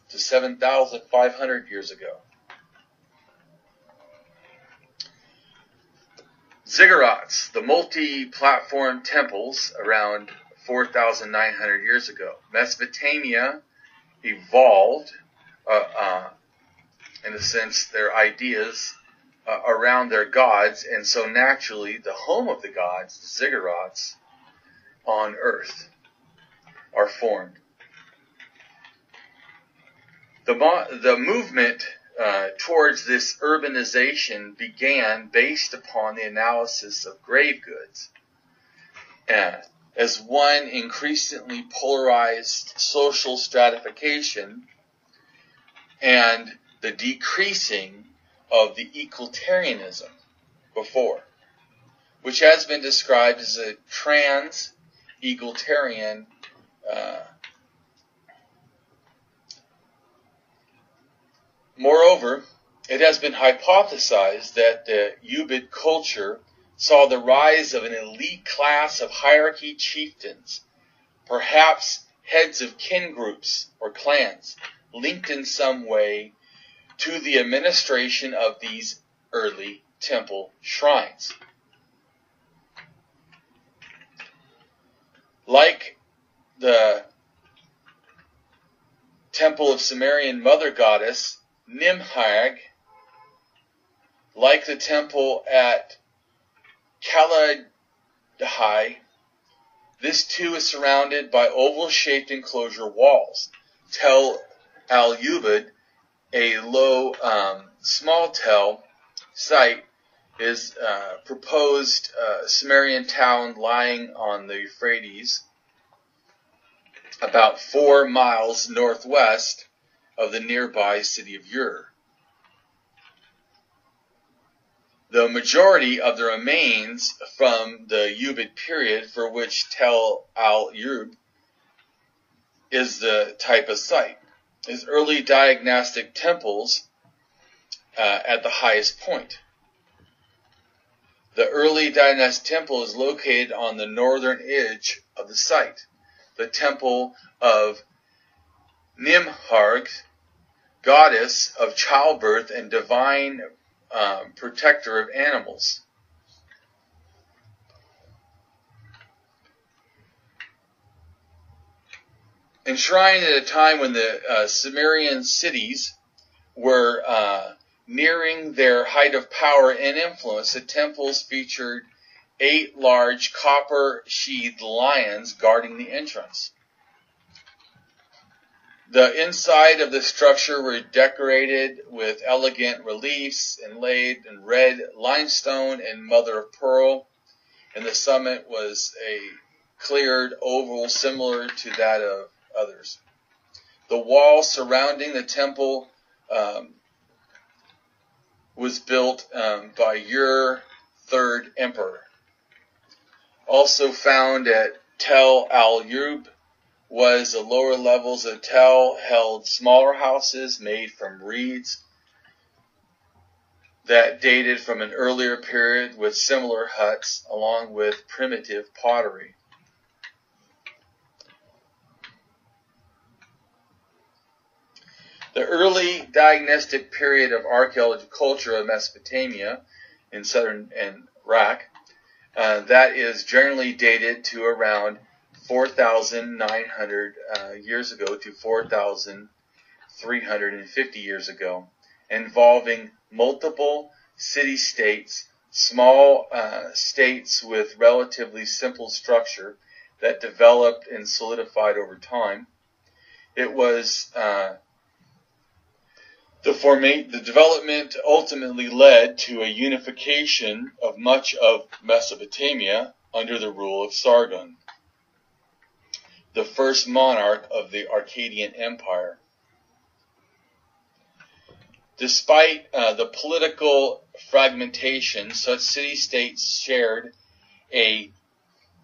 Speaker 1: to 7,500 years ago. Ziggurats, the multi-platform temples, around 4,900 years ago. Mesopotamia evolved, in a sense, their ideas around their gods, and so naturally the home of the gods, the ziggurats, on earth are formed. The movement towards this urbanization began based upon the analysis of grave goods as one increasingly polarized social stratification and the decreasing of the equalitarianism before, which has been described as a trans-egalitarian Moreover, it has been hypothesized that the Ubbid culture saw the rise of an elite class of hierarchy chieftains, perhaps heads of kin groups or clans, linked in some way to the administration of these early temple shrines. Like the temple of Sumerian mother goddess Nimhag, like the temple at Kaladhai, this too is surrounded by oval-shaped enclosure walls. Tel al-Ubbid, a low, small Tel site, is a proposed Sumerian town lying on the Euphrates, about 4 miles northwest of the nearby city of Ur. The majority of the remains from the Ubbid period, for which Tel al-Ubbid is the type of site, is early diagnostic temples at the highest point. The early dynastic temple is located on the northern edge of the site. The temple of Nimharg, goddess of childbirth and divine protector of animals. Enshrined at a time when the Sumerian cities were nearing their height of power and influence, the temples featured 8 large copper-sheathed lions guarding the entrance. The inside of the structure were decorated with elegant reliefs inlaid in red limestone and mother of pearl, and the summit was a cleared oval similar to that of others. The walls surrounding the temple was built by Ur, third emperor. Also found at Tel al-Yub was the lower levels of Tel held smaller houses made from reeds that dated from an earlier period with similar huts along with primitive pottery. The early diagnostic period of archaeological culture of Mesopotamia in southern Iraq, that is generally dated to around 4,900 years ago to 4,350 years ago, involving multiple city-states, small states with relatively simple structure that developed and solidified over time. It was the development ultimately led to a unification of much of Mesopotamia under the rule of Sargon, the first monarch of the Akkadian Empire. Despite the political fragmentation, such city-states shared a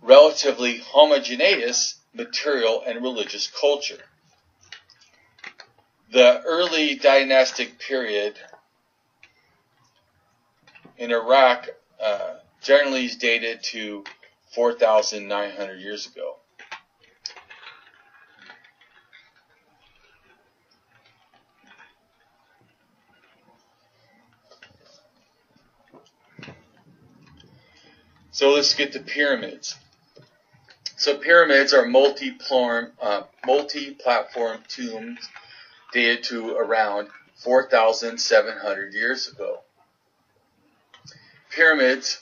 Speaker 1: relatively homogeneous material and religious culture. The early dynastic period in Iraq generally is dated to 4,900 years ago. So let's get to pyramids. So pyramids are multi-platform tombs dated to around 4,700 years ago. Pyramids,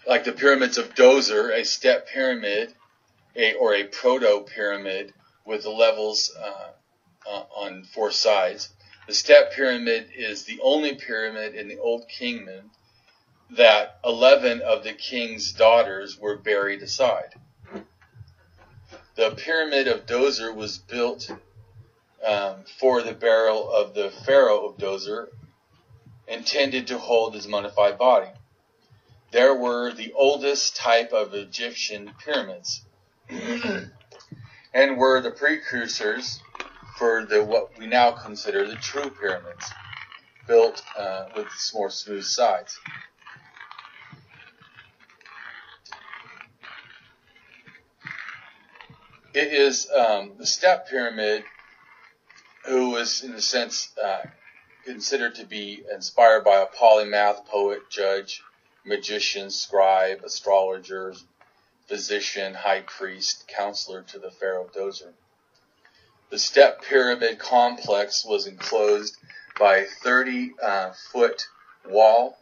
Speaker 1: like the pyramids of Djoser, a step pyramid, or a proto-pyramid with the levels on four sides. The step pyramid is the only pyramid in the Old Kingdom that 11 of the king's daughters were buried aside. The pyramid of Djoser was built for the burial of the pharaoh of Djoser, intended to hold his mummified body. There were the oldest type of Egyptian pyramids and were the precursors for what we now consider the true pyramids, built with more smooth sides. It is the step pyramid who was, in a sense, considered to be inspired by a polymath, poet, judge, magician, scribe, astrologer, physician, high priest, counselor to the pharaoh of Djoser. The step pyramid complex was enclosed by a 30-foot wall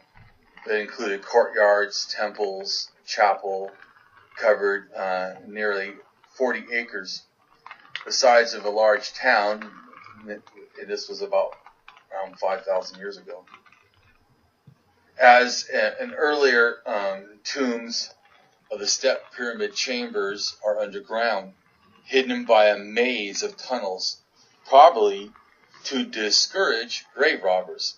Speaker 1: that included courtyards, temples, chapel, covered nearly 40 acres. The size of a large town. This was about around 5,000 years ago. As an earlier tombs of the step pyramid chambers are underground, hidden by a maze of tunnels, probably to discourage grave robbers.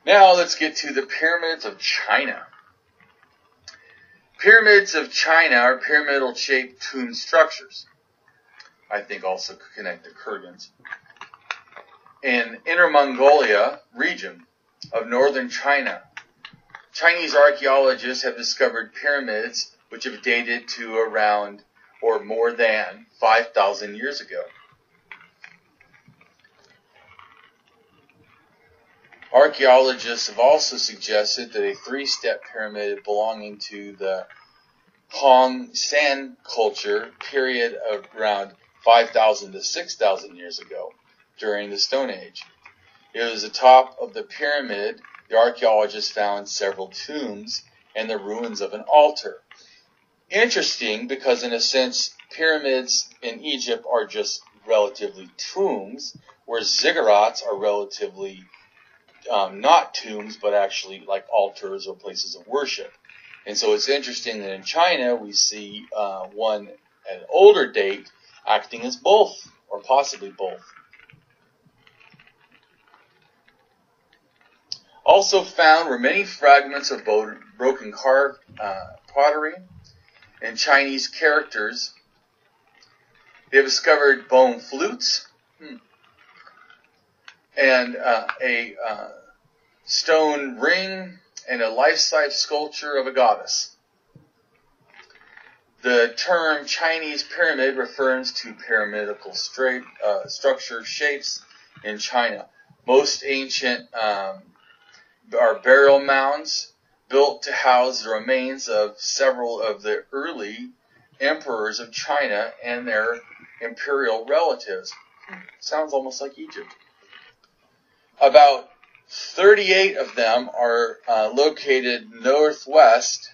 Speaker 1: Now let's get to the pyramids of China. Pyramids of China are pyramidal-shaped tomb structures. I think also connect to kurgans. In Inner Mongolia region of northern China, Chinese archaeologists have discovered pyramids which have dated to around or more than 5,000 years ago. Archaeologists have also suggested that a three-step pyramid belonging to the Hong San culture period of around 5,000 to 6,000 years ago during the Stone Age. It was the top of the pyramid. The archaeologists found several tombs and the ruins of an altar. Interesting, because in a sense, pyramids in Egypt are just relatively tombs, whereas ziggurats are relatively not tombs, but actually like altars or places of worship. And so it's interesting that in China we see one at an older date acting as both, or possibly both. Also found were many fragments of broken carved pottery and Chinese characters. They have discovered bone flutes and a stone ring and a life-size sculpture of a goddess. The term Chinese pyramid refers to pyramidal structure shapes in China. Most ancient are burial mounds built to house the remains of several of the early emperors of China and their imperial relatives. Sounds almost like Egypt. About 38 of them are located northwest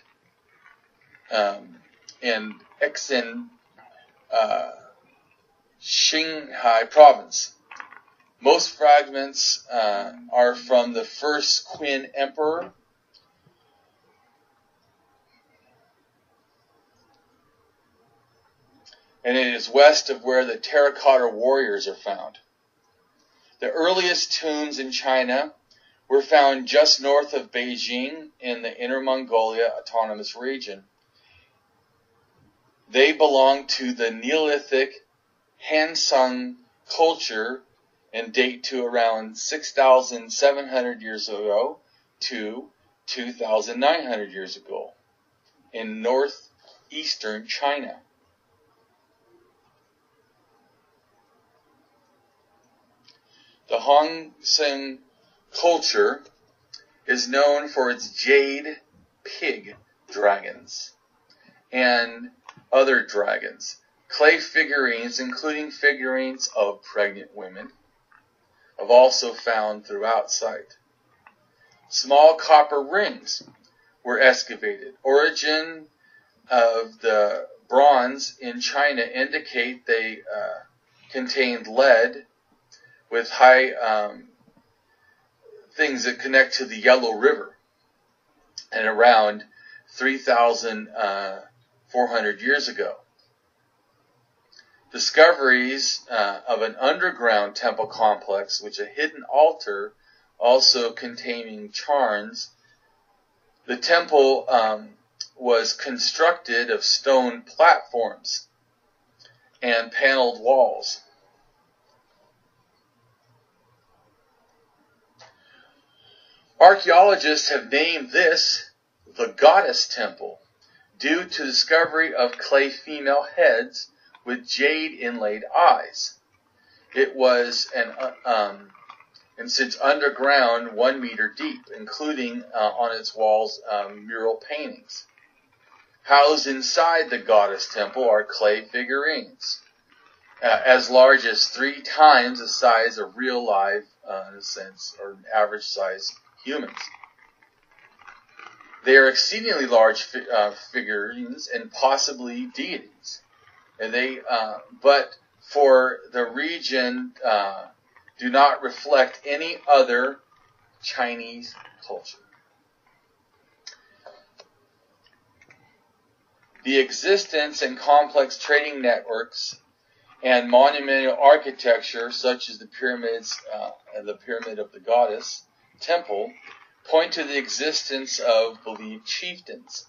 Speaker 1: in Exin, Qinghai province. Most fragments are from the first Qin emperor. And it is west of where the terracotta warriors are found. The earliest tombs in China were found just north of Beijing in the Inner Mongolia Autonomous Region. They belong to the Neolithic Han Sung culture and date to around 6,700 years ago to 2,900 years ago in northeastern China. The Han Sung culture is known for its jade pig dragons and other dragons. Clay figurines, including figurines of pregnant women, have also found throughout site. Small copper rings were excavated. Origin of the bronze in China indicate they contained lead with high things that connect to the Yellow River, and around 3,400 years ago. Discoveries of an underground temple complex, which a hidden altar also containing charms. The temple was constructed of stone platforms and paneled walls. Archaeologists have named this the Goddess Temple due to the discovery of clay female heads with jade inlaid eyes. It was and sits underground 1 meter deep, including on its walls mural paintings. Housed inside the Goddess Temple are clay figurines, as large as 3 times the size of real live, in a sense, or average size humans. They are exceedingly large figurines and possibly deities. And they, but for the region, do not reflect any other Chinese culture. The existence and complex trading networks and monumental architecture, such as the pyramids and the Pyramid of the Goddess Temple, point to the existence of believed chieftains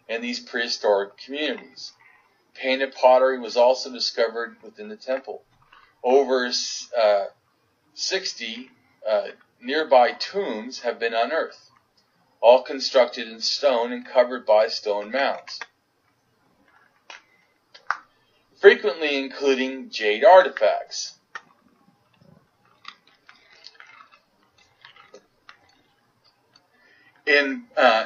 Speaker 1: in these prehistoric communities. Painted pottery was also discovered within the temple. Over 60 nearby tombs have been unearthed, all constructed in stone and covered by stone mounds, frequently including jade artifacts.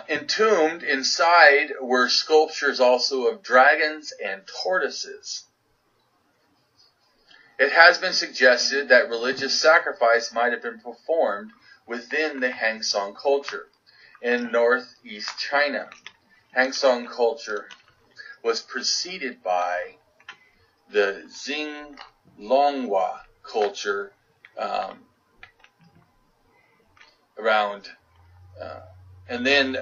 Speaker 1: Entombed inside were sculptures also of dragons and tortoises. It has been suggested that religious sacrifice might have been performed within the Han Sung culture in northeast China. Han Sung culture was preceded by the Xinglonghua culture around, and then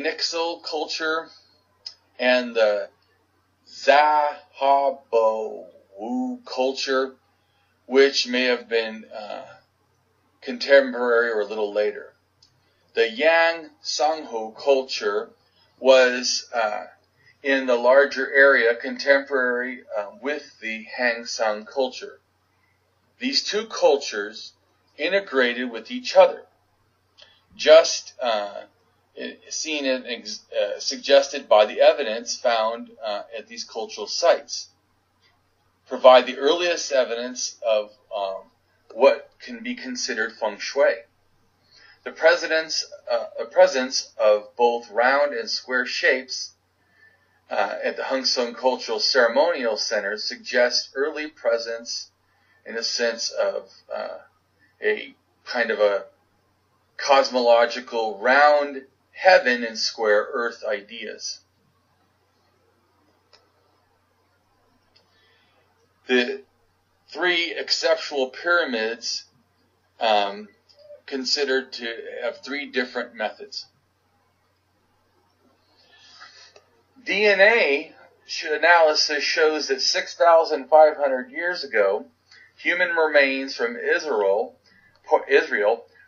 Speaker 1: Inxil culture and the Zahabawu culture, which may have been contemporary or a little later. The Yang Sanghu culture was in the larger area contemporary with the Han Sang culture. These two cultures integrated with each other, just seen and suggested by the evidence found at these cultural sites, provide the earliest evidence of what can be considered feng shui. The presence of both round and square shapes at the Hung Sung Cultural Ceremonial Center suggests early presence, in a sense, of a kind of a cosmological round heaven and square earth ideas. The three exceptional pyramids considered to have three different methods. DNA analysis shows that 6,500 years ago, human remains from Israel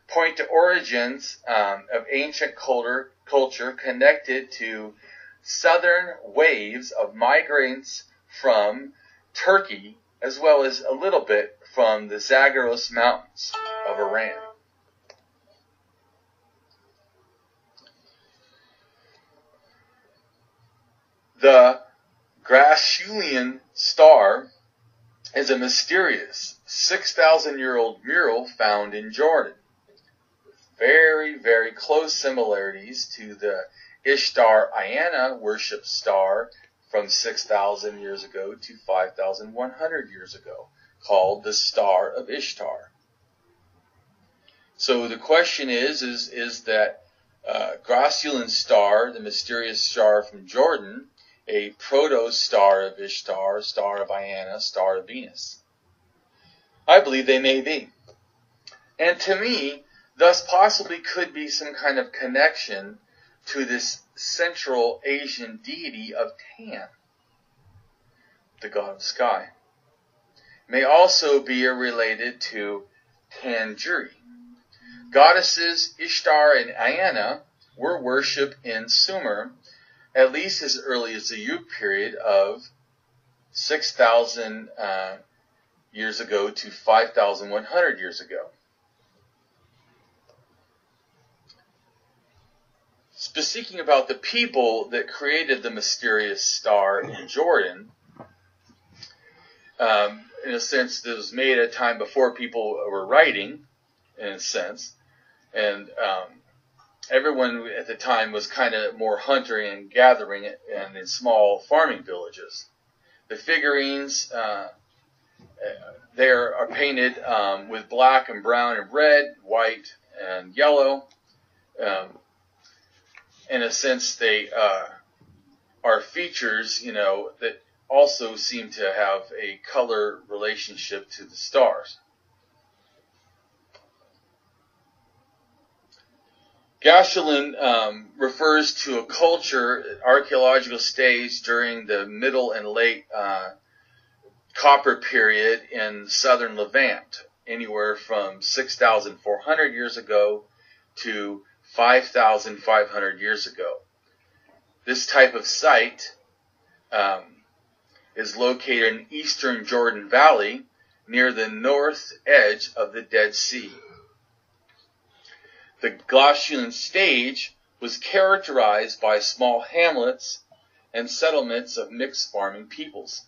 Speaker 1: point to origins of ancient culture connected to southern waves of migrants from Turkey, as well as a little bit from the Zagros Mountains of Iran. The Grasulian star is a mysterious 6,000-year-old mural found in Jordan. Very, very close similarities to the Ishtar Ayana worship star from 6,000 years ago to 5,100 years ago, called the Star of Ishtar. So the question is that Grasulian star, the mysterious star from Jordan, a proto-star of Ishtar, star of Ayana, star of Venus? I believe they may be. And to me, thus possibly could be some kind of connection to this Central Asian deity of Tan, the god of sky. May also be related to Tanjuri. Goddesses Ishtar and Ayana were worshipped in Sumer at least as early as the Yug period of 6,000 years ago to 5,100 years ago. Speaking about the people that created the mysterious star in Jordan, in a sense, this was made at a time before people were writing, in a sense, and everyone at the time was kind of more hunting and gathering and in small farming villages. The figurines there are painted with black and brown and red, white and yellow. In a sense, they are features, that also seem to have a color relationship to the stars. Grasulian refers to a culture, archaeological stage during the middle and late Copper period in southern Levant, anywhere from 6,400 years ago to 5,500 years ago. This type of site is located in eastern Jordan Valley near the north edge of the Dead Sea. The Grasulian stage was characterized by small hamlets and settlements of mixed farming peoples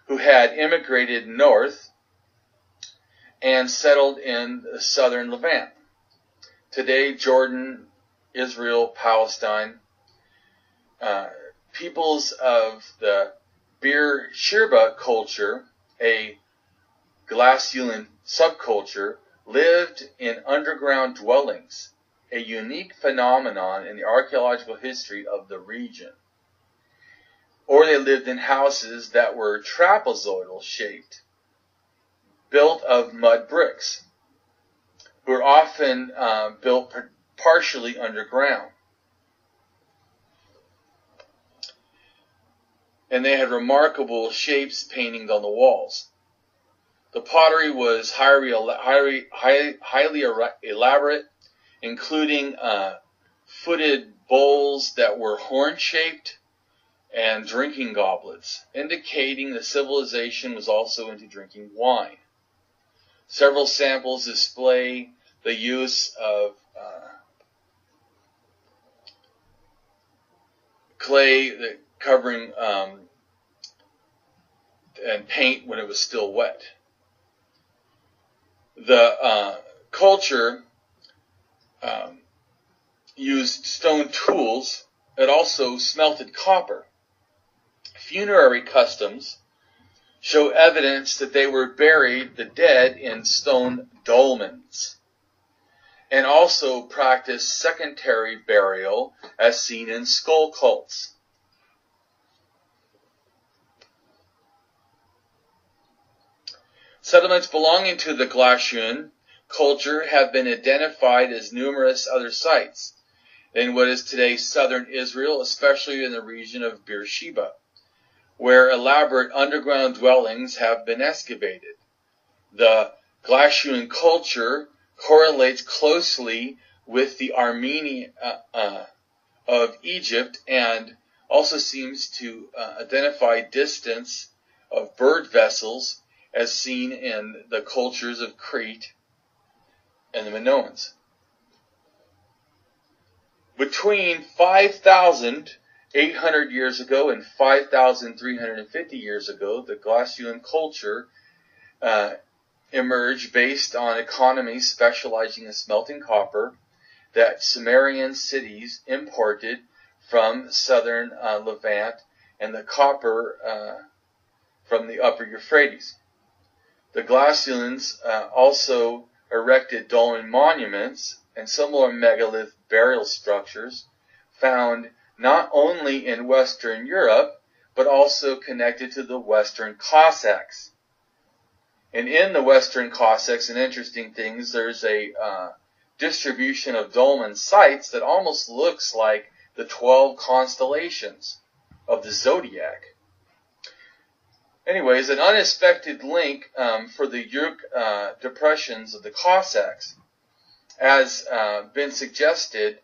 Speaker 1: who had immigrated north and settled in the southern Levant. Today, Jordan, Israel, Palestine, peoples of the Bir Shirba culture, a Grasulian subculture, lived in underground dwellings, a unique phenomenon in the archaeological history of the region. Or they lived in houses that were trapezoidal shaped, built of mud bricks, who were often built partially underground. and they had remarkable shapes paintings on the walls. The pottery was highly elaborate, including footed bowls that were horn-shaped and drinking goblets, indicating the civilization was also into drinking wine. Several samples display the use of clay covering and paint when it was still wet. The culture used stone tools. It also smelted copper. Funerary customs show evidence that they were buried the dead in stone dolmens, and also practiced secondary burial as seen in skull cults. Settlements belonging to the Glacian culture have been identified as numerous other sites in what is today southern Israel, especially in the region of Beersheba, where elaborate underground dwellings have been excavated. The Glacian culture correlates closely with the Armenia of Egypt, and also seems to identify distance of bird vessels as seen in the cultures of Crete and the Minoans. Between 5,800 years ago and 5,350 years ago, the Glacian culture emerged based on economies specializing in smelting copper that Sumerian cities imported from southern Levant, and the copper from the upper Euphrates. The Glacians also erected dolmen monuments and similar megalith burial structures found not only in Western Europe, but also connected to the Western Cossacks. And in the Western Cossacks, and interesting things, there's a distribution of dolmen sites that almost looks like the 12 constellations of the zodiac. Anyways, an unexpected link for the Uruk depressions of the Cossacks has been suggested.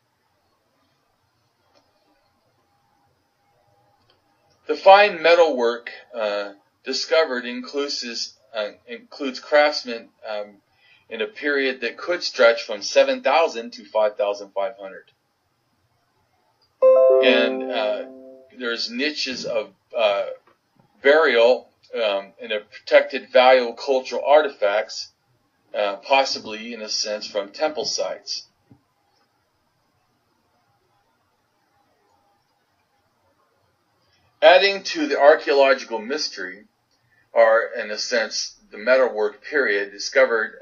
Speaker 1: The fine metalwork discovered includes craftsmen in a period that could stretch from 7,000 to 5,500. And there's niches of burial in a protected valuable cultural artifacts, possibly in a sense from temple sites. Adding to the archaeological mystery are, in a sense, the metalwork period discovered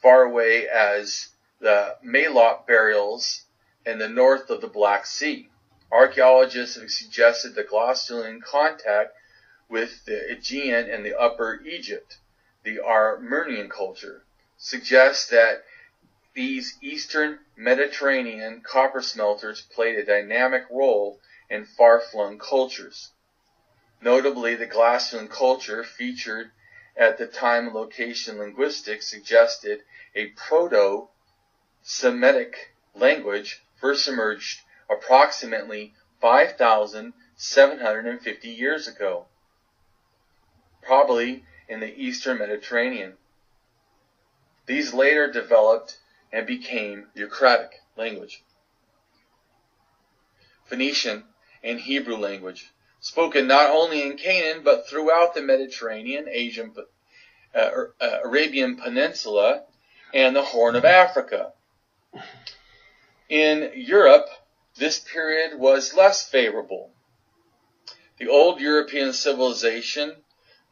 Speaker 1: far away as the Malot burials in the north of the Black Sea. Archaeologists have suggested the Glacian contact with the Aegean and the Upper Egypt, the Armenian culture, suggests that these Eastern Mediterranean copper smelters played a dynamic role in far-flung cultures. Notably, the Glacian culture featured at the time and location linguistics suggested a Proto-Semitic language first emerged approximately 5,750 years ago, probably in the Eastern Mediterranean. These later developed and became Ukrainic language, Phoenician, and Hebrew language, spoken not only in Canaan but throughout the Mediterranean, Arabian Peninsula, and the Horn of Africa. In Europe, this period was less favorable. The old European civilization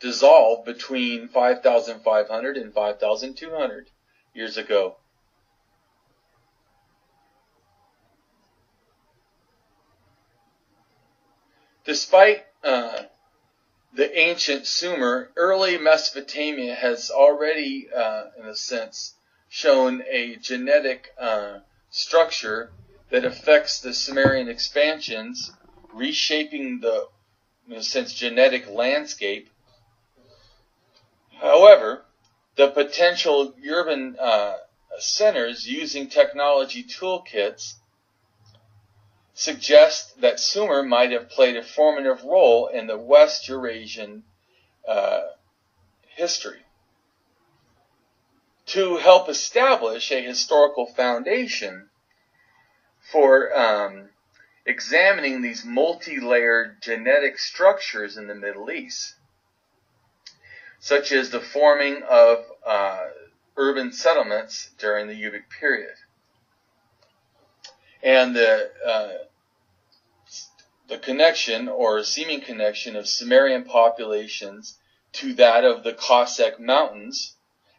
Speaker 1: dissolved between 5,500 and 5,200 years ago. Despite the ancient Sumer, early Mesopotamia has already, in a sense, shown a genetic structure that affects the Sumerian expansions, reshaping the in a sense, genetic landscape. However, the potential urban centers using technology toolkits suggest that Sumer might have played a formative role in the West Eurasian history. To help establish a historical foundation for examining these multi-layered genetic structures in the Middle East, such as the forming of urban settlements during the Yubic period, and the connection or seeming connection of Sumerian populations to that of the Cossack Mountains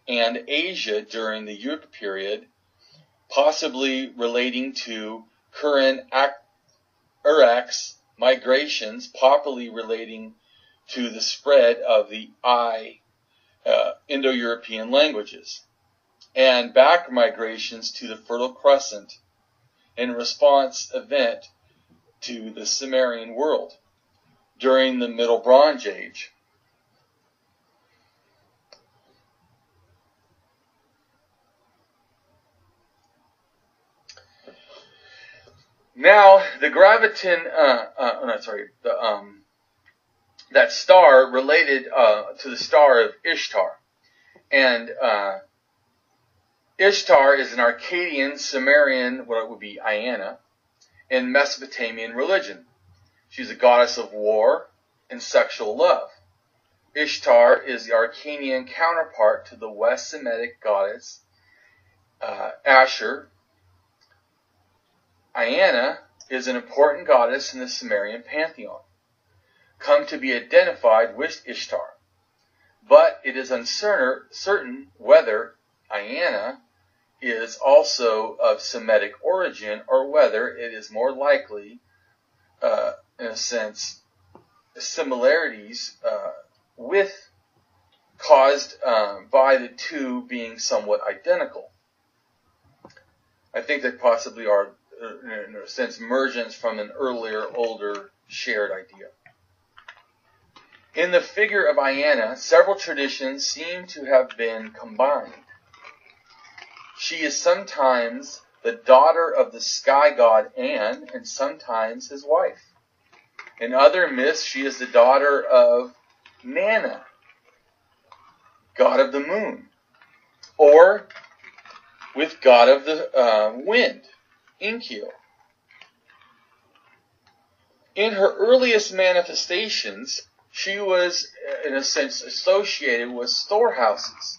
Speaker 1: and Asia during the Yubic period, possibly relating to current Uraks migrations, popularly relating to the spread of the Indo-European languages, and back migrations to the Fertile Crescent in response event to the Sumerian world during the Middle Bronze Age. Now, the graviton, that star related to the star of Ishtar. And Ishtar is an Akkadian, Sumerian, what would be Iana, in Mesopotamian religion. She's a goddess of war and sexual love. Ishtar is the Akkadian counterpart to the West Semitic goddess Ashur. Iana is an important goddess in the Sumerian pantheon, come to be identified with Ishtar, but it is uncertain whether Iana is also of Semitic origin or whether it is more likely, in a sense, similarities with caused by the two being somewhat identical. I think they possibly are, in a sense, emergence from an earlier, older, shared idea. In the figure of Iana, several traditions seem to have been combined. She is sometimes the daughter of the sky god An, and sometimes his wife. In other myths, she is the daughter of Nana, god of the moon, or with god of the wind, Enkidu. In her earliest manifestations, she was, in a sense, associated with storehouses,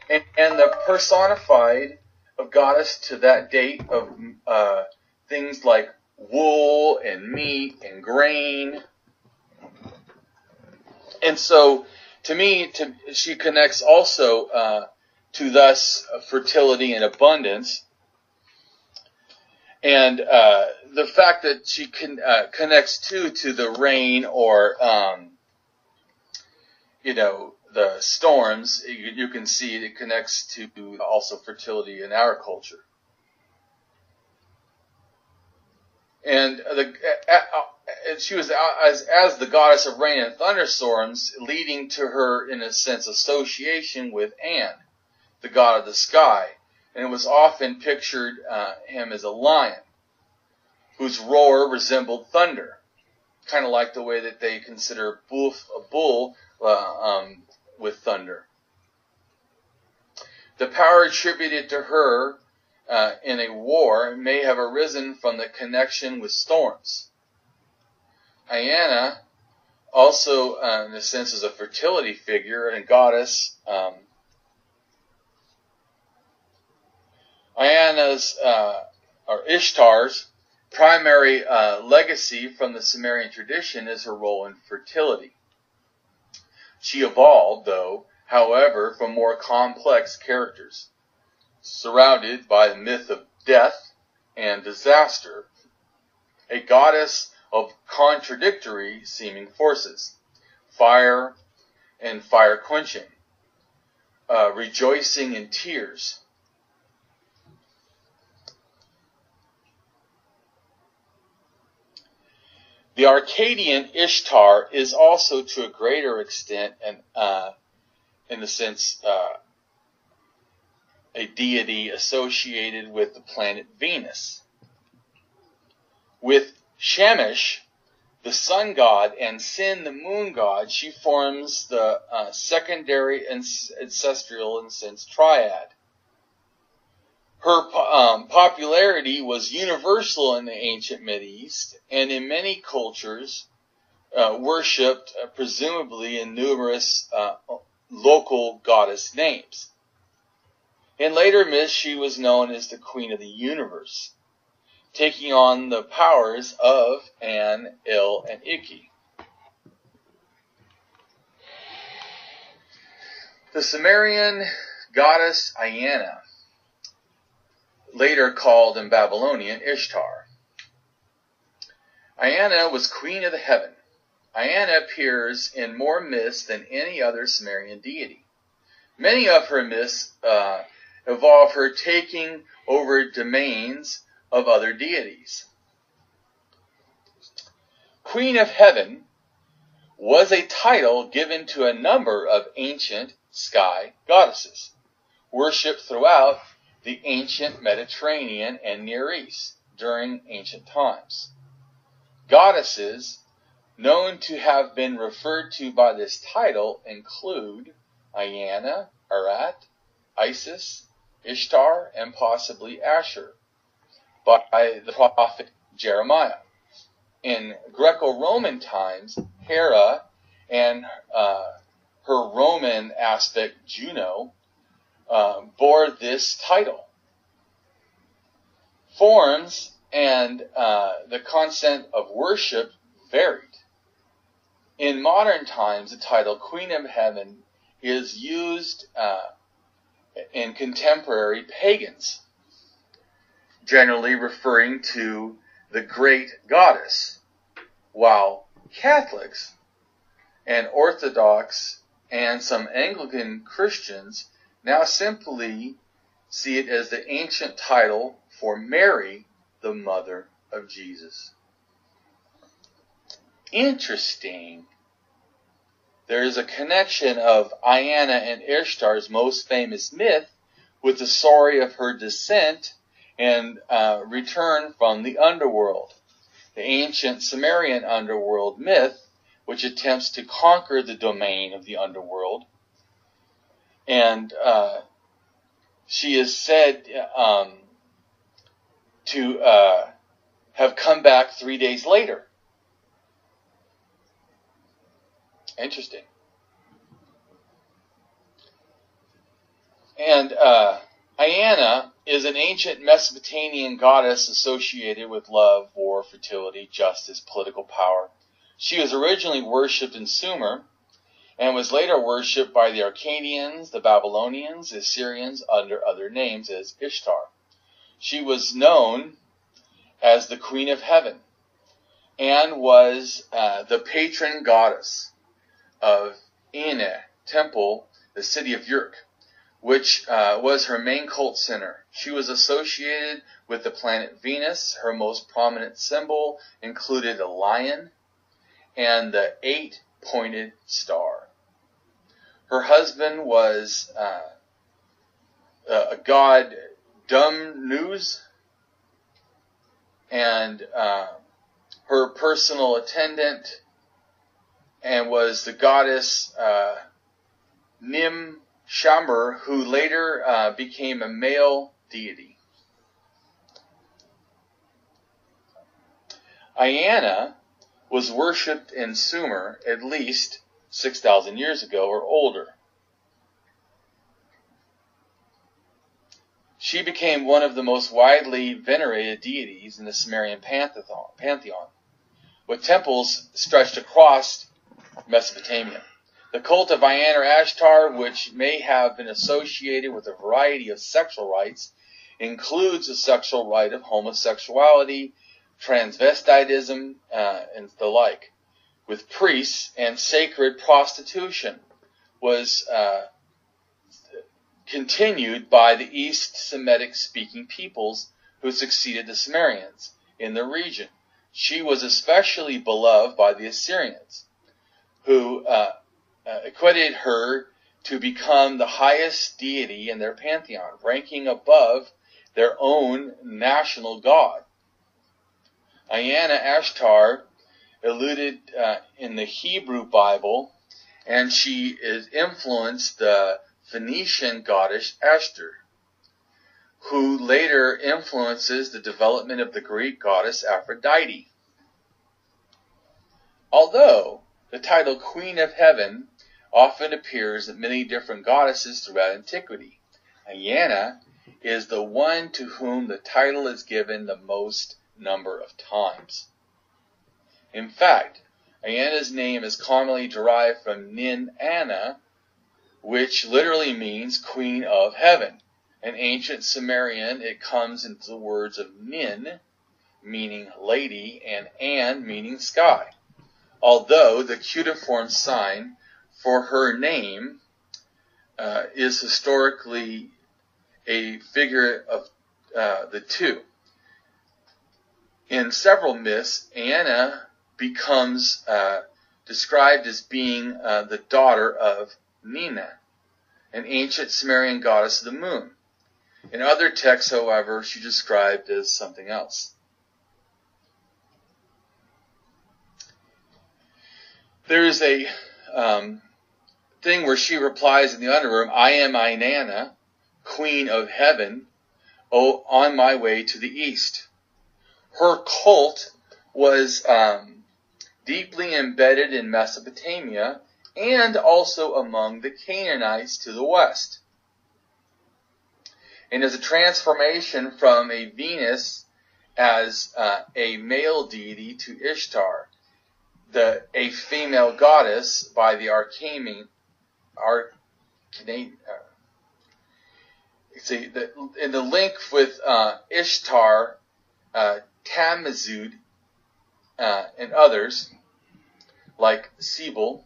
Speaker 1: and the personified of goddess to that date of things like wool and meat and grain. And so, to me, she connects also to thus fertility and abundance. And the fact that she connects to the rain or, the storms, you can see it connects to also fertility in our culture. And she was as the goddess of rain and thunderstorms, leading to her, in a sense, association with An, the god of the sky. And it was often pictured him as a lion, whose roar resembled thunder, kind of like the way that they consider a bull with thunder. The power attributed to her in a war may have arisen from the connection with storms. Iana also, in a sense, is a fertility figure and goddess. Iana's, or Ishtar's, primary legacy from the Sumerian tradition is her role in fertility. She evolved, though, however, from more complex characters, surrounded by the myth of death and disaster, a goddess of contradictory seeming forces, fire and fire quenching, rejoicing in tears. The Akkadian Ishtar is also, to a greater extent, in the sense, a deity associated with the planet Venus. With Shamash, the sun god, and Sin, the moon god, she forms the secondary ancestral, in a sense, triad. Her popularity was universal in the ancient Mideast, and in many cultures worshipped, presumably in numerous local goddess names. In later myths, she was known as the Queen of the Universe, taking on the powers of An, Il, and Ikki. The Sumerian goddess Iana, later called in Babylonian Ishtar. Iana was queen of the heaven. Iana appears in more myths than any other Sumerian deity. Many of her myths involve her taking over domains of other deities. Queen of Heaven was a title given to a number of ancient sky goddesses, worshipped throughout the ancient Mediterranean and Near East during ancient times. Goddesses known to have been referred to by this title include Iana, Arat, Isis, Ishtar, and possibly Ashur by the prophet Jeremiah. In Greco-Roman times, Hera and her Roman aspect Juno bore this title. Forms and the content of worship varied. In modern times, the title Queen of Heaven is used in contemporary pagans, generally referring to the great goddess, while Catholics and Orthodox and some Anglican Christians now simply see it as the ancient title for Mary, the mother of Jesus. Interesting. There is a connection of Iana and Ishtar's most famous myth with the story of her descent and return from the underworld. The ancient Sumerian underworld myth, which attempts to conquer the domain of the underworld. And she is said to have come back 3 days later. Interesting. And Iana is an ancient Mesopotamian goddess associated with love, war, fertility, justice, political power. She was originally worshipped in Sumer and was later worshipped by the Akkadians, the Babylonians, the Assyrians under other names as Ishtar. She was known as the Queen of Heaven and was the patron goddess of Ine Temple, the city of Uruk, which was her main cult center. She was associated with the planet Venus. Her most prominent symbol included a lion and the 8-pointed star. Her husband was a god Dumnuz, and her personal attendant and was the goddess Nim Shamur, who later became a male deity. Iana was worshipped in Sumer at least 6,000 years ago or older. She became one of the most widely venerated deities in the Sumerian pantheon, with temples stretched across Mesopotamia. The cult of Iana or Ashtar, which may have been associated with a variety of sexual rites, includes the sexual rite of homosexuality, transvestitism, and the like, with priests, and sacred prostitution was continued by the East Semitic-speaking peoples who succeeded the Sumerians in the region, she was especially beloved by the Assyrians, who equated her to become the highest deity in their pantheon, ranking above their own national god. Inanna Ashtar alluded in the Hebrew Bible, and she is influenced the Phoenician goddess Ashtar, who later influences the development of the Greek goddess Aphrodite. Although the title Queen of Heaven often appears in many different goddesses throughout antiquity, Inanna is the one to whom the title is given the most number of times. In fact, Inanna's name is commonly derived from Nin Anna, which literally means Queen of Heaven. In ancient Sumerian, it comes into the words of Nin, meaning lady, and An, meaning sky. Although the cuneiform sign for her name is historically a figure of the two. In several myths, Inanna becomes described as being the daughter of Nina, an ancient Sumerian goddess of the moon. In other texts, however, she's described as something else. There is a thing where she replies in the underroom, I am Inanna, Queen of Heaven, on my way to the east. Her cult was deeply embedded in Mesopotamia and also among the Canaanites to the west. And as a transformation from a Venus as a male deity to Ishtar, a female goddess by the in the link with Ishtar, Tamazight, and others, like Sebel,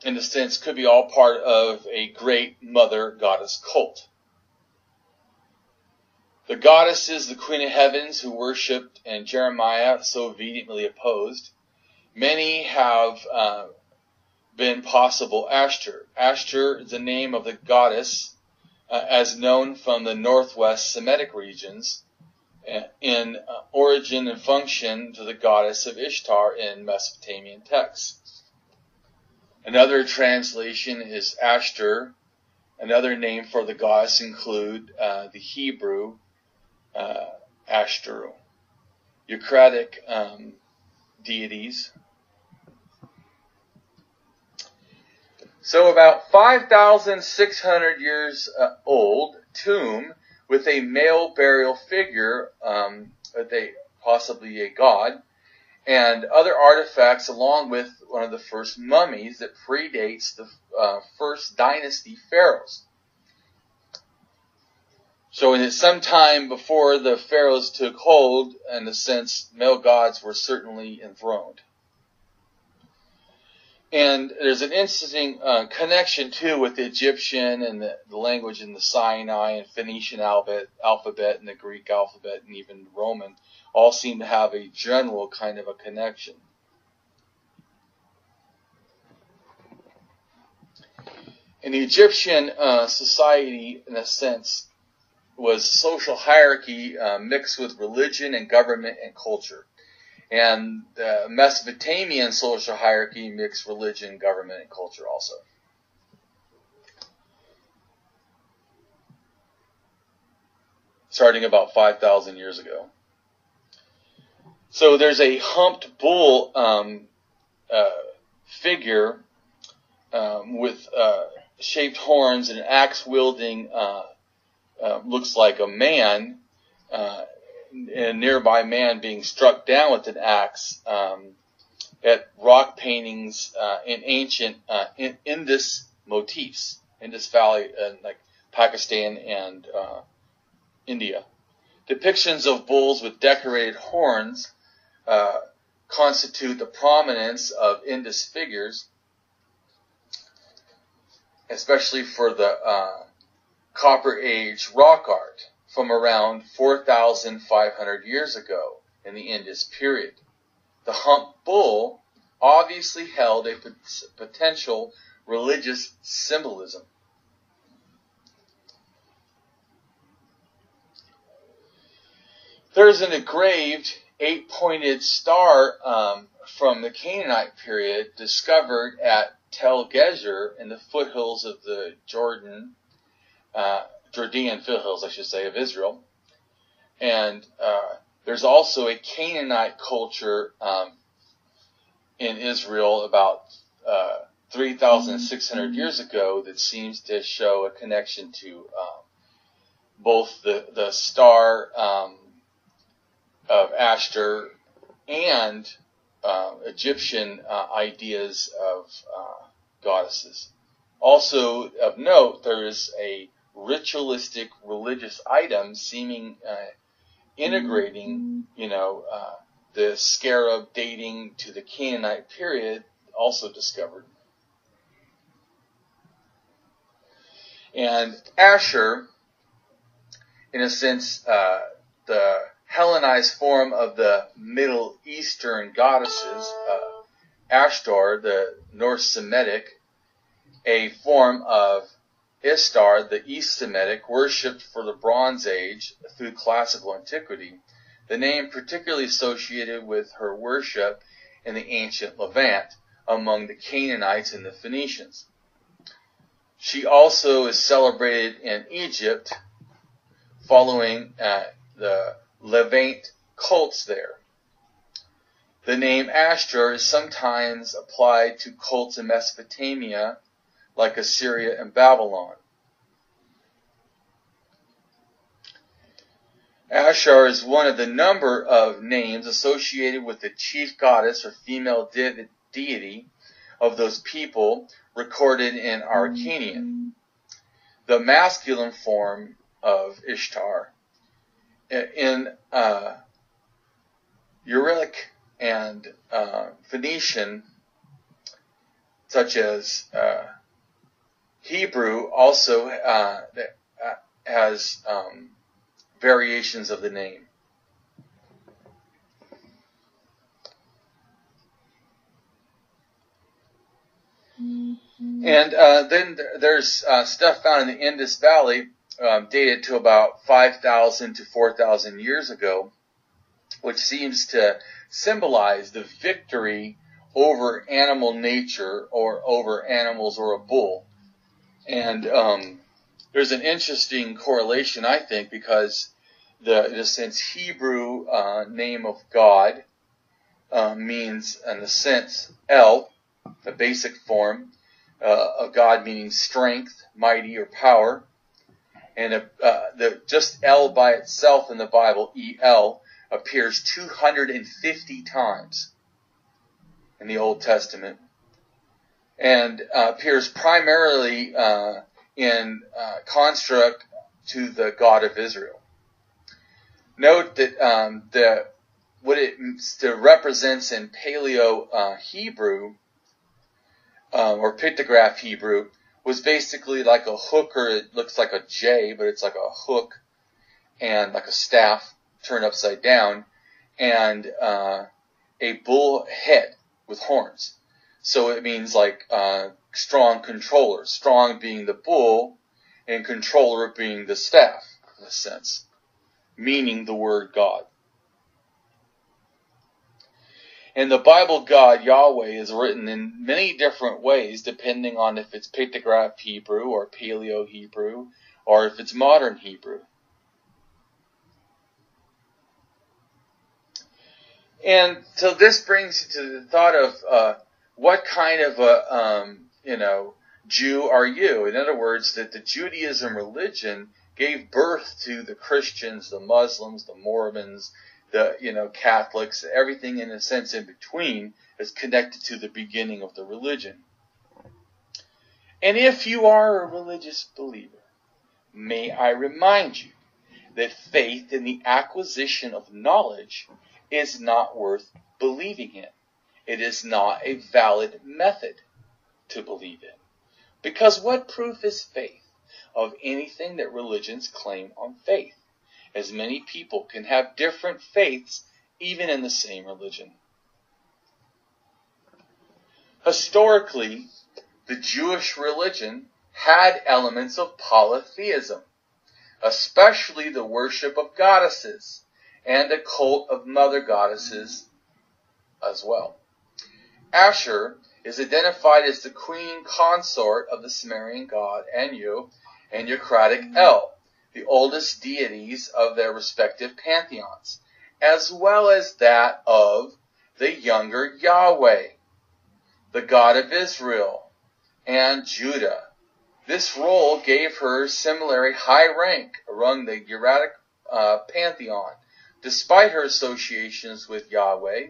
Speaker 1: in a sense, could be all part of a great mother goddess cult. The goddesses, the Queen of Heavens, who worshipped and Jeremiah so vehemently opposed, many have been possible Ashtar. Ashtar is the name of the goddess as known from the northwest Semitic regions, in origin and function to the goddess of Ishtar in Mesopotamian texts. Another translation is Ashtar. Another name for the goddess include the Hebrew Ashtaru. Eucratic deities. So about 5,600 years old tomb with a male burial figure, possibly a god, and other artifacts along with one of the first mummies that predates the first dynasty pharaohs. So in some time before the pharaohs took hold, in a sense, male gods were certainly enthroned. And there's an interesting connection, too, with the Egyptian and the language in the Sinai and Phoenician alphabet and the Greek alphabet and even Roman all seem to have a general kind of a connection. In the Egyptian society, in a sense, was social hierarchy mixed with religion and government and culture. And the Mesopotamian social hierarchy mixed religion, government, and culture also. Starting about 5,000 years ago. So there's a humped bull figure with shaped horns and an axe-wielding, looks like a man, and a nearby man being struck down with an axe at rock paintings in ancient Indus motifs, Indus Valley, like Pakistan and India. Depictions of bulls with decorated horns constitute the prominence of Indus figures, especially for the Copper Age rock art. from around 4,500 years ago in the Indus period. The hump bull obviously held a potential religious symbolism. There's an engraved 8-pointed star from the Canaanite period discovered at Tel Gezer in the foothills of the Judean foothills, of Israel. And there's also a Canaanite culture in Israel about 3,600 years ago that seems to show a connection to both the star of Ashtar and Egyptian ideas of goddesses. Also of note, there is a ritualistic religious item seeming integrating, the scarab dating to the Canaanite period, also discovered. And Ashur, in a sense, the Hellenized form of the Middle Eastern goddesses, Ashtar, the North Semitic, a form of Istar, the East Semitic, worshipped for the Bronze Age through classical antiquity, the name particularly associated with her worship in the ancient Levant among the Canaanites and the Phoenicians. She also is celebrated in Egypt following the Levant cults there. The name Ashtar is sometimes applied to cults in Mesopotamia, like Assyria and Babylon. Ashtar is one of the number of names associated with the chief goddess or female deity of those people recorded in Arcanian. The masculine form of Ishtar in Uralic and Phoenician, such as Hebrew, also has variations of the name. And then there's stuff found in the Indus Valley dated to about 5,000 to 4,000 years ago, which seems to symbolize the victory over animal nature or over animals or a bull. And there's an interesting correlation, I think, because in a sense, Hebrew name of God means, in a sense, El, the basic form of God meaning strength, mighty, or power. And just El by itself in the Bible, El, appears 250 times in the Old Testament, and appears primarily in construct to the God of Israel. Note that what it represents in Paleo Hebrew or pictograph Hebrew was basically like a hook, or it looks like a J, but it's like a hook and like a staff turned upside down, and a bull head with horns. So it means like strong controller, strong being the bull and controller being the staff, in a sense, meaning the word God. And the Bible God, Yahweh, is written in many different ways, depending on if it's pictograph Hebrew or Paleo Hebrew, or if it's modern Hebrew. And so this brings you to the thought of what kind of a Jew are you? In other words, that the Judaism religion gave birth to the Christians, the Muslims, the Mormons, the Catholics. Everything in a sense in between is connected to the beginning of the religion. And if you are a religious believer, may I remind you that faith in the acquisition of knowledge is not worth believing in. It is not a valid method to believe in. Because what proof is faith of anything that religions claim on faith? as many people can have different faiths even in the same religion. Historically, the Jewish religion had elements of polytheism, especially the worship of goddesses and a cult of mother goddesses as well. Ashur is identified as the queen consort of the Sumerian god Anu and Eucratic El, the oldest deities of their respective pantheons, as well as that of the younger Yahweh, the God of Israel and Judah. This role gave her similarly high rank among the Uriatic pantheon, despite her associations with Yahweh.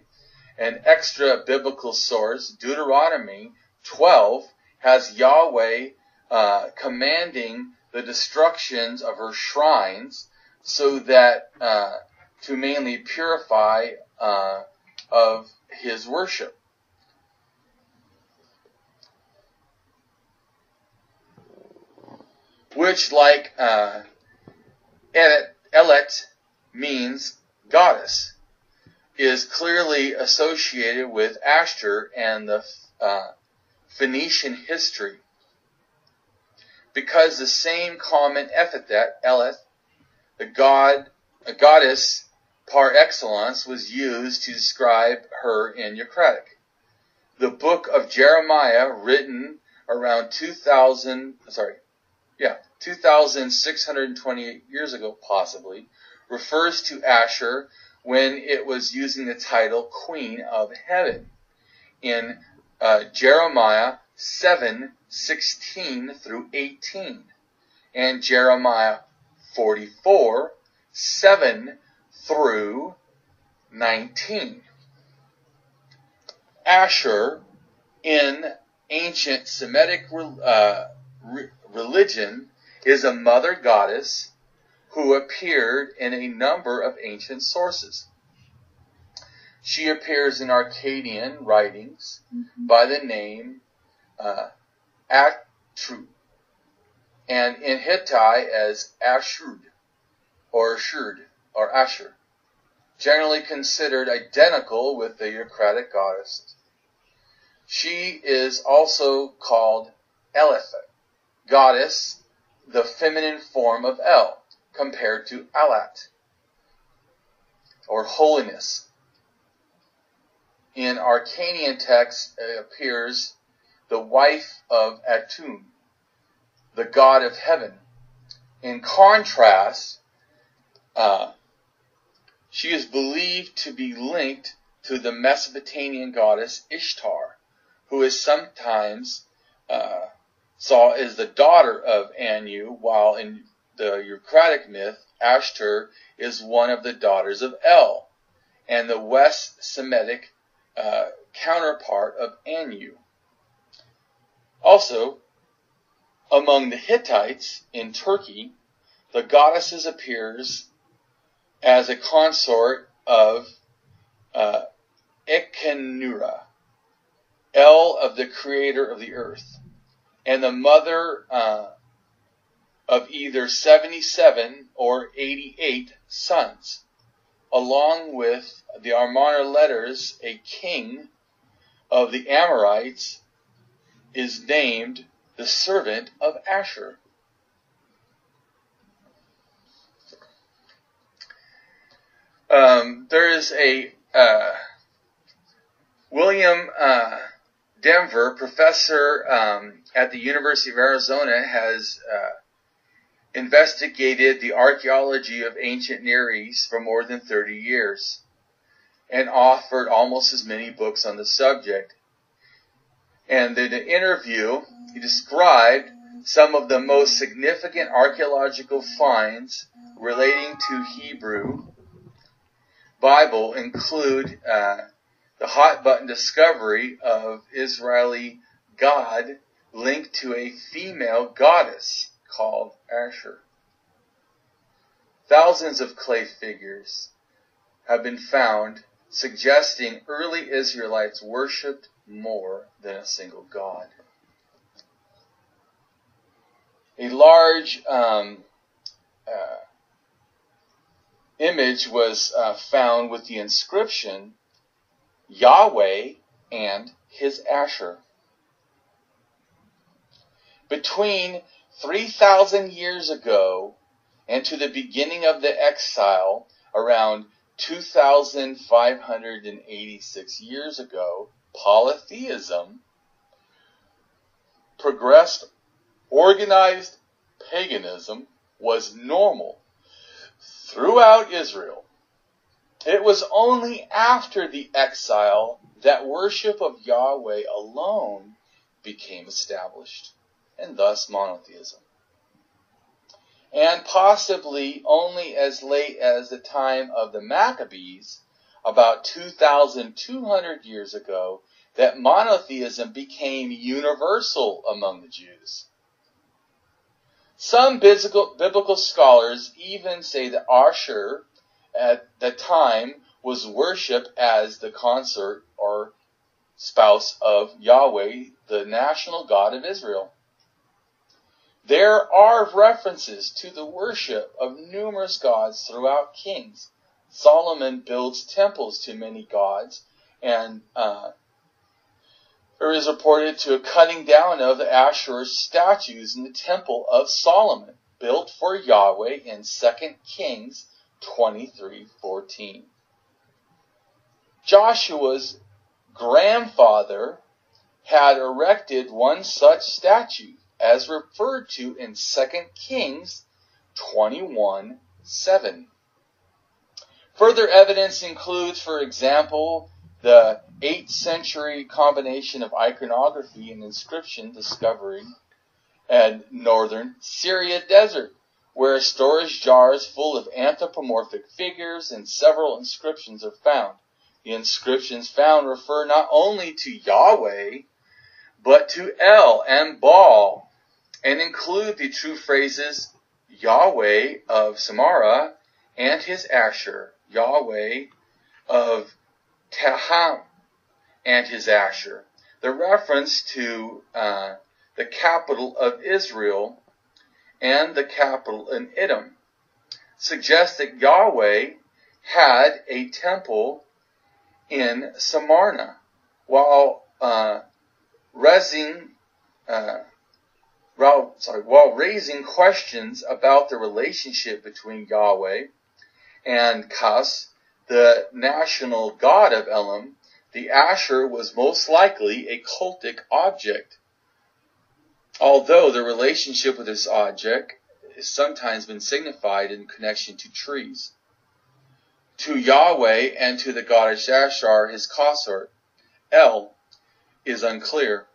Speaker 1: An extra biblical source, Deuteronomy 12, has Yahweh commanding the destructions of her shrines, so that to mainly purify of his worship. Which, like Elet means goddess, is clearly associated with Ashur and the Phoenician history, because the same common epithet, Eleth, a goddess par excellence, was used to describe her in Eucratic. The book of Jeremiah, written around 2,628 years ago, possibly, refers to Ashur when it was using the title Queen of Heaven in Jeremiah 7:16 through 18 and Jeremiah 44:7 through 19. Ashur in ancient Semitic religion is a mother goddess who appeared in a number of ancient sources. She appears in Akkadian writings by the name Atru, and in Hittite as Ashur or Ashur, generally considered identical with the Eucratic goddess. She is also called Eletha, goddess, the feminine form of El, compared to Alat, or holiness. In Akkadian texts, it appears the wife of Atum, the god of heaven. In contrast, she is believed to be linked to the Mesopotamian goddess Ishtar, who is sometimes saw as the daughter of Anu, while in the Eucratic myth, Ashtar is one of the daughters of El, and the West Semitic counterpart of Anu. Also, among the Hittites in Turkey, the goddess appears as a consort of Ekenura, El of the creator of the earth, and the mother of either 77 or 88 sons. Along with the Amarna letters, a king of the Amorites is named the servant of Ashur. There is a William Denver, professor at the University of Arizona, has investigated the archaeology of ancient Near East for more than 30 years and authored almost as many books on the subject. And in an interview, he described some of the most significant archaeological finds relating to Hebrew Bible include the hot button discovery of Israeli god linked to a female goddess called Ashur. Thousands of clay figures have been found suggesting early Israelites worshipped more than a single god. A large image was found with the inscription Yahweh and his Asher. Between 3,000 years ago and to the beginning of the exile, around 2,586 years ago, polytheism progressed. Organized paganism was normal throughout Israel. It was only after the exile that worship of Yahweh alone became established, and thus monotheism. And possibly only as late as the time of the Maccabees, about 2,200 years ago, that monotheism became universal among the Jews. Some biblical scholars even say that Asher at the time was worshipped as the consort or spouse of Yahweh, the national God of Israel. There are references to the worship of numerous gods throughout Kings. Solomon builds temples to many gods, and there is reported to a cutting down of the Asherah statues in the temple of Solomon, built for Yahweh in 2 Kings 23:14. Joshua's grandfather had erected one such statue, as referred to in 2 Kings 21:7. Further evidence includes, for example, the 8th century combination of iconography and inscription discovery at northern Syria desert, where storage jars full of anthropomorphic figures and several inscriptions are found. The inscriptions found refer not only to Yahweh, but to El and Baal, and include the two phrases Yahweh of Samarra and his Asher, Yahweh of Teham and his Asher. The reference to the capital of Israel and the capital in Edom suggests that Yahweh had a temple in Samarna, while raising questions about the relationship between Yahweh and Kas, the national god of Elam. The Asher was most likely a cultic object, although the relationship with this object has sometimes been signified in connection to trees. To Yahweh and to the goddess Asher, his consort, El, is unclear.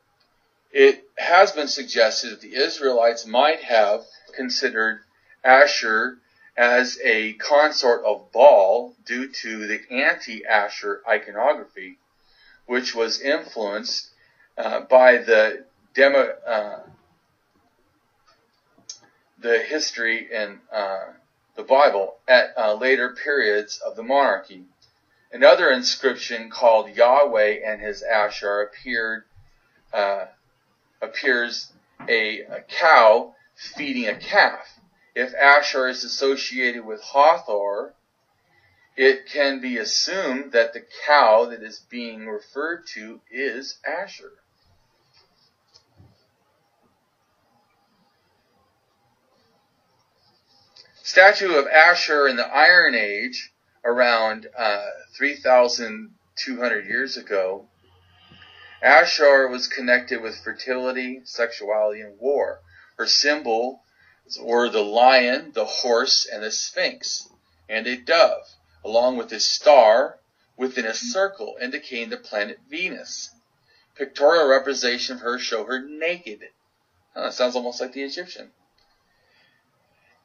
Speaker 1: It has been suggested that the Israelites might have considered Asher as a consort of Baal due to the anti-Asher iconography, which was influenced by the history in the Bible at later periods of the monarchy. Another inscription called Yahweh and his Asher appears a cow feeding a calf. If Asher is associated with Hathor, it can be assumed that the cow that is being referred to is Asher. Statue of Asher in the Iron Age, around 3,200 years ago. Asher was connected with fertility, sexuality, and war. Her symbol were the lion, the horse, and the sphinx, and a dove, along with a star within a circle indicating the planet Venus. Pictorial representation of her show her naked. Sounds almost like the Egyptian.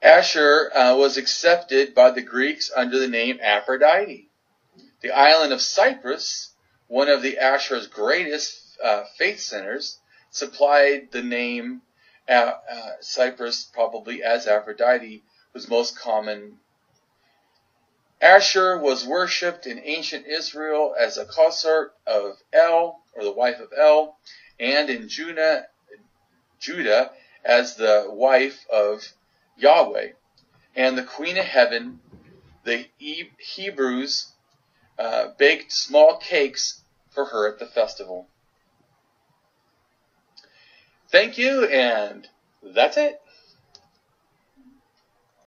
Speaker 1: Asher was accepted by the Greeks under the name Aphrodite. The island of Cyprus, one of the Asher's greatest faith centers, supplied the name Cyprus, probably as Aphrodite, was most common. Asher was worshipped in ancient Israel as a consort of El, or the wife of El, and in Judah as the wife of Yahweh, and the Queen of Heaven the Hebrews baked small cakes for her at the festival. Thank you, and that's it.